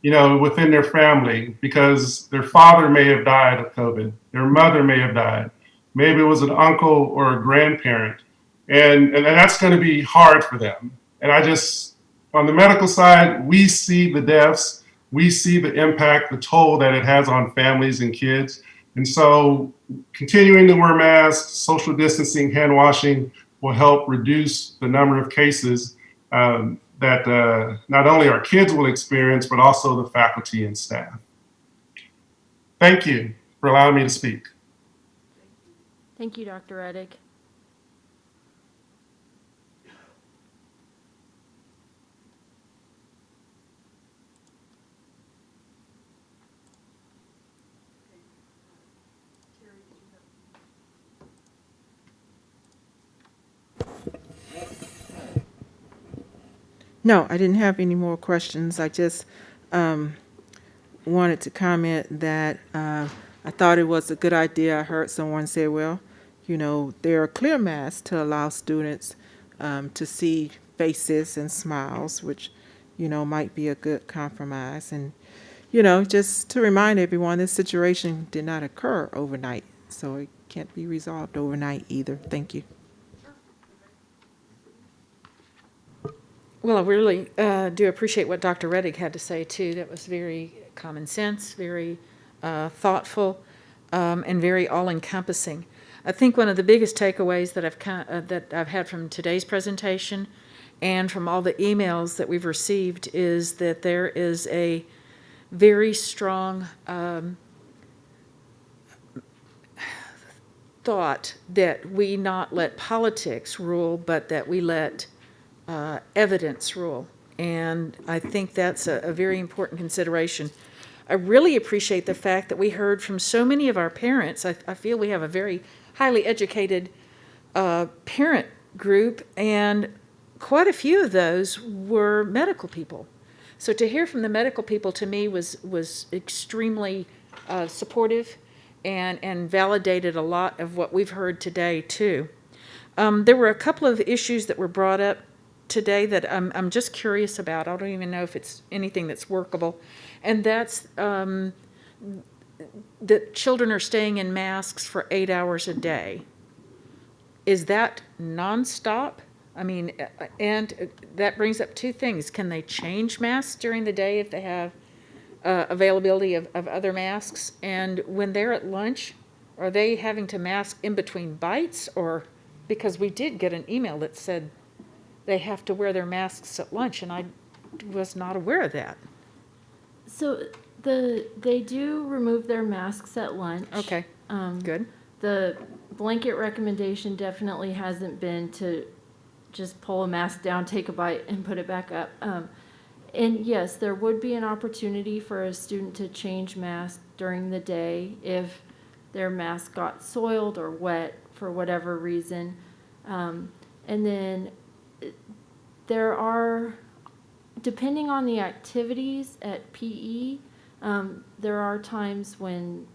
you know, within their family because their father may have died of COVID. Their mother may have died. Maybe it was an uncle or a grandparent. And that's going to be hard for them. And I just, on the medical side, we see the deaths, we see the impact, the toll that it has on families and kids. And so continuing to wear masks, social distancing, hand washing will help reduce the number of cases that not only our kids will experience, but also the faculty and staff. Thank you for allowing me to speak. Thank you, Dr. Reddick. No, I didn't have any more questions. I just wanted to comment that I thought it was a good idea. I heard someone say, well, you know, there are clear masks to allow students to see faces and smiles, which, you know, might be a good compromise. And, you know, just to remind everyone, this situation did not occur overnight, so it can't be resolved overnight either. Thank you. Well, I really do appreciate what Dr. Reddick had to say, too. That was very common sense, very thoughtful, and very all-encompassing. I think one of the biggest takeaways that I've had from today's presentation and from all the emails that we've received is that there is a very strong thought that we not let politics rule, but that we let evidence rule. And I think that's a very important consideration. I really appreciate the fact that we heard from so many of our parents. I feel we have a very highly educated parent group, and quite a few of those were medical people. So to hear from the medical people, to me, was extremely supportive and validated a lot of what we've heard today, too. There were a couple of issues that were brought up today that I'm just curious about. I don't even know if it's anything that's workable. And that's that children are staying in masks for 8 hours a day. Is that nonstop? I mean, and that brings up two things. Can they change masks during the day if they have availability of other masks? And when they're at lunch, are they having to mask in between bites? Or because we did get an email that said they have to wear their masks at lunch, and I was not aware of that. So they do remove their masks at lunch. Okay, good. The blanket recommendation definitely hasn't been to just pull a mask down, take a bite, and put it back up. And yes, there would be an opportunity for a student to change mask during the day if their mask got soiled or wet for whatever reason. And then there are, depending on the activities at PE, there are times when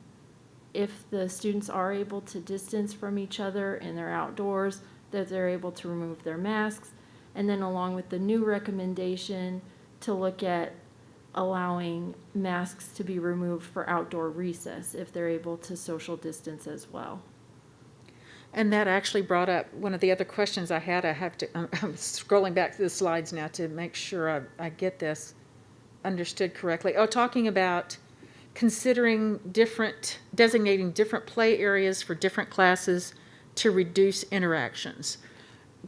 if the students are able to distance from each other and they're outdoors, that they're able to remove their masks. And then along with the new recommendation to look at allowing masks to be removed for outdoor recess if they're able to social distance as well. And that actually brought up one of the other questions I had. I'm scrolling back through the slides now to make sure I get this understood correctly. Oh, talking about considering designating different play areas for different classes to reduce interactions.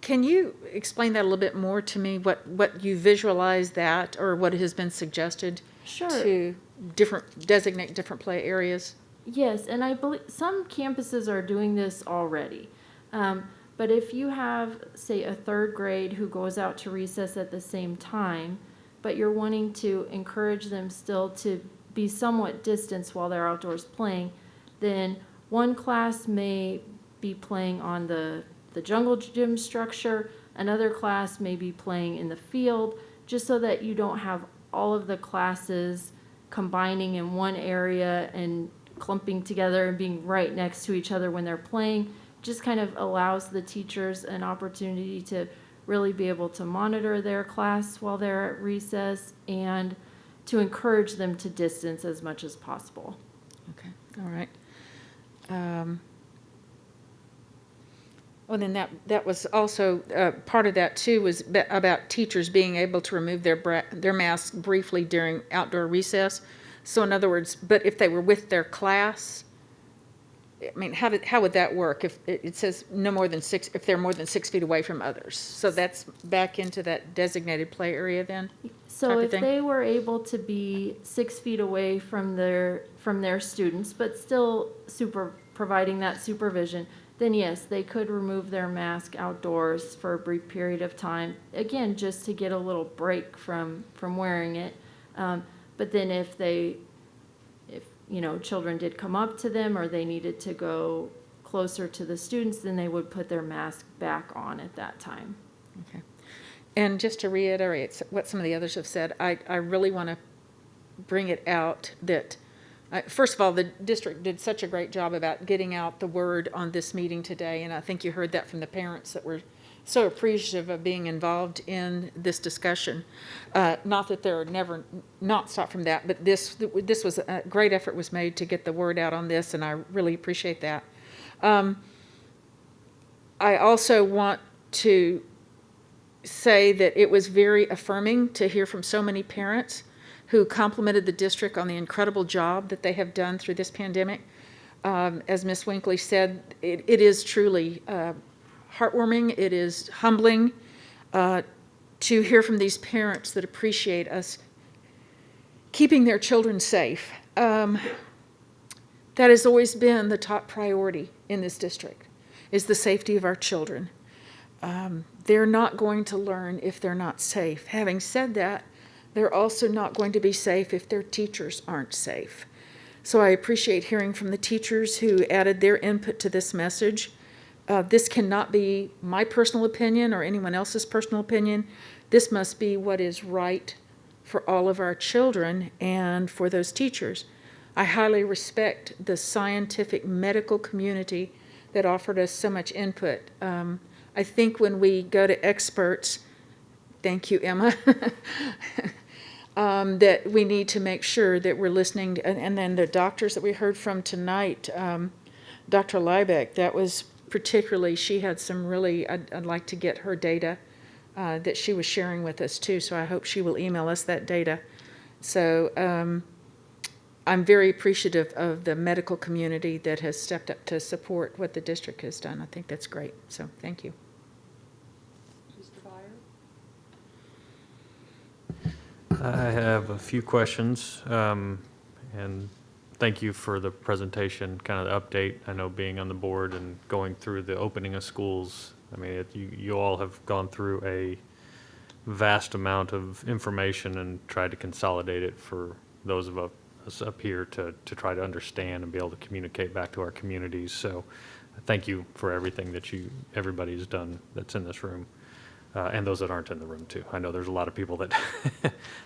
Can you explain that a little bit more to me, what you visualize that, or what has been suggested? Sure. To designate different play areas? Yes, and I believe some campuses are doing this already. But if you have, say, a third grade who goes out to recess at the same time, but you're wanting to encourage them still to be somewhat distanced while they're outdoors playing, then one class may be playing on the jungle gym structure, another class may be playing in the field, just so that you don't have all of the classes combining in one area and clumping together and being right next to each other when they're playing. Just kind of allows the teachers an opportunity to really be able to monitor their class while they're at recess and to encourage them to distance as much as possible. Okay, all right. Well, then that was also part of that too, was about teachers being able to remove their mask briefly during outdoor recess. So in other words, but if they were with their class, I mean, how would that work? If it says no more than if they're more than 6 feet away from others. So that's back into that designated play area then? So if they were able to be 6 feet away from their students, but still providing that supervision, then yes, they could remove their mask outdoors for a brief period of time. Again, just to get a little break from wearing it. But then if children did come up to them or they needed to go closer to the students, then they would put their mask back on at that time. Okay. And just to reiterate what some of the others have said, I really want to bring it out that, first of all, the district did such a great job about getting out the word on this meeting today, and I think you heard that from the parents that were so appreciative of being involved in this discussion. Not that there are never not stop from that, but this was a great effort was made to get the word out on this, and I really appreciate that. I also want to say that it was very affirming to hear from so many parents who complimented the district on the incredible job that they have done through this pandemic. As Ms. Winkley said, it is truly heartwarming. It is humbling to hear from these parents that appreciate us keeping their children safe. That has always been the top priority in this district, is the safety of our children. They're not going to learn if they're not safe. Having said that, they're also not going to be safe if their teachers aren't safe. So I appreciate hearing from the teachers who added their input to this message. This cannot be my personal opinion or anyone else's personal opinion. This must be what is right for all of our children and for those teachers. I highly respect the scientific medical community that offered us so much input. I think when we go to experts, thank you, Emma, that we need to make sure that we're listening to, and then the doctors that we heard from tonight, Dr. Liebeck, that was particularly, she had some really, I'd like to get her data that she was sharing with us too, so I hope she will email us that data. So I'm very appreciative of the medical community that has stepped up to support what the district has done. I think that's great, so thank you. Mr. Byer? I have a few questions, and thank you for the presentation, kind of the update. I know being on the board and going through the opening of schools, I mean, you all have gone through a vast amount of information and tried to consolidate it for those of us up here to try to understand and be able to communicate back to our communities. So thank you for everything that everybody's done that's in this room. And those that aren't in the room too. I know there's a lot of people that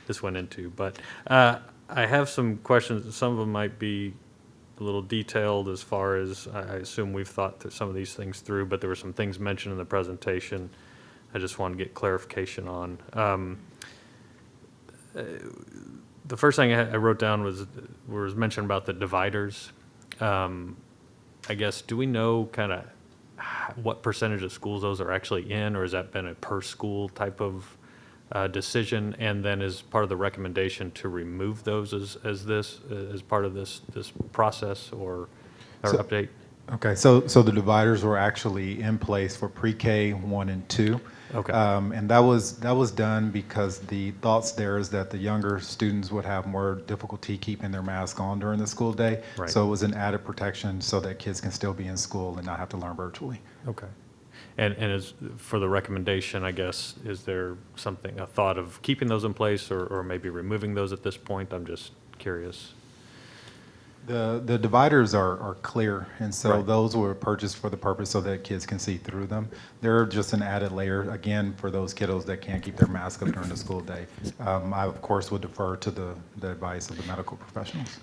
this went into, but I have some questions. Some of them might be a little detailed as far as I assume we've thought some of these things through, but there were some things mentioned in the presentation I just want to get clarification on. The first thing I wrote down was mentioned about the dividers. I guess, do we know kind of what percentage of schools those are actually in, or has that been a per school type of decision? And then is part of the recommendation to remove those as part of this process or update? Okay, so the dividers were actually in place for pre-K 1 and 2. Okay. And that was done because the thoughts there is that the younger students would have more difficulty keeping their mask on during the school day. Right. So it was an added protection so that kids can still be in school and not have to learn virtually. Okay. And as for the recommendation, I guess, is there a thought of keeping those in place or maybe removing those at this point? I'm just curious. The dividers are clear, and so Right. those were purchased for the purpose so that kids can see through them. They're just an added layer, again, for those kiddos that can't keep their mask up during the school day. I, of course, would defer to the advice of the medical professionals.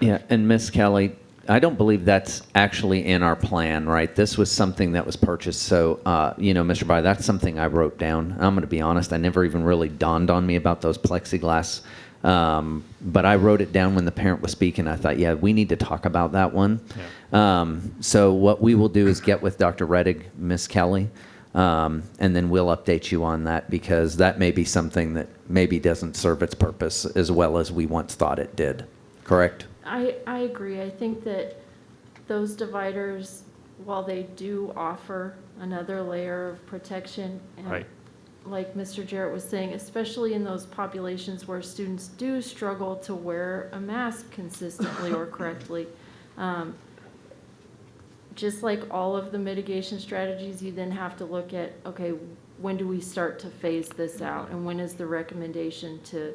Yeah, and Ms. Kelly, I don't believe that's actually in our plan, right? This was something that was purchased. So, Mr. Byer, that's something I wrote down. I'm going to be honest, I never even really dawned on me about those plexiglass. But I wrote it down when the parent was speaking. I thought, yeah, we need to talk about that one. Yeah. So what we will do is get with Dr. Rettig, Ms. Kelly, and then we'll update you on that, because that may be something that maybe doesn't serve its purpose as well as we once thought it did. Correct? I agree. I think that those dividers, while they do offer another layer of protection, and Right. like Mr. Jarrett was saying, especially in those populations where students do struggle to wear a mask consistently or correctly, just like all of the mitigation strategies, you then have to look at, okay, when do we start to phase this out, and when is the recommendation to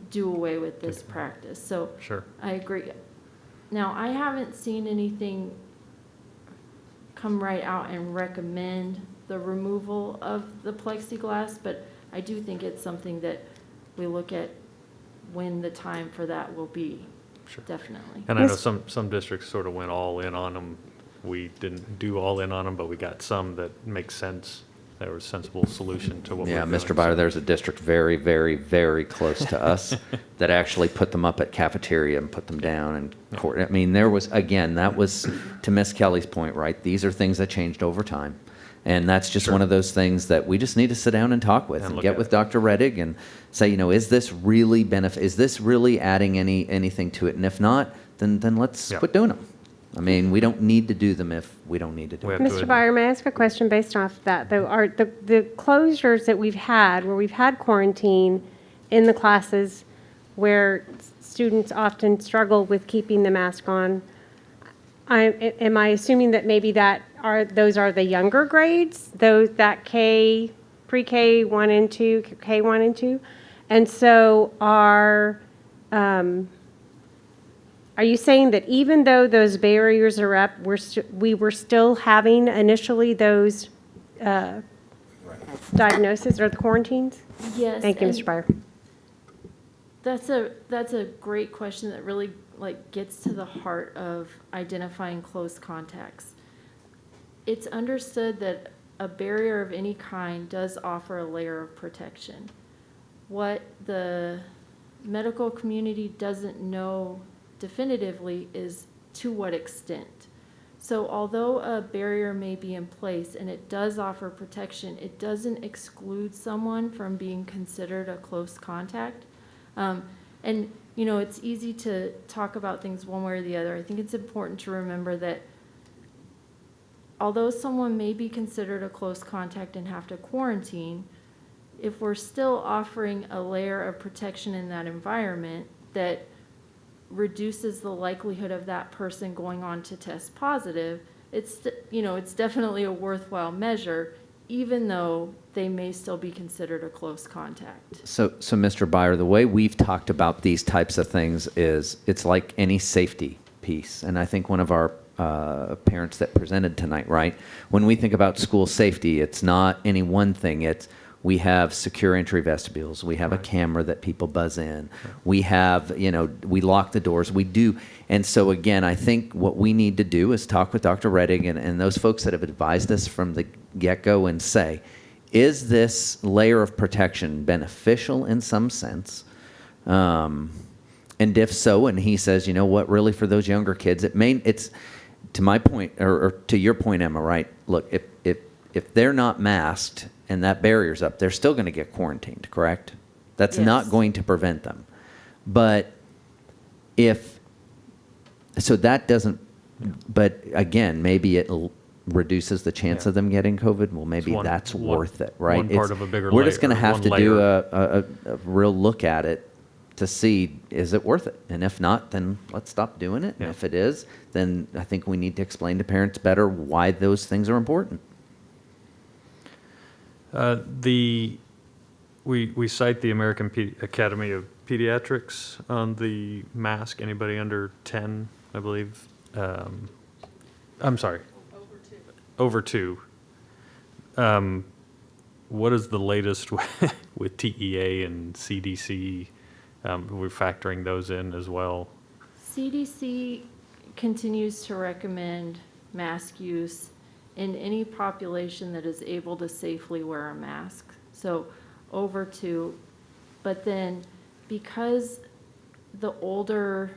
do away with this practice? So Sure. I agree. Now, I haven't seen anything come right out and recommend the removal of the plexiglass, but I do think it's something that we look at when the time for that will be. Sure. Definitely. And I know some districts sort of went all in on them. We didn't do all in on them, but we got some that make sense. That was a sensible solution to what Yeah, we're doing. Mr. Byer, there's a district very, very, very close to us that actually put them up at cafeteria and put them down. And court. I mean, there was, again, that was to Miss Kelly's point, right? These are things that changed over time. And that's just one of those things that we just need to sit down and talk with and get with Dr. Reddig and say, is this really is this really adding anything to it? And if not, then let's quit doing them. I mean, we don't need to do them if we don't need to do them. Mr. Byer, may I ask a question based off that, though? Are the closures that we've had, where we've had quarantine in the classes where students often struggle with keeping the mask on, am I assuming that maybe those are the younger grades, those that pre-K 1 and 2, K 1 and 2? And so are you saying that even though those barriers are up, we were still having initially those diagnoses or the quarantines? Yes. Thank you, Mr. Byer. That's a great question that really gets to the heart of identifying close contacts. It's understood that a barrier of any kind does offer a layer of protection. What the medical community doesn't know definitively is to what extent. So although a barrier may be in place and it does offer protection, it doesn't exclude someone from being considered a close contact. And it's easy to talk about things one way or the other. I think it's important to remember that although someone may be considered a close contact and have to quarantine, if we're still offering a layer of protection in that environment that reduces the likelihood of that person going on to test positive, it's definitely a worthwhile measure, even though they may still be considered a close contact. So Mr. Byer, the way we've talked about these types of things is it's like any safety piece. And I think one of our parents that presented tonight, right? When we think about school safety, it's not any one thing. It's we have secure entry vestibules. We have a camera that people buzz in. We have, we lock the doors. We do. And so, again, I think what we need to do is talk with Dr. Reddig and those folks that have advised us from the get-go and say, is this layer of protection beneficial in some sense? And if so, and he says, what, really for those younger kids, it's to my point, or to your point, Emma, right? Look, if they're not masked and that barrier's up, they're still going to get quarantined, correct? That's not going to prevent them. But that doesn't, but again, maybe it reduces the chance of them getting COVID. Well, maybe that's worth it, right? One part of a bigger We're just going to layer, have one to layer. do a real look at it to see, is it worth it? And if not, then let's stop doing it. And if it is, then I think we need to explain to parents better why those things are important. We cite the American Academy of Pediatrics on the mask. Anybody under 10, I believe. I'm sorry. Over 2. What is the latest with TEA and CDC? We're factoring those in as well. CDC continues to recommend mask use in any population that is able to safely wear a mask. So over 2, but then because the older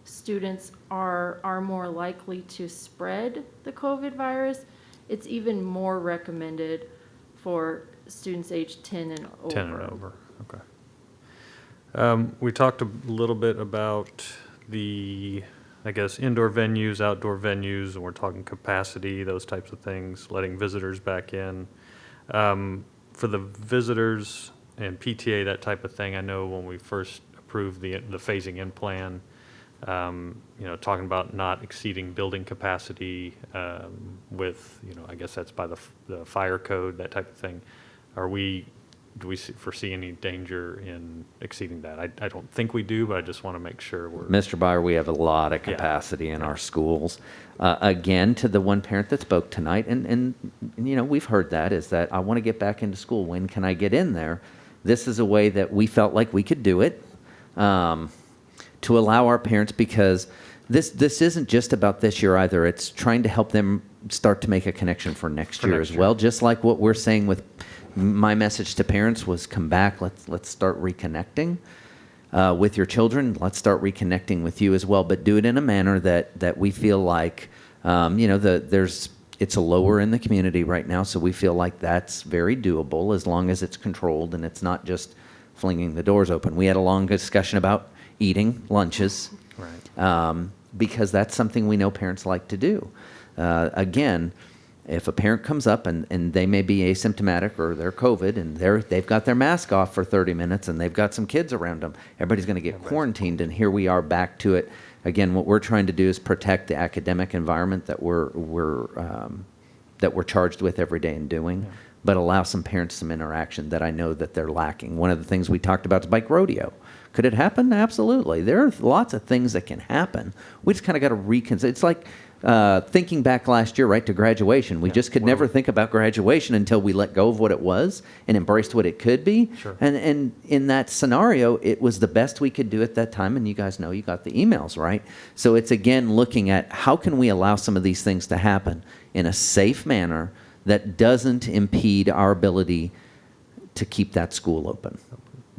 students are more likely to spread the COVID virus, it's even more recommended for students aged 10 and over. 10 and over, okay. We talked a little bit about the, I guess, indoor venues, outdoor venues, and we're talking capacity, those types of things, letting visitors back in. For the visitors and PTA, that type of thing, I know when we first approved the phasing in plan, talking about not exceeding building capacity with, I guess that's by the fire code, that type of thing. Do we foresee any danger in exceeding that? I don't think we do, but I just want to make sure we're... Mr. Byer, we have a lot of capacity in our schools. Again, to the one parent that spoke tonight, and we've heard that, is that I want to get back into school. When can I get in there? This is a way that we felt like we could do it to allow our parents, because this isn't just about this year either. It's trying to help them start to make a connection for next year as well, just like what we're saying with my message to parents was come back, let's start reconnecting with your children. Let's start reconnecting with you as well, but do it in a manner that we feel like, there's It's lower in the community right now, so we feel like that's very doable as long as it's controlled and it's not just flinging the doors open. We had a long discussion about eating lunches, because that's something we know parents like to do. Again, if a parent comes up and they may be asymptomatic or they're COVID and they've got their mask off for 30 minutes and they've got some kids around them, everybody's going to get quarantined, and here we are back to it. Again, what we're trying to do is protect the academic environment that we're charged with every day in doing, but allow some parents some interaction that I know that they're lacking. One of the things we talked about is bike rodeo. Could it happen? Absolutely. There are lots of things that can happen. We just kind of got to reconsider. It's like thinking back last year, right, to graduation. We just could never think about graduation until we let go of what it was and embraced what it could be. Sure. And in that scenario, it was the best we could do at that time. And you guys know you got the emails, right? So it's, again, looking at how can we allow some of these things to happen in a safe manner that doesn't impede our ability to keep that school open.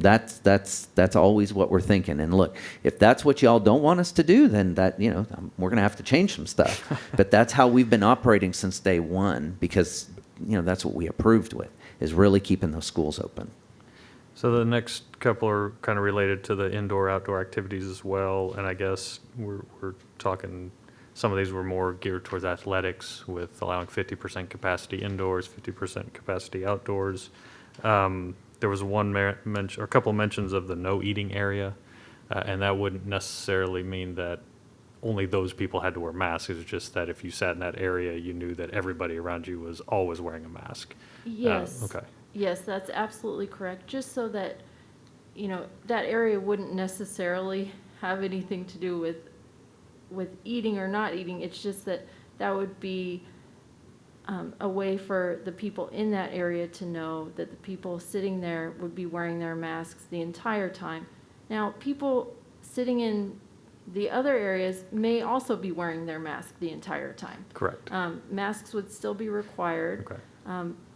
That's always what we're thinking. And look, if that's what y'all don't want us to do, then we're going to have to change some stuff. But that's how we've been operating since day one, because that's what we approved with, is really keeping those schools open. So the next couple are kind of related to the indoor-outdoor activities as well, and I guess we're talking, some of these were more geared towards athletics, with allowing 50% capacity indoors, 50% capacity outdoors. There was one mention, or a couple of mentions of the no eating area, and that wouldn't necessarily mean that only those people had to wear masks. It was just that if you sat in that area, you knew that everybody around you was always wearing a mask. Yes. Okay. Yes, that's absolutely correct. Just so that, that area wouldn't necessarily have anything to do with eating or not eating. It's just that would be a way for the people in that area to know that the people sitting there would be wearing their masks the entire time. Now, people sitting in the other areas may also be wearing their mask the entire time. Correct. Masks would still be required. Okay.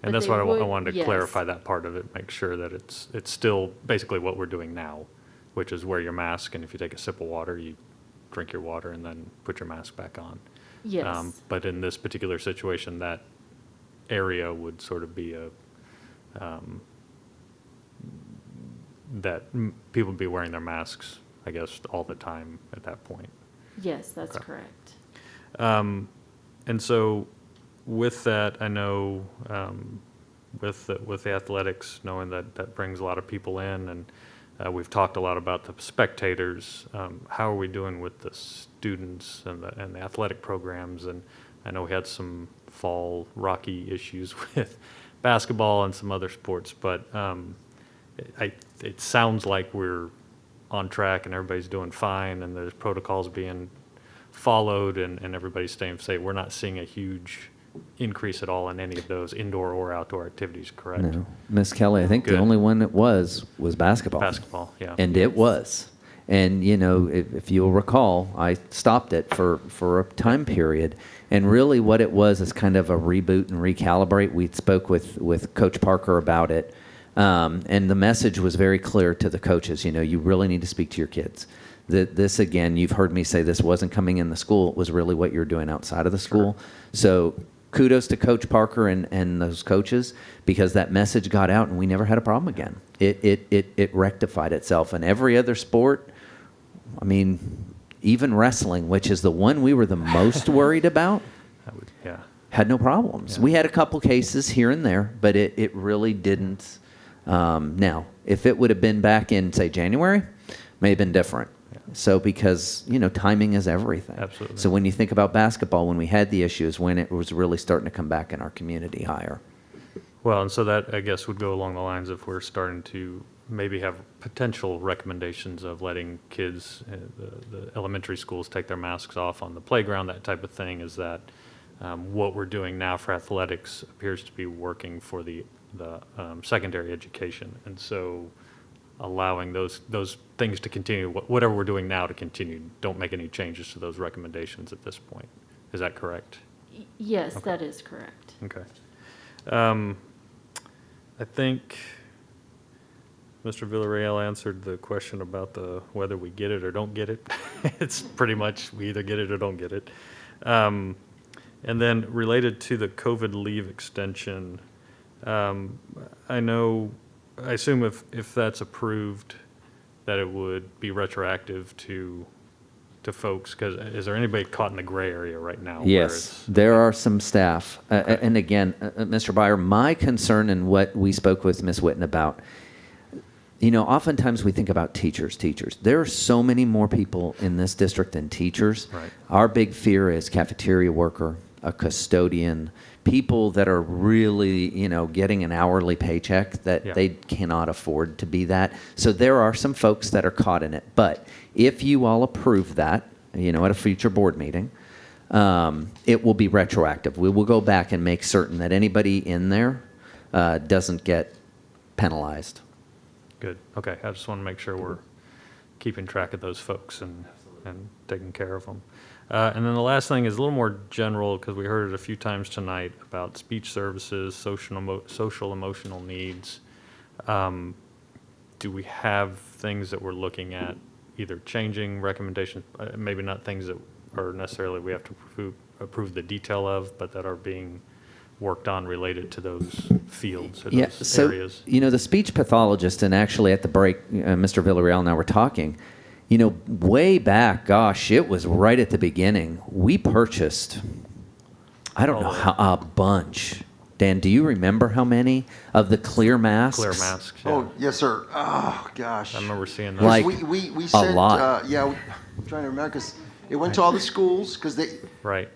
And And that's why I wanted to clarify that part of it, make sure that it's still basically what we're doing now, which is wear your mask, and if you take a sip of water, you drink your water and then put your mask back on. Yes. But in this particular situation, that area would sort of be people would be wearing their masks, I guess, all the time at that point. Yes, that's Okay. correct. And so with that, I know with the athletics, knowing that brings a lot of people in, and we've talked a lot about the spectators. How are we doing with the students and the athletic programs? And I know we had some fall rocky issues with basketball and some other sports, but it sounds like we're on track and everybody's doing fine and there's protocols being followed and everybody's staying safe. We're not seeing a huge increase at all in any of those indoor or outdoor activities, correct? No. Miss Kelly, I think Good. the only one that was basketball. Basketball, yeah. And it was. And, if you'll recall, I stopped it for a time period. And really what it was is kind of a reboot and recalibrate. We spoke with Coach Parker about it. And the message was very clear to the coaches. You really need to speak to your kids. This, again, you've heard me say this wasn't coming in the school. It was really what you're doing outside of the school. Sure. So kudos to Coach Parker and those coaches, because that message got out and we never had a problem again. It rectified itself. And every other sport, even wrestling, which is the one we were the most worried about, had no problems. Yeah. We had a couple cases here and there, but it really didn't. Now, if it would have been back in, say, January, may have been different. So because, timing is everything. Absolutely. So when you think about basketball, when we had the issues, when it was really starting to come back in our community higher. Well, and so that, I guess, would go along the lines of we're starting to maybe have potential recommendations of letting kids, the elementary schools, take their masks off on the playground, that type of thing. Is that what we're doing now for athletics appears to be working for the secondary education. And so allowing those things to continue, whatever we're doing now to continue, don't make any changes to those recommendations at this point. Is that correct? Yes, Okay. that is correct. Okay. I think Mr. Villarreal answered the question about whether we get it or don't get it. It's pretty much we either get it or don't get it. And then related to the COVID leave extension, I assume if that's approved, that it would be retroactive to folks, because is there anybody caught in the gray area right now? where Yes, there are some staff. And again, Mr. Byer, my concern and what we spoke with Ms. Witten about, oftentimes we think about teachers. There are so many more people in this district than teachers. Right. Our big fear is cafeteria worker, a custodian, people that are really, getting an hourly paycheck that they cannot afford to be that. So there are some folks that are caught in it. But if you all approve that, at a future board meeting, it will be retroactive. We will go back and make certain that anybody in there doesn't get penalized. Good. Okay. I just want to make sure we're keeping track of those folks and taking care of them. And then the last thing is a little more general, because we heard it a few times tonight about speech services, social emotional needs. Do we have things that we're looking at, either changing recommendations, maybe not things that are necessarily we have to approve the detail of, but that are being worked on related to those fields or those areas? The speech pathologist, and actually at the break, Mr. Villarreal and I were talking, way back, gosh, it was right at the beginning. We purchased, I don't know how, a bunch. Dan, do you remember how many of the clear masks? Clear masks, yeah. Oh, yes, sir. Oh, gosh. I remember seeing that. Like we a sent, lot. I'm trying to remember, because it went to all the schools, because Right.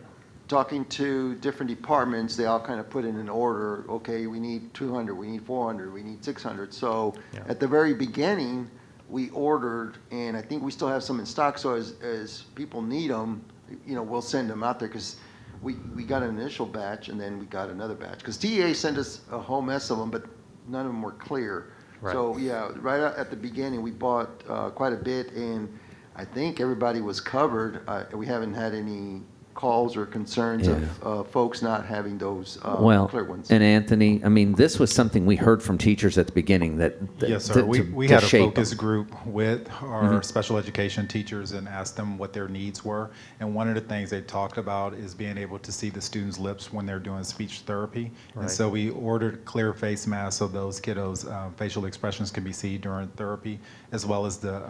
talking to different departments, they all kind of put in an order, okay, we need 200, we need 400, we need 600. So at the very beginning, we ordered, and I think we still have some in stock, so as people need them, we'll send them out there, because we got an initial batch, and then we got another batch. Because TEA sent us a whole mess of them, but none of them were clear. Right. So, right at the beginning, we bought quite a bit, and I think everybody was covered. We haven't had any calls or concerns of folks not having those clear ones. And Anthony, this was something we heard from teachers at the beginning that yes, sir. We had a focus group with our Mm-hmm. special education teachers and asked them what their needs were. And one of the things they talked about is being able to see the students' lips when they're doing speech therapy. Right. And so we ordered clear face masks so those kiddos' facial expressions can be seen during therapy, as well as the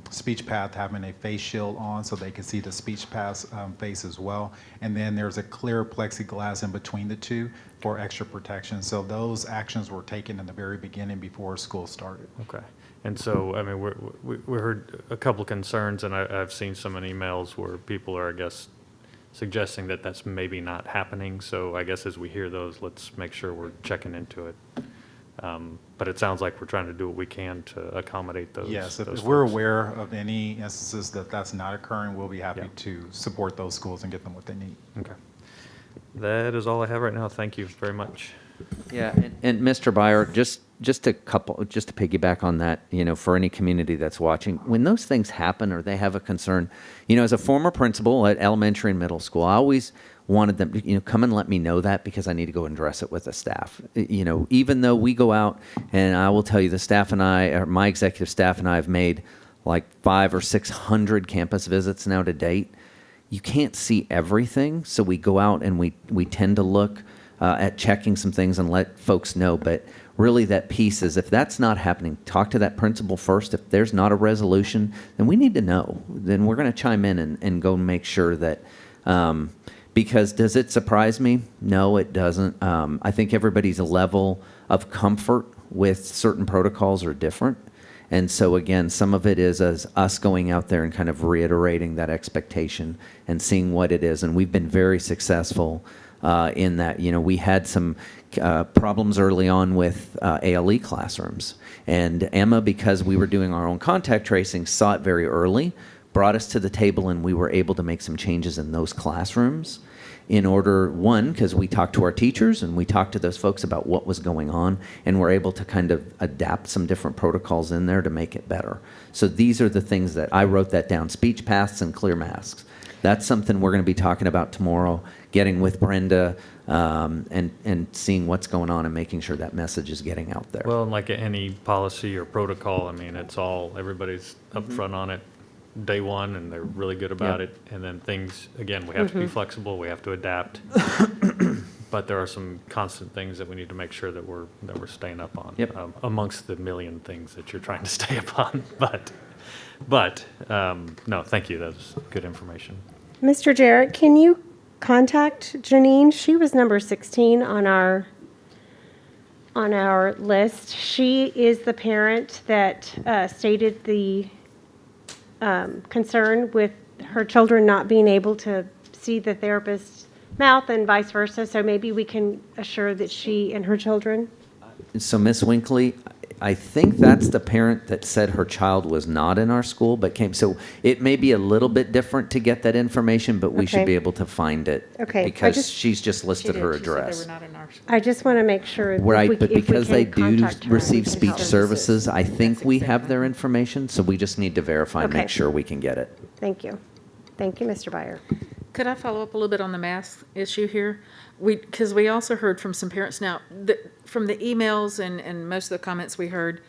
speech path having a face shield on so they can see the speech path's face as well. And then there's a clear plexiglass in between the two for extra protection. So those actions were taken in the very beginning before school started. Okay. And so, we heard a couple concerns, and I've seen some in emails where people are, I guess, suggesting that that's maybe not happening. So I guess as we hear those, let's make sure we're checking into it. But it sounds like we're trying to do what we can to accommodate those. Yes, if those we're folks. aware of any instances that that's not occurring, we'll be happy to support those schools and get them what they need. Okay. That is all I have right now. Thank you very much. Yeah, and Mr. Byer, just to piggyback on that, for any community that's watching, when those things happen or they have a concern, as a former principal at elementary and middle school, I always wanted them to, come and let me know that, because I need to go and address it with the staff. Even though we go out, and I will tell you, the staff and I, or my executive staff and I, have made like 500 or 600 campus visits now to date. You can't see everything, so we go out and we tend to look at checking some things and let folks know. But really, that piece is, if that's not happening, talk to that principal first. If there's not a resolution, then we need to know. Then we're going to chime in and go make sure that, because does it surprise me? No, it doesn't. I think everybody's level of comfort with certain protocols are different. And so again, some of it is as us going out there and kind of reiterating that expectation and seeing what it is. And we've been very successful in that. We had some problems early on with ALE classrooms. And Emma, because we were doing our own contact tracing, saw it very early, brought us to the table, and we were able to make some changes in those classrooms in order, one, because we talked to our teachers and we talked to those folks about what was going on, and we're able to kind of adapt some different protocols in there to make it better. So these are the things that I wrote that down: speech paths and clear masks. That's something we're going to be talking about tomorrow, getting with Brenda and seeing what's going on and making sure that message is getting out there. Well, and like any policy or protocol, it's all, everybody's upfront on it day one and they're really good about Yep. it. And then things, again, we have to be flexible, we have to adapt. But there are some constant things that we need to make sure that we're staying up on. Yep. Amongst the million things that you're trying to stay up on. No, thank you. That was good information. Mr. Jarrett, can you contact Janine? She was number 16 on our list. She is the parent that stated the concern with her children not being able to see the therapist's mouth and vice versa. So maybe we can assure that she and her children. So Miss Winkley, I think that's the parent that said her child was not in our school, but came. So it may be a little bit different to get that information, but we should Okay. be able to find it. Okay, I Because just- she's just listed her address. I just want to make sure. if Right, we- but if we because can they do contact her, receive we can speech help. services, I think we have their information, so we just need to verify and Okay. make sure we can get it. Thank you. Thank you, Mr. Byer. Could I follow up a little bit on the mask issue here? Because we also heard from some parents now, from the emails and most of the comments we heard,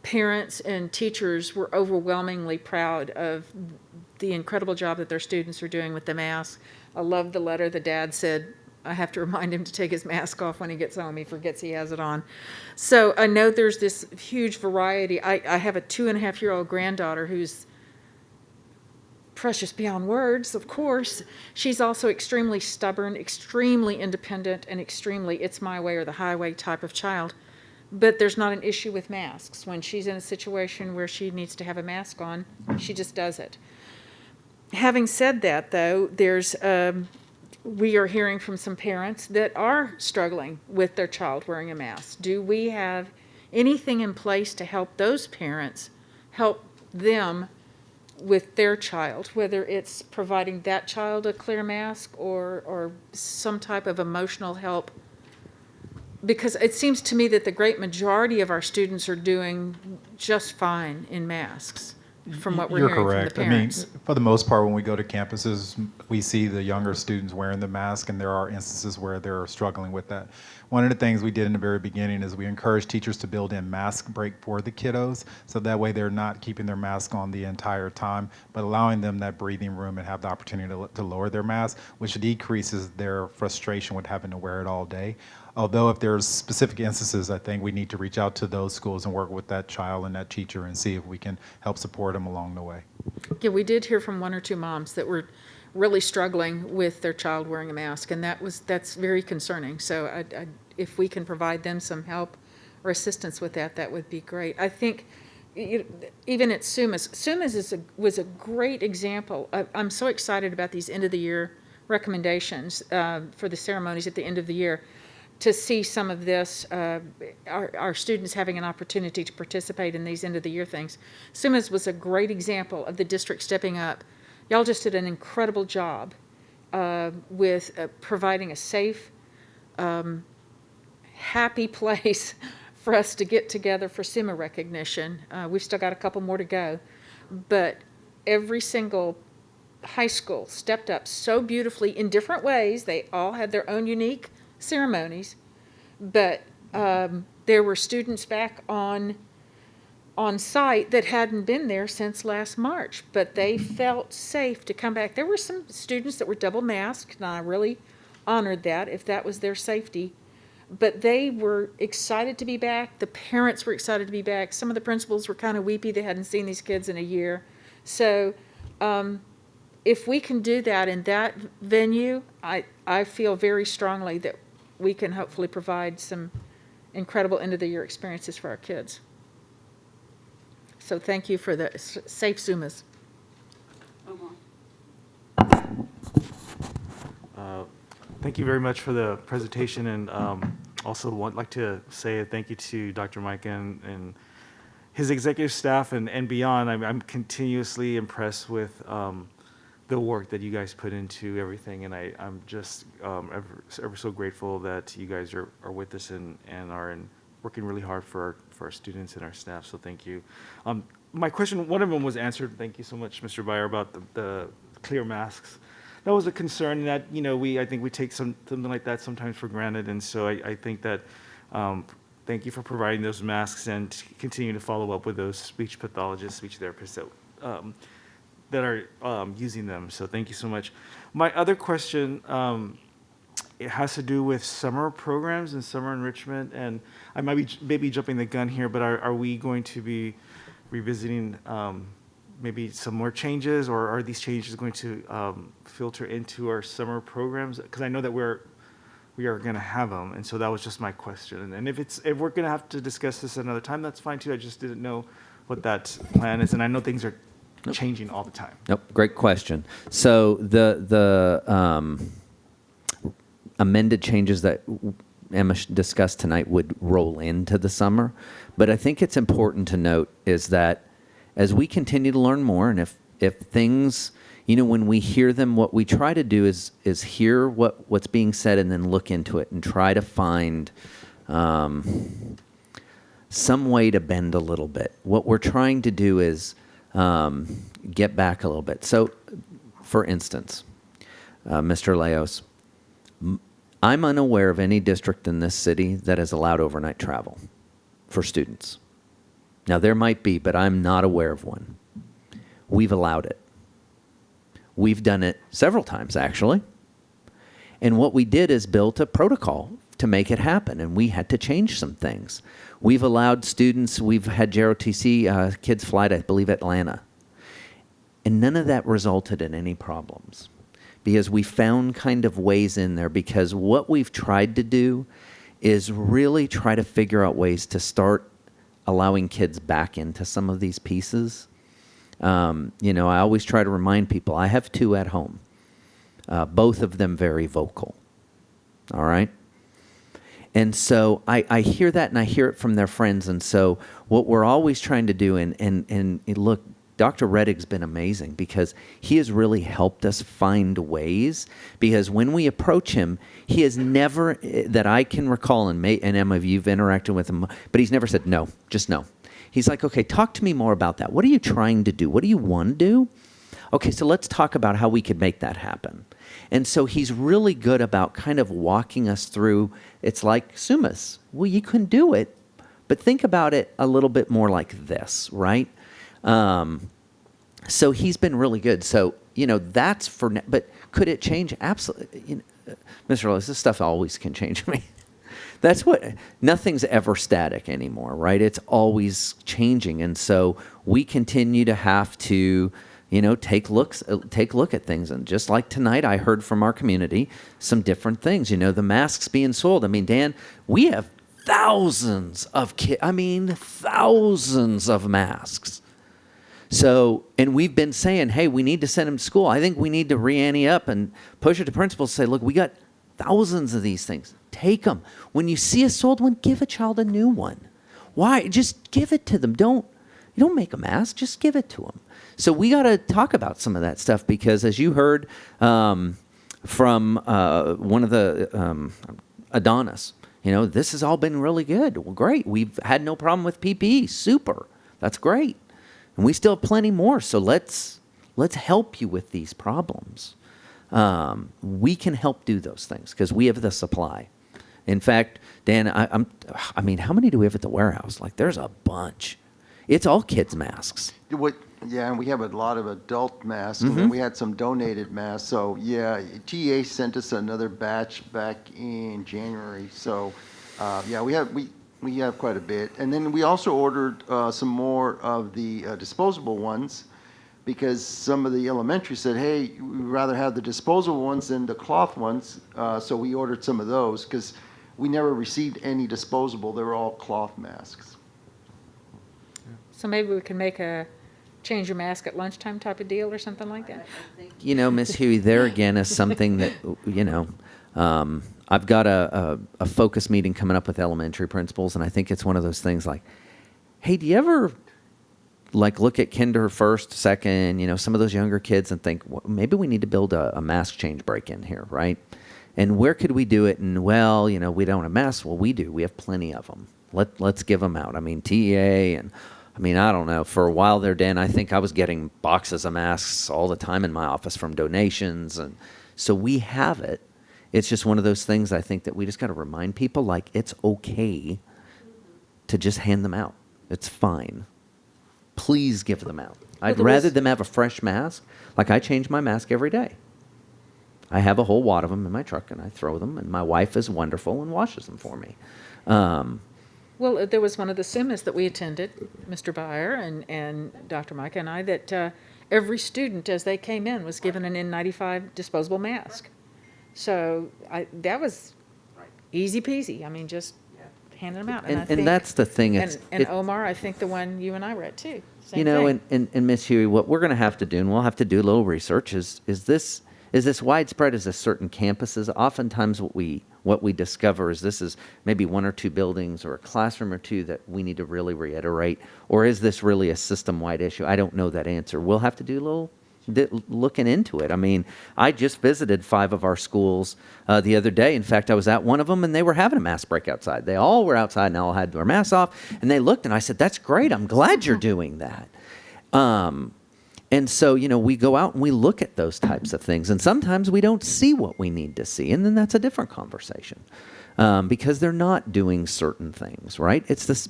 parents and teachers were overwhelmingly proud of the incredible job that their students are doing with the mask. I love the letter the dad said, I have to remind him to take his mask off when he gets home. He forgets he has it on. So I know there's this huge variety. I have a 2.5-year-old granddaughter who's precious beyond words, of course. She's also extremely stubborn, extremely independent, and extremely it's my way or the highway type of child. But there's not an issue with masks. When she's in a situation where she needs to have a mask on, she just does it. Having said that, though, we are hearing from some parents that are struggling with their child wearing a mask. Do we have anything in place to help those parents, help them with their child, whether it's providing that child a clear mask or some type of emotional help? Because it seems to me that the great majority of our students are doing just fine in masks, from what we're You're hearing correct. from the parents. I mean, for the most part, when we go to campuses, we see the younger students wearing the mask, and there are instances where they're struggling with that. One of the things we did in the very beginning is we encouraged teachers to build in mask break for the kiddos, so that way they're not keeping their mask on the entire time, but allowing them that breathing room and have the opportunity to lower their mask, which decreases their frustration with having to wear it all day. Although if there's specific instances, I think we need to reach out to those schools and work with that child and that teacher and see if we can help support them along the way. Yeah, we did hear from 1 or 2 moms that were really struggling with their child wearing a mask, and that's very concerning. So if we can provide them some help or assistance with that, that would be great. I think even at SUMAS was a great example. I'm so excited about these end-of-the-year recommendations for the ceremonies at the end of the year. To see some of this, our students having an opportunity to participate in these end-of-the-year things. SUMAS was a great example of the district stepping up. Y'all just did an incredible job with providing a safe, happy place for us to get together for SEMA recognition. We've still got a couple more to go, but every single high school stepped up so beautifully in different ways. They all had their own unique ceremonies, but there were students back on site that hadn't been there since last March, but they felt safe to come back. There were some students that were double masked, and I really honored that if that was their safety, but they were excited to be back. The parents were excited to be back. Some of the principals were kind of weepy. They hadn't seen these kids in a year. So if we can do that in that venue, I feel very strongly that we can hopefully provide some incredible end-of-the-year experiences for our kids. So thank you for the safe SUMAS. Thank you very much for the presentation, and also would like to say a thank you to Dr. Mike and his executive staff and beyond. I'm continuously impressed with the work that you guys put into everything, and I'm just ever so grateful that you guys are with us and are working really hard for our students and our staff, so thank you. My question, one of them was answered, thank you so much, Mr. Byer, about the clear masks. That was a concern that, I think we take something like that sometimes for granted, and so I think that, thank you for providing those masks and continue to follow up with those speech pathologists, speech therapists that that are using them. So thank you so much. My other question, it has to do with summer programs and summer enrichment. And I might be maybe jumping the gun here, but are we going to be revisiting maybe some more changes, or are these changes going to filter into our summer programs? Because I know that we are going to have them, and so that was just my question. And if we're going to have to discuss this another time, that's fine too. I just didn't know what that plan is, and I know things are changing all the time. Nope, great question. So the amended changes that Emma discussed tonight would roll into the summer, but I think it's important to note is that as we continue to learn more, and if things, when we hear them, what we try to do is hear what's being said and then look into it and try to find some way to bend a little bit. What we're trying to do is get back a little bit. So, for instance, Mr. Leos, I'm unaware of any district in this city that has allowed overnight travel for students. Now, there might be, but I'm not aware of one. We've allowed it. We've done it several times, actually. And what we did is built a protocol to make it happen, and we had to change some things. We've allowed students, we've had JROTC kids fly to, I believe, Atlanta. And none of that resulted in any problems because we found kind of ways in there, because what we've tried to do is really try to figure out ways to start allowing kids back into some of these pieces. I always try to remind people, I have 2 at home, both of them very vocal. All right? And so I hear that, and I hear it from their friends. And so what we're always trying to do, and look, Dr. Reddick's been amazing because he has really helped us find ways, because when we approach him, he has never, that I can recall, and Emma, you've interacted with him, but he's never said no, just no. He's like, okay, talk to me more about that. What are you trying to do? What do you want to do? Okay, so let's talk about how we could make that happen. And so he's really good about kind of walking us through. It's like Sumas. Well, you can do it, but think about it a little bit more like this, right? So he's been really good. So, that's for, but could it change? Absolutely. Mr. Lewis, this stuff always can change me. That's nothing's ever static anymore, right? It's always changing. And so we continue to have to, take a look at things. And just like tonight, I heard from our community some different things, the masks being sold. I mean, Dan, we have thousands of thousands of masks. So, and we've been saying, hey, we need to send them to school. I think we need to re-ante up and push it to principals and say, look, we got thousands of these things. Take them. When you see a sold one, give a child a new one. Why? Just give it to them. You don't make a mask. Just give it to them. So we got to talk about some of that stuff, because as you heard from one of the Adonis, this has all been really good. Well, great. We've had no problem with PPE. Super. That's great. And we still have plenty more. So let's help you with these problems. We can help do those things because we have the supply. In fact, Dan, how many do we have at the warehouse? Like, there's a bunch. It's all kids' masks. Yeah, and we have a lot of adult masks, and then we had some donated masks. So, yeah, TA sent us another batch back in January. So, we have quite a bit. And then we also ordered some more of the disposable ones, because some of the elementary said, hey, we'd rather have the disposable ones than the cloth ones. So we ordered some of those because we never received any disposable. They were all cloth masks. So maybe we can make a change your mask at lunchtime type of deal or something like that? Ms. Huey, there again is something that, I've got a focus meeting coming up with elementary principals, and I think it's one of those things like, hey, do you ever look at kinder first, second, some of those younger kids and think, well, maybe we need to build a mask change break-in here, right? And where could we do it? And, we don't have masks. Well, we do. We have plenty of them. Let's give them out. TEA and, I don't know. For a while there, Dan, I think I was getting boxes of masks all the time in my office from donations. And so we have it. It's just one of those things I think that we just got to remind people, it's okay to just hand them out. It's fine. please give them out. I'd there rather was- them have a fresh mask. Like I change my mask every day. I have a whole wad of them in my truck, and I throw them, and my wife is wonderful and washes them for me. Well, there was one of the semis that we attended, Mr. Byer and Dr. Micah and I, that every student, as they came in, was given an N95 disposable mask. So that was easy peasy. I mean, just handing them out. I And think- that's the thing. And Omar, I think the one you and I read too. Same You know, thing. and Miss Huey, what we're going to have to do, and we'll have to do a little research, is this widespread? Is this certain campuses? Oftentimes what we discover is this is maybe one or two buildings or a classroom or two that we need to really reiterate, or is this really a system-wide issue? I don't know that answer. We'll have to do a little looking into it. I mean, I just visited 5 of our schools the other day. In fact, I was at one of them, and they were having a mask break outside. They all were outside and all had their masks off, and they looked, and I said, that's great. I'm glad you're doing that. And so, you know, we go out and we look at those types of things, and sometimes we don't see what we need to see, and then that's a different conversation because they're not doing certain things, right?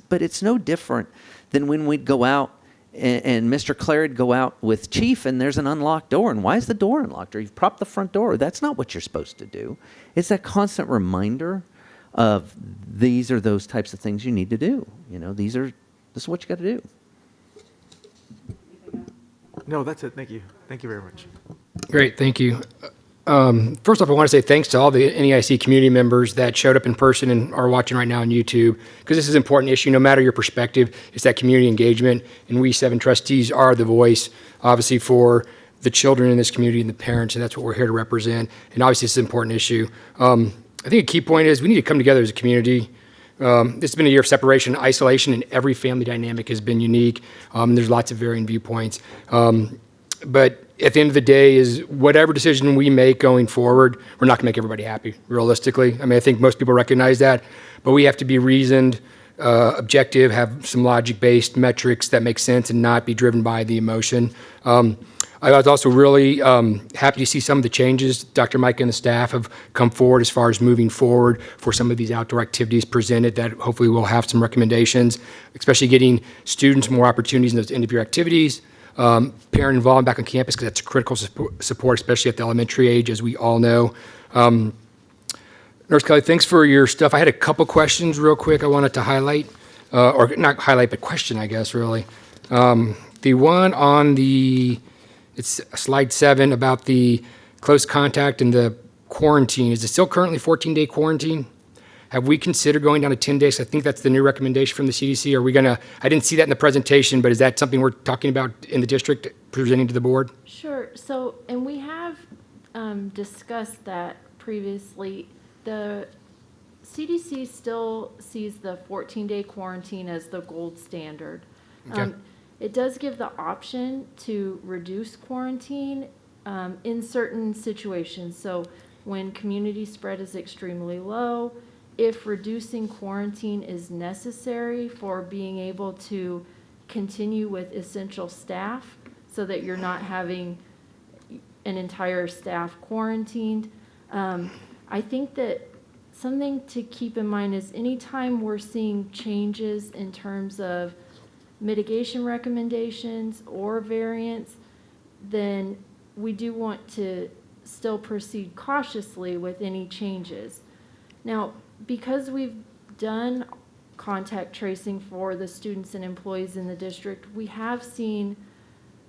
But it's no different than when we'd go out and Mr. Clary'd go out with Chief, and there's an unlocked door, and why is the door unlocked? Or you've propped the front door. That's not what you're supposed to do. It's that constant reminder of these are those types of things you need to do. You know, this is what you got to do. No, that's it. Thank you. Thank you very much. Great, thank you. First off, I want to say thanks to all the NEIC community members that showed up in person and are watching right now on YouTube, because this is an important issue, no matter your perspective. It's that community engagement, and we 7 trustees are the voice, obviously, for the children in this community and the parents, and that's what we're here to represent. And obviously, it's an important issue. I think a key point is we need to come together as a community. This has been a year of separation and isolation, and every family dynamic has been unique. There's lots of varying viewpoints. But at the end of the day, is whatever decision we make going forward, we're not going to make everybody happy, realistically. I mean, I think most people recognize that, but we have to be reasoned, objective, have some logic-based metrics that make sense and not be driven by the emotion. I was also really happy to see some of the changes Dr. Mike and the staff have come forward as far as moving forward for some of these outdoor activities presented, that hopefully we'll have some recommendations, especially getting students more opportunities in those end-of-year activities, parent involvement back on campus, because that's critical support, especially at the elementary age, as we all know. Nurse Kelly, thanks for your stuff. I had a couple questions real quick I wanted to highlight, or not highlight, but question, I guess, really. The one on it's slide 7 about the close contact and the quarantine. Is it still currently 14-day quarantine? Have we considered going down to 10 days? I think that's the new recommendation from the CDC. Are we gonna, I didn't see that in the presentation, but is that something we're talking about in the district, presenting to the board? Sure. So, and we have discussed that previously. The CDC still sees the 14-day quarantine as the gold standard. Okay. It does give the option to reduce quarantine in certain situations. So when community spread is extremely low, if reducing quarantine is necessary for being able to continue with essential staff so that you're not having an entire staff quarantined. I think that something to keep in mind is anytime we're seeing changes in terms of mitigation recommendations or variants, then we do want to still proceed cautiously with any changes. Now, because we've done contact tracing for the students and employees in the district, we have seen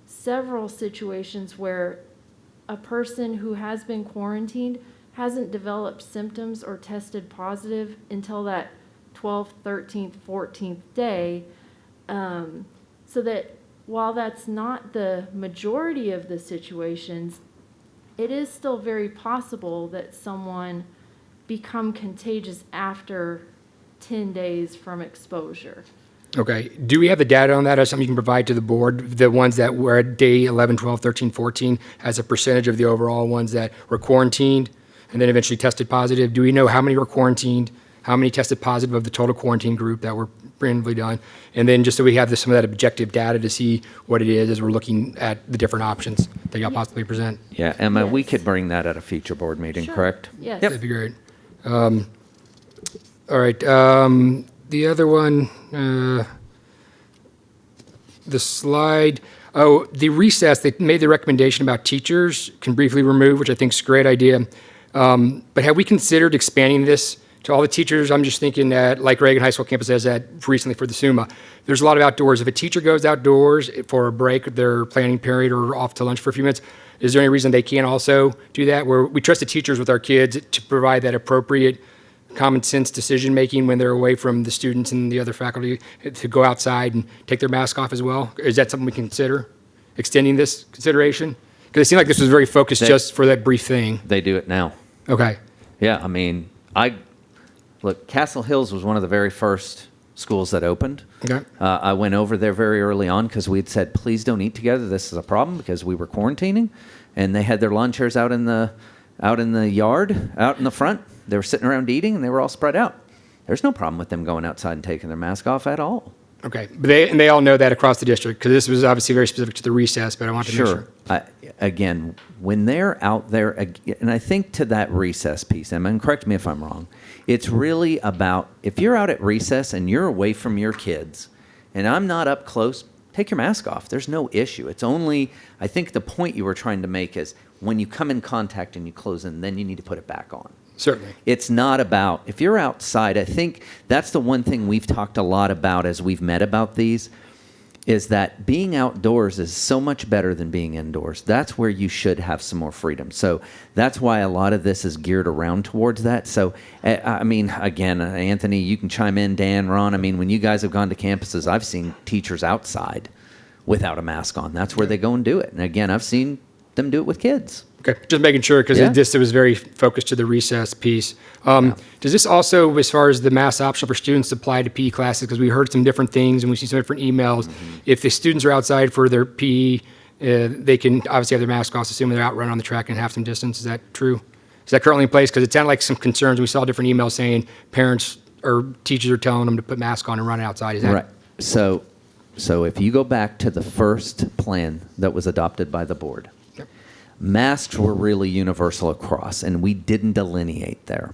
several situations where a person who has been quarantined hasn't developed symptoms or tested positive until that 12th, 13th, 14th day. So that while that's not the majority of the situations, it is still very possible that someone become contagious after 10 days from exposure. Okay. Do we have the data on that as something you can provide to the board? The ones that were at day 11, 12, 13, 14 as a percentage of the overall ones that were quarantined and then eventually tested positive? Do we know how many were quarantined? How many tested positive of the total quarantine group that were randomly done? And then just so we have some of that objective data to see what it is as we're looking at the different options that y'all possibly present. Yeah, Emma, we could bring that at a future board meeting, correct? Yes. That'd be great. All right. The other one, the slide, the recess, they made the recommendation about teachers can briefly remove, which I think is a great idea. But have we considered expanding this to all the teachers? I'm just thinking that, like Reagan High School campus has that recently for the SUMA, there's a lot of outdoors. If a teacher goes outdoors for a break, their planning period, or off to lunch for a few minutes, is there any reason they can't also do that? Where we trust the teachers with our kids to provide that appropriate common sense decision-making when they're away from the students and the other faculty, to go outside and take their mask off as well? Is that something we consider, extending this consideration? Because it seemed like this was very focused just for that brief thing. They do it now. Okay. Yeah, I mean, look, Castle Hills was one of the very first schools that opened. Okay. I went over there very early on because we had said, please don't eat together. This is a problem, because we were quarantining, and they had their lawn chairs out in the yard, out in the front. They were sitting around eating, and they were all spread out. There's no problem with them going outside and taking their mask off at all. Okay, but they all know that across the district, because this was obviously very specific to the recess, but I want to make sure. Again, when they're out there, and I think to that recess piece, Emma, and correct me if I'm wrong, it's really about, if you're out at recess and you're away from your kids, and I'm not up close, take your mask off. There's no issue. It's only, I think the point you were trying to make is, when you come in contact and you close in, then you need to put it back on. Certainly. It's not about, if you're outside, I think that's the one thing we've talked a lot about as we've met about these, is that being outdoors is so much better than being indoors. That's where you should have some more freedom. So that's why a lot of this is geared around towards that. So, I mean, again, Anthony, you can chime in, Dan, Ron. I mean, when you guys have gone to campuses, I've seen teachers outside without a mask on. That's where they go and do it. And again, I've seen them do it with kids. Okay, just making sure, because it was very focused to the recess piece. Does this also, as far as the mask optional for students, apply to PE classes? Because we heard some different things, and we see some different emails. Mm-hmm. If the students are outside for their PE, they can obviously have their mask off, assuming they're out running on the track and have some distance. Is that true? Is that currently in place? Because it sounded like some concerns. We saw different emails saying parents or teachers are telling them to put masks on and run outside. Is that right? So if you go back to the first plan that was adopted by the board, masks were really universal across, and we didn't delineate there.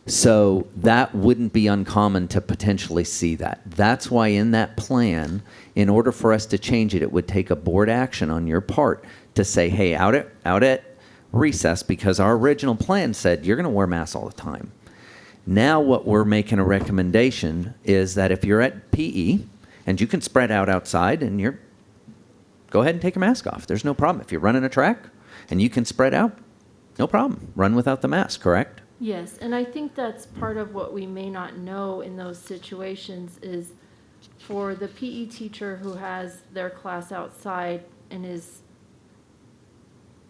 So that wouldn't be uncommon to potentially see that. That's why in that plan, in order for us to change it, it would take a board action on your part to say, hey, out at recess, because our original plan said you're going to wear masks all the time. Now what we're making a recommendation is that if you're at PE and you can spread out outside, and go ahead and take your mask off. There's no problem. If you're running a track and you can spread out, no problem. Run without the mask, correct? Yes, and I think that's part of what we may not know in those situations is, for the PE teacher who has their class outside and is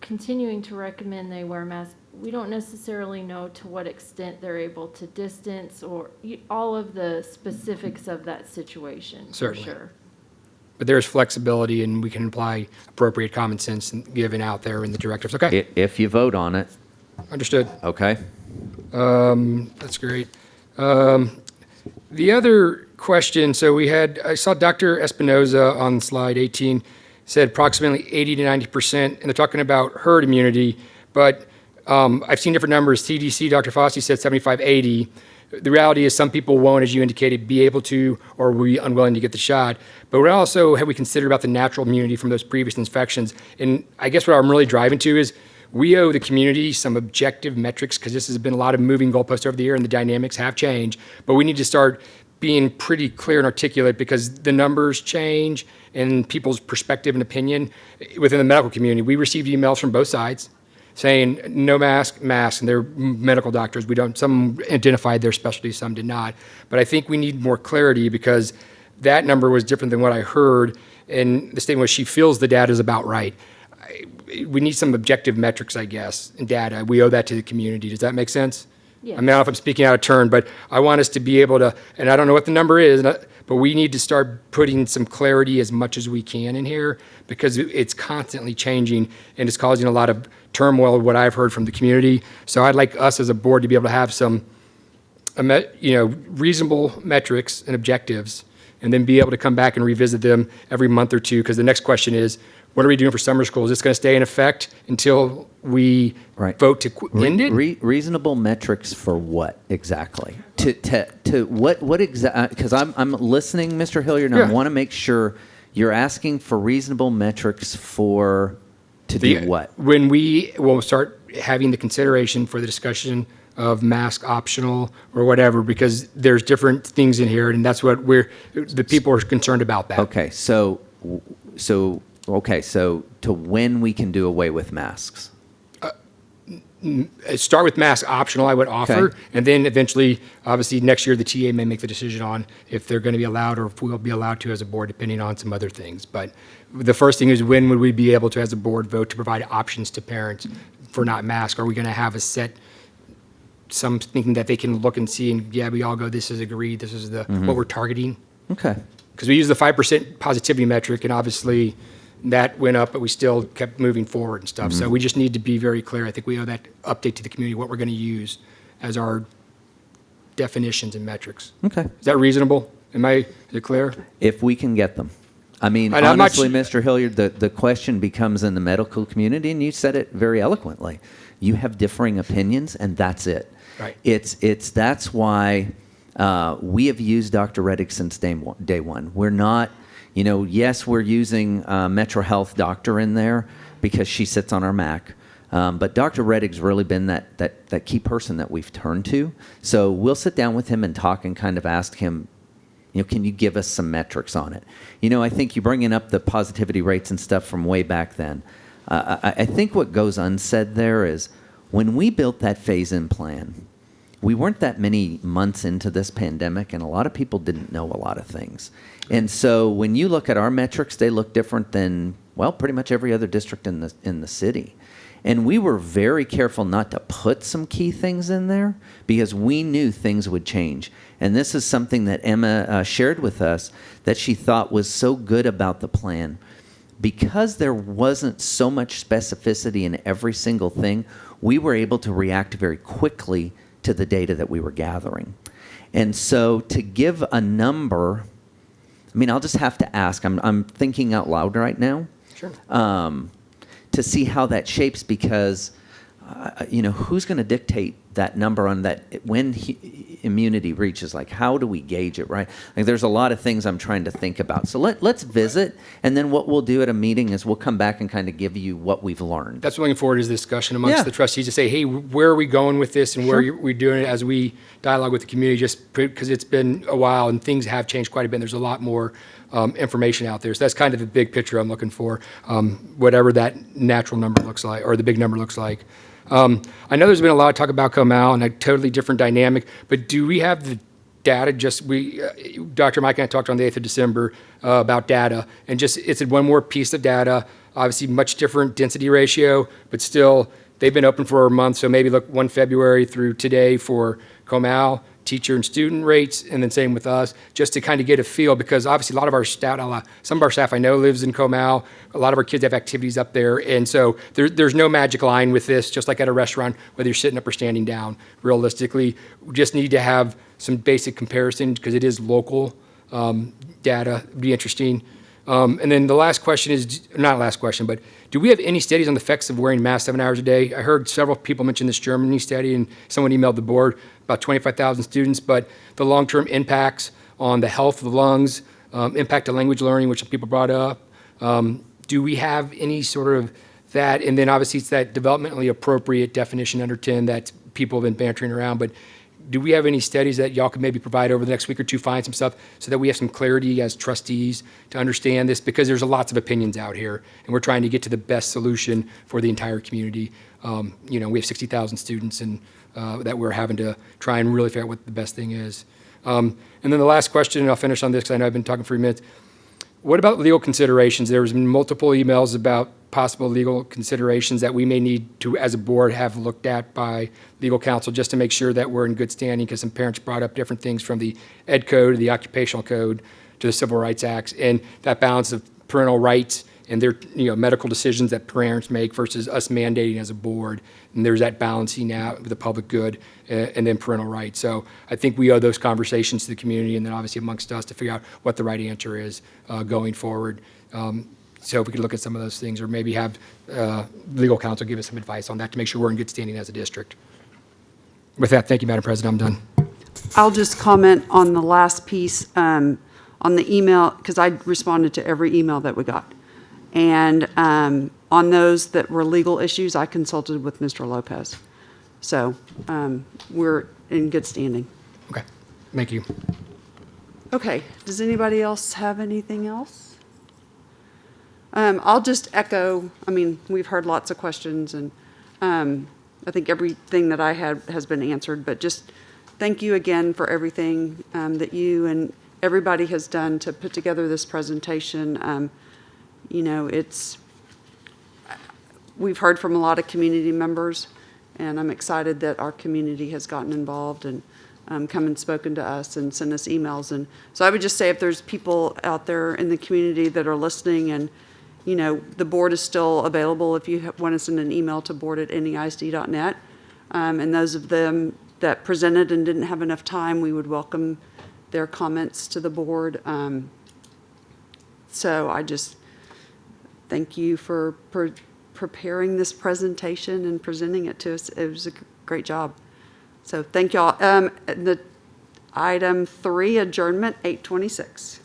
continuing to recommend they wear masks, we don't necessarily know to what extent they're able to distance or all of the specifics of that situation. Certainly. For sure. But there's flexibility, and we can apply appropriate common sense given out there in the directives. Okay. If you vote on it. Understood. Okay. That's great. The other question, so I saw Dr. Espinoza on slide 18 said approximately 80 to 90%, and they're talking about herd immunity, but I've seen different numbers. CDC, Dr. Fossey said 75, 80. The reality is some people won't, as you indicated, be able to or will be unwilling to get the shot. But what also have we considered about the natural immunity from those previous infections? And I guess what I'm really driving to is we owe the community some objective metrics, because this has been a lot of moving goalposts over the year and the dynamics have changed. But we need to start being pretty clear and articulate, because the numbers change and people's perspective and opinion within the medical community. We received emails from both sides saying no mask, and they're medical doctors. Some identified their specialty, some did not. But I think we need more clarity, because that number was different than what I heard, and the statement was she feels the data is about right. We need some objective metrics, I guess, and data. We owe that to the community. Does that make sense? Yes. I mean, I don't know if I'm speaking out of turn, but I want us to be able to, and I don't know what the number is, but we need to start putting some clarity as much as we can in here, because it's constantly changing and it's causing a lot of turmoil, what I've heard from the community. So I'd like us as a board to be able to have some reasonable metrics and objectives, and then be able to come back and revisit them every month or two, because the next question is, what are we doing for summer school? Is this going to stay in effect until we vote to end it? Reasonable metrics for what exactly? To what exactly? Because I'm listening, Mr. Hilliard, and I want to make sure You're asking for reasonable metrics to do what? When we will start having the consideration for the discussion of mask optional or whatever, because there's different things in here, and that's what the people are concerned about that. Okay, so to when we can do away with masks? Start with mask optional, I would offer, Okay. and then eventually, obviously, next year, the TA may make the decision on if they're going to be allowed or if we'll be allowed to as a board, depending on some other things. But the first thing is, when would we be able to, as a board, vote to provide options to parents for not mask? Are we going to have a set, something that they can look and see, and yeah, we all go, this is agreed, this is what we're targeting? Okay. Because we use the 5% positivity metric, and obviously, that went up, but we still kept moving forward and stuff. So we just need to be very clear. I think we owe that update to the community, what we're going to use as our definitions and metrics. Okay. Is that reasonable? Is it clear? If we can get them. I mean, And I'm not honestly, su- Mr. Hilliard, the question becomes in the medical community, and you said it very eloquently. You have differing opinions, and that's it. Right. That's why we have used Dr. Reddick since day one. We're not, yes, we're using Metro Health Doctor in there because she sits on our MAC. But Dr. Reddick's really been that key person that we've turned to. So we'll sit down with him and talk and kind of ask him, can you give us some metrics on it? I think you're bringing up the positivity rates and stuff from way back then. I think what goes unsaid there is when we built that phase-in plan, we weren't that many months into this pandemic, and a lot of people didn't know a lot of things. And so when you look at our metrics, they look different than, well, pretty much every other district in the city. And we were very careful not to put some key things in there because we knew things would change. And this is something that Emma shared with us that she thought was so good about the plan. Because there wasn't so much specificity in every single thing, we were able to react very quickly to the data that we were gathering. And so to give a number, I'll just have to ask. I'm thinking out loud right now. Sure. To see how that shapes, because who's going to dictate that number on that when immunity reaches? Like, how do we gauge it, right? Like, there's a lot of things I'm trying to think about. So let's visit, and then what we'll do at a meeting is we'll come back and kind of give you what we've learned. That's what I'm looking forward to, is discussion amongst Yeah. the trustees to say, hey, where are we going with this, and where Sure. are we doing it as we dialogue with the community, just because it's been a while and things have changed quite a bit. There's a lot more information out there. So that's kind of the big picture I'm looking for, whatever that natural number looks like, or the big number looks like. I know there's been a lot of talk about Comal and a totally different dynamic, but do we have the data? Dr. Mike and I talked on the 8th of December about data, and it's one more piece of data, obviously much different density ratio, but still, they've been open for a month, so maybe look 1 February through today for Comal, teacher and student rates, and then same with us, just to kind of get a feel, because obviously a lot of our staff, some of our staff I know lives in Comal, a lot of our kids have activities up there, and so there's no magic line with this, just like at a restaurant, whether you're sitting up or standing down. Realistically, we just need to have some basic comparisons, because it is local data. It'd be interesting. And then the last question is, not last question, but do we have any studies on the effects of wearing masks 7 hours a day? I heard several people mention this Germany study, and someone emailed the board, about 25,000 students, but the long-term impacts on the health of the lungs, impact to language learning, which people brought up. Do we have any sort of that? And then obviously it's that developmentally appropriate definition under 10 that people have been bantering around, but do we have any studies that y'all could maybe provide over the next week or two, find some stuff so that we have some clarity as trustees to understand this? Because there's lots of opinions out here, and we're trying to get to the best solution for the entire community. We have 60,000 students, and that we're having to try and really figure out what the best thing is. And then the last question, and I'll finish on this because I know I've been talking for 3 minutes. What about legal considerations? There's been multiple emails about possible legal considerations that we may need to, as a board, have looked at by legal counsel just to make sure that we're in good standing, because some parents brought up different things from the Ed Code, the Occupational Code, to the Civil Rights Acts, and that balance of parental rights and their medical decisions that parents make versus us mandating as a board. And there's that balancing out with the public good and then parental rights. So I think we owe those conversations to the community, and then obviously amongst us to figure out what the right answer is going forward. So if we could look at some of those things, or maybe have legal counsel give us some advice on that to make sure we're in good standing as a district. With that, thank you, Madam President. I'm done. I'll just comment on the last piece. On on the email, because I responded to every email that we got. And on those that were legal issues, I consulted with Mr. Lopez. So we're in good standing. Okay, thank you. Okay, does anybody else have anything else? I'll just echo, I mean, we've heard lots of questions, and I think everything that I had has been answered, but just thank you again for everything that you and everybody has done to put together this presentation. You know, we've heard from a lot of community members, and I'm excited that our community has gotten involved and come and spoken to us and sent us emails. And so I would just say, if there's people out there in the community that are listening, and you know, the board is still available if you want to send an email to board@neisd.net. And those of them that presented and didn't have enough time, we would welcome their comments to the board. So I just thank you for preparing this presentation and presenting it to us. It was a great job. So thank y'all. The item 3, adjournment, 8:26.